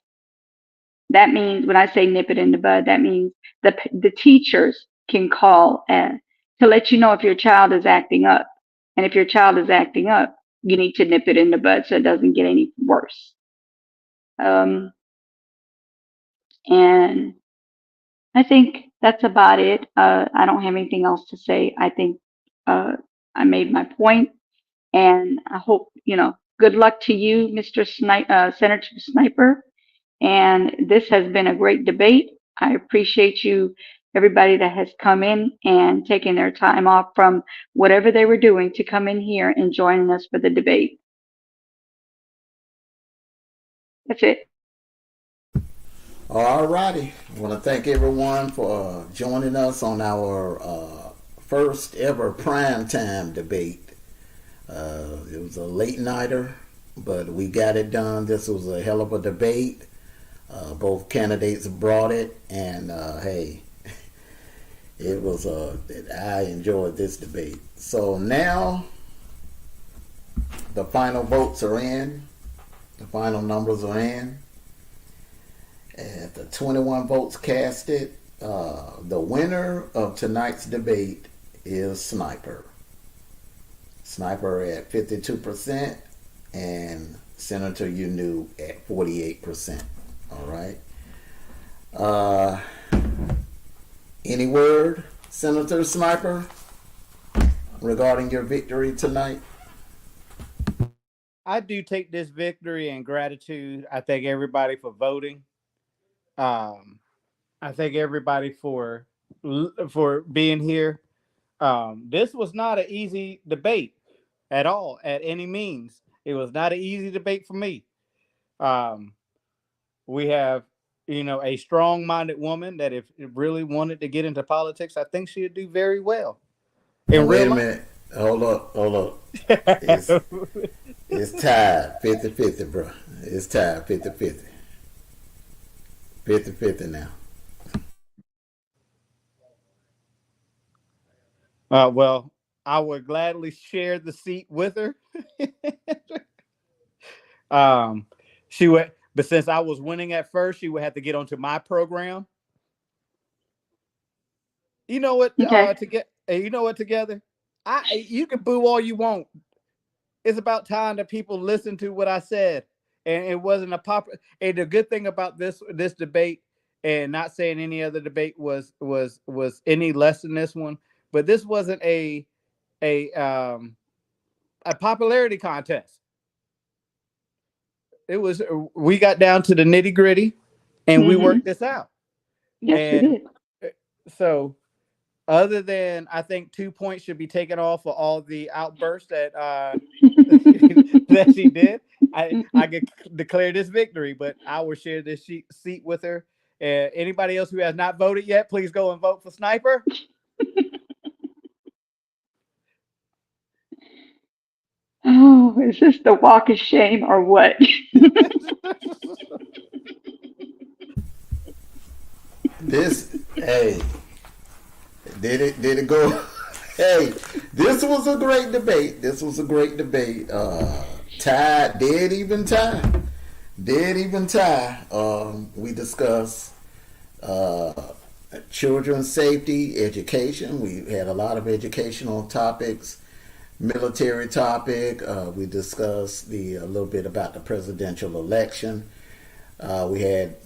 That means when I say nip it in the bud, that means the teachers can call to let you know if your child is acting up. And if your child is acting up, you need to nip it in the bud so it doesn't get any worse. And I think that's about it. I don't have anything else to say. I think I made my point, and I hope, good luck to you, Mr. Senator Sniper. And this has been a great debate. I appreciate you, everybody that has come in and taken their time off from whatever they were doing to come in here and joining us for the debate. That's it. All righty. I want to thank everyone for joining us on our first ever primetime debate. It was a late nighter, but we got it done. This was a hell of a debate. Both candidates brought it, and hey, it was I enjoyed this debate. So now the final votes are in. The final numbers are in. At the 21 votes casted, the winner of tonight's debate is Sniper. Sniper at 52% and Senator Unu at 48%. All right. Any word, Senator Sniper, regarding your victory tonight? I do take this victory in gratitude. I thank everybody for voting. I thank everybody for being here. This was not an easy debate at all, at any means. It was not an easy debate for me. We have, a strong-minded woman that if it really wanted to get into politics, I think she would do very well. Wait a minute. Hold up. It's tied 50-50, bro. It's tied 50-50. 50-50 now. Well, I would gladly share the seat with her. She would, but since I was winning at first, she would have to get onto my program. You know what? Okay. Together, you can boo all you want. It's about time that people listen to what I said, and it wasn't a popular. And the good thing about this debate, and not saying any other debate was any less than this one, but this wasn't a popularity contest. It was. We got down to the nitty gritty, and we worked this out. Yes, we did. So, other than I think 2 points should be taken off for all the outbursts that that she did, I could declare this victory. But I will share this seat with her. Anybody else who has not voted yet, please go and vote for Sniper. Oh, is this the walk of shame or what? Hey, did it go? Hey, this was a great debate. Tied, dead even tie. We discussed children's safety, education. We had a lot of educational topics. Military topic. We discussed a little bit about the presidential election. We had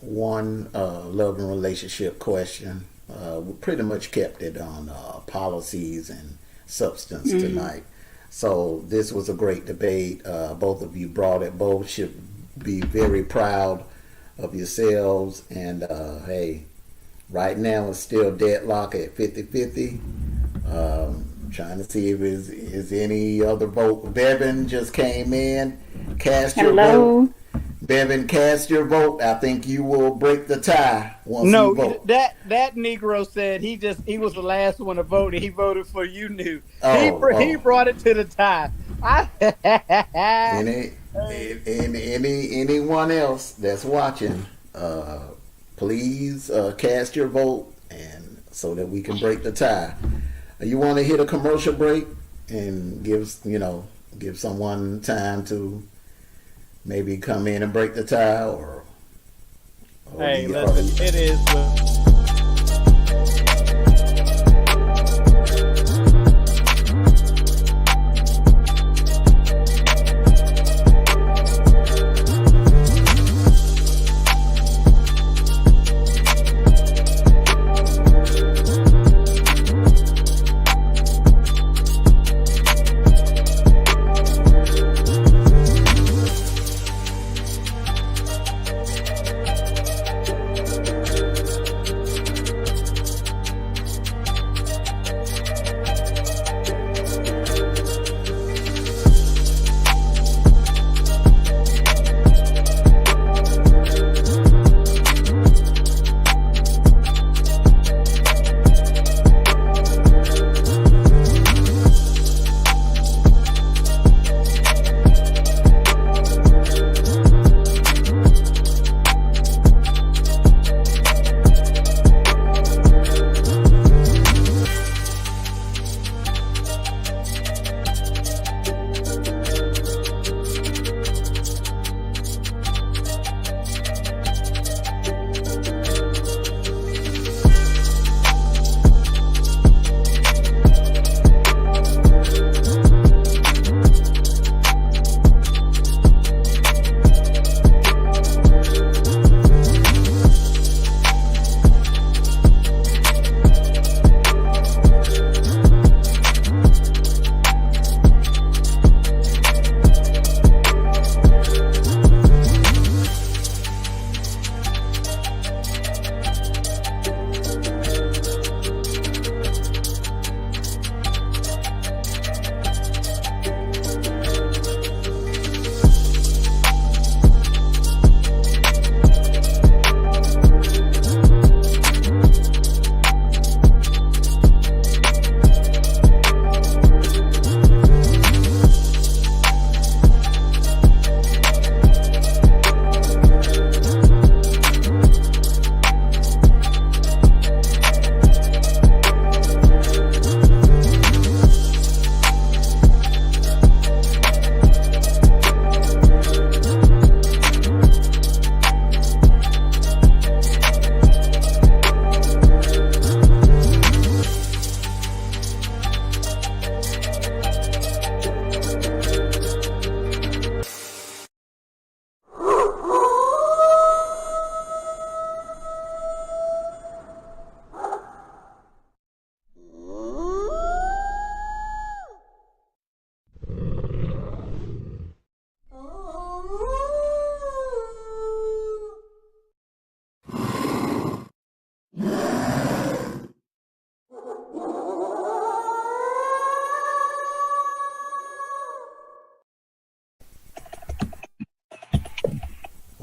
one love and relationship question. We pretty much kept it on policies and substance tonight. So this was a great debate. Both of you brought it. Both should be very proud of yourselves. And hey, right now it's still deadlock at 50-50. Trying to see if is any other vote. Bevan just came in. Cast your vote. Bevan, cast your vote. I think you will break the tie once you vote. That Negro said he was the last one to vote, and he voted for Unu. He brought it to the tie. Anyone else that's watching, please cast your vote, and so that we can break the tie. You want to hit a commercial break and give someone time to maybe come in and break the tie, or hey, listen, it is.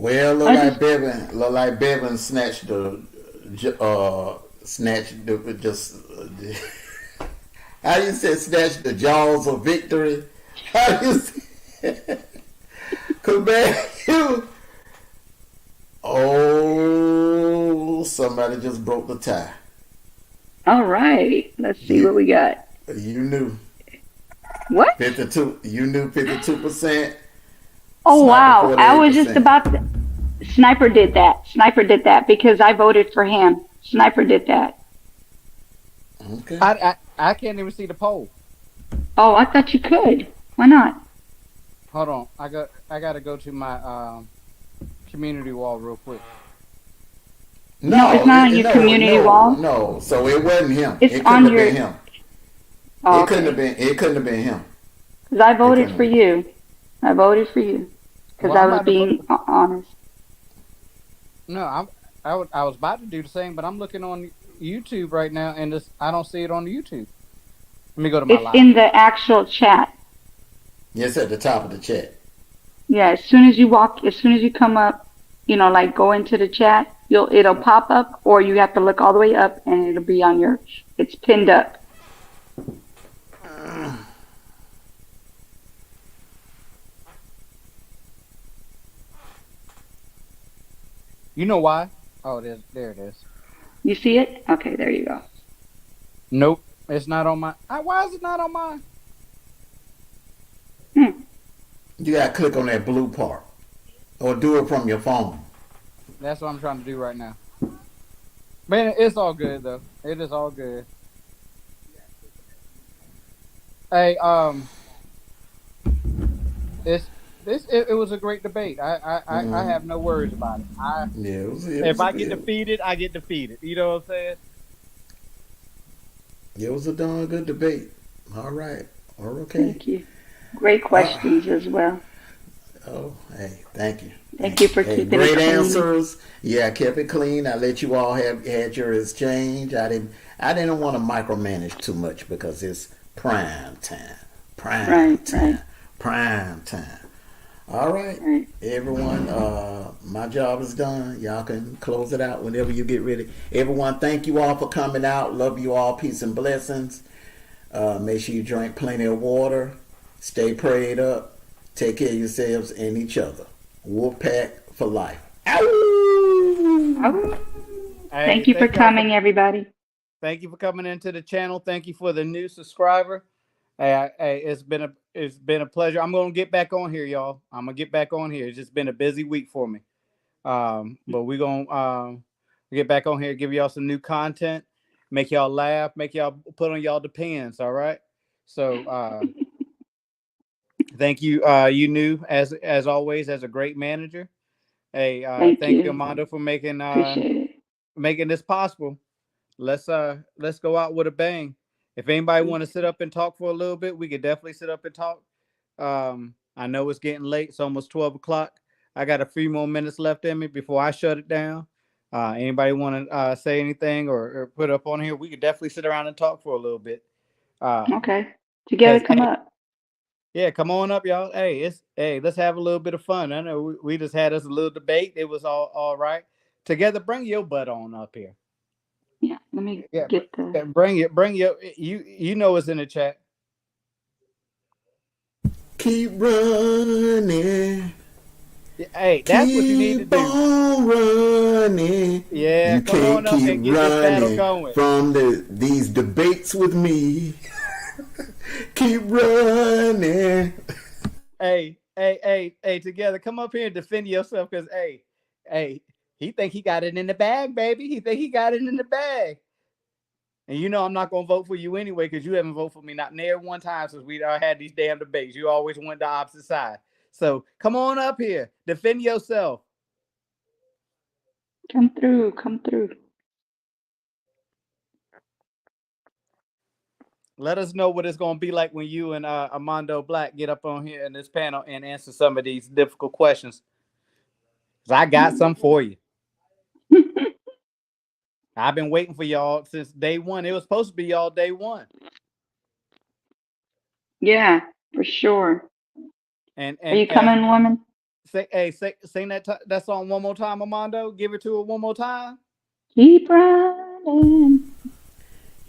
Well, I just look like Bevan snatched just how you say snatched the jaws of victory? How you say? Cause man, you oh somebody just broke the tie. all right. Let's see what You we got. you knew What? 52. You knew 52%. Oh Sniper wow. I was just 48%. about to, Sniper did that. Sniper did that because I voted for him. Sniper did that. Okay. I can't even see the poll. Oh, I thought you could. Why not? Hold on. I got to go to my community wall real quick. No, it's not on your community wall. no. So it wasn't him. It's It couldn't on have your. been him. Oh, It couldn't have okay. been. It couldn't have been him. Because I It voted couldn't for have you. I voted for you because Well, I I'm was about to put. being honest. No, I was about to do the same, but I'm looking on YouTube right now, and I don't see it on YouTube. Let me go to my It's live. in the actual chat. been. Yes, at the top of the chat. Yeah, as soon as you come up, like go into the chat, it'll pop up, or you have to look all the way up, and it'll be on it's pinned up. You know why? Oh, there it is. You see it? Okay, there you go. Nope, it's not on my. Why is it not on mine? Hmm. You gotta click on that blue part, or do it from your phone. That's what I'm trying to do right now. Man, it's all good though. It is all good. Hey, it was a great debate. I have no worries about it. Yeah, If I get defeated, I get defeated. You know what I'm saying? it was a darn good debate. All right. Okay. Thank you. Great questions as well. Oh, hey, thank you. Thank you for Hey, keeping great it clean. answers. Yeah, I kept it clean. I let you all have had your exchange. I didn't want to micromanage too much because it's prime time. Prime Right, time. Prime time. All right. right. Everyone, my job is done. Y'all can close it out whenever you get ready. Everyone, thank you all for coming out. Love you all. Peace and blessings. Make sure you drink plenty of water. Stay prayed up. Take care of yourselves and each other. Wolfpack for life. Ow! Oh, Hey, thank you for thank y'all coming, everybody. Thank you for coming into the channel. Thank you for the new subscriber. Hey, it's been a pleasure. I'm gonna get back on here, y'all. I'm gonna get back on here. It's just been a busy week for me. But we're gonna get back on here, give y'all some new content, make y'all laugh, make y'all put on y'all the pants. All right. So thank you. You knew as always as a great manager. Hey, Thank thank you, you. Amanda, for Appreciate it. making this possible. Let's go out with a bang. If anybody want to sit up and talk for a little bit, we could definitely sit up and talk. I know it's getting late. It's almost 12 o'clock. I got a few more minutes left in me before I shut it down. Anybody want to say anything or put up on here? We could definitely sit around and talk for a little bit. Okay. Together, Cause come hey, up. yeah, come on up, y'all. Hey, let's have a little bit of fun. I know we just had us a little debate. It was all right. Together, bring your butt on up here. Yeah, let me Yeah, get the. bring your you know it's in the chat. Keep running. Hey, that's what you need to Keep do. on running. Yeah, You come can't on up keep and get this battle running going. from these debates with me. Keep running. Hey, together, come up here and defend yourself, because hey, he think he got it in the bag, baby. He think he got it in the bag. And you know I'm not gonna vote for you anyway, because you haven't voted for me not near one time since we had these damn debates. You always went the opposite side. So come on up here, defend yourself. Come through. Come through. Let us know what it's gonna be like when you and Armando Black get up on here in this panel and answer some of these difficult questions. 'Cause I got some for you. I've been waiting for y'all since day one. It was supposed to be y'all day one. Yeah, for sure. And Are and you and coming, woman? Sing that song one more time, Armando. Give it to her one more time. Keep running.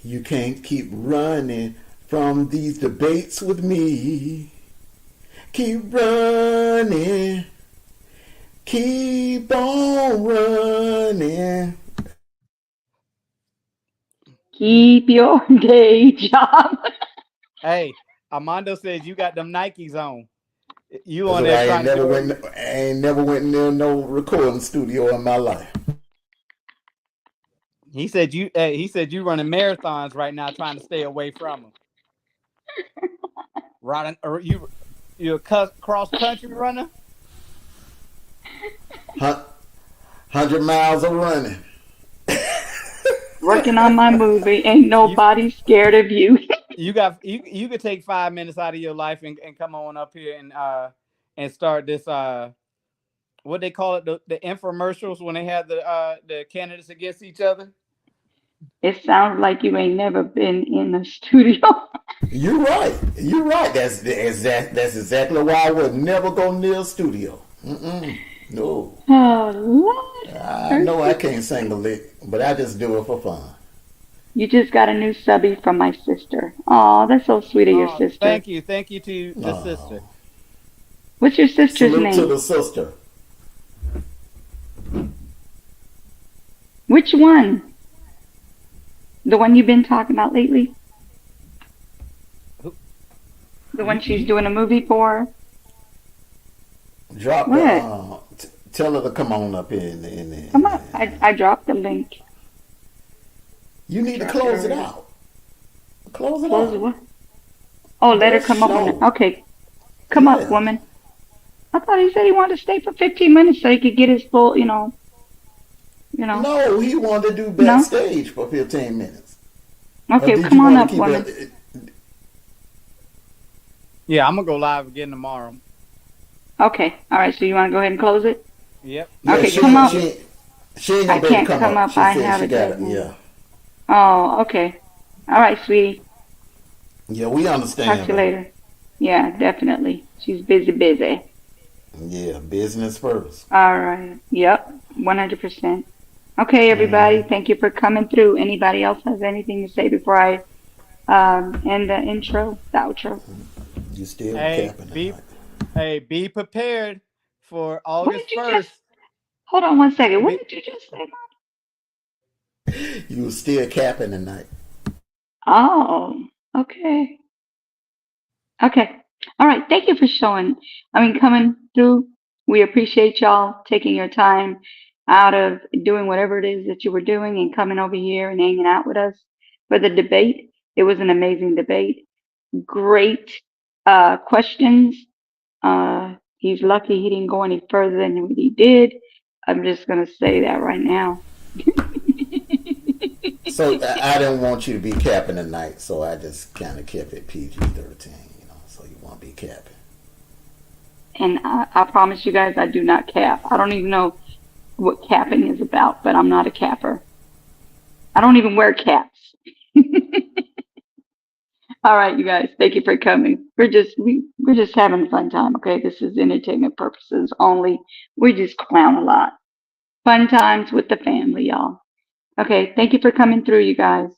You can't keep running from these debates with me. Keep running. Keep on running. Keep your day job. Hey, Armando says you got them Nikes on. You That's on what there I trying to do it. ain't never went near no recording studio in my life. He said you running marathons right now, trying to stay away from him. Running, or you a cross country runner? 100 miles of running. Working on my movie. Ain't nobody scared of you. You could take 5 minutes out of your life and come on up here and start this what they call it, the infomercials when they have the candidates against each other. It sounds like you ain't never been in the studio. You're right. You're right. That's exactly why I would never go near a studio. No. Oh, Lord. I know I can't sing a lick, but I just do it for fun. You just got a new subby from my sister. Oh, that's so sweet of your Oh, sister. thank you to the sister. What's your sister's Salute name? to the sister. Which one? The one you've been talking about lately? The one she's doing a movie for? Drop What? tell her to come on up here. Come on. I dropped the link. You need to close it out. Close it Close out. what? Oh, let her come up. Okay. Come up, woman. I thought he said he wanted to stay for 15 minutes so he could get his full, No, he wanted to do backstage for 15 minutes. Okay, come on up, woman. Yeah, I'm gonna go live again tomorrow. Okay. All right. So you want to go ahead and close it? Yep. Yeah, Okay, come up. She ain't I gonna be able can't to come up. She I said have she it. got it. Yeah. Oh, okay. All right, sweetie. Yeah, we understand. Talk to you later. Yeah, definitely. She's busy. Yeah, business first. All right. Yep. 100%. Okay, everybody. Thank you for coming through. Anybody else has anything to say before I end the outro? You still capping tonight. Be prepared for What August did you 1st. Hold on one second. What did you just say, Mom? You still capping tonight. Oh, okay. Okay. All right. Thank you for coming through. We appreciate y'all taking your time out of doing whatever it is that you were doing and coming over here and hanging out with us for the debate. It was an amazing debate. Great questions. He's lucky he didn't go any further than what he did. I'm just going to say that right now. So I didn't want you to be capping tonight, so I just kind of kept it PG-13, so you won't be capping. And I promise you guys, I do not cap. I don't even know what capping is about, but I'm not a capper. I don't even wear caps. All right, you guys, thank you for coming. We're just having a fun time, okay? This is entertainment purposes only. We just clown a lot. Fun times with the family, y'all. Okay, thank you for coming through, you guys.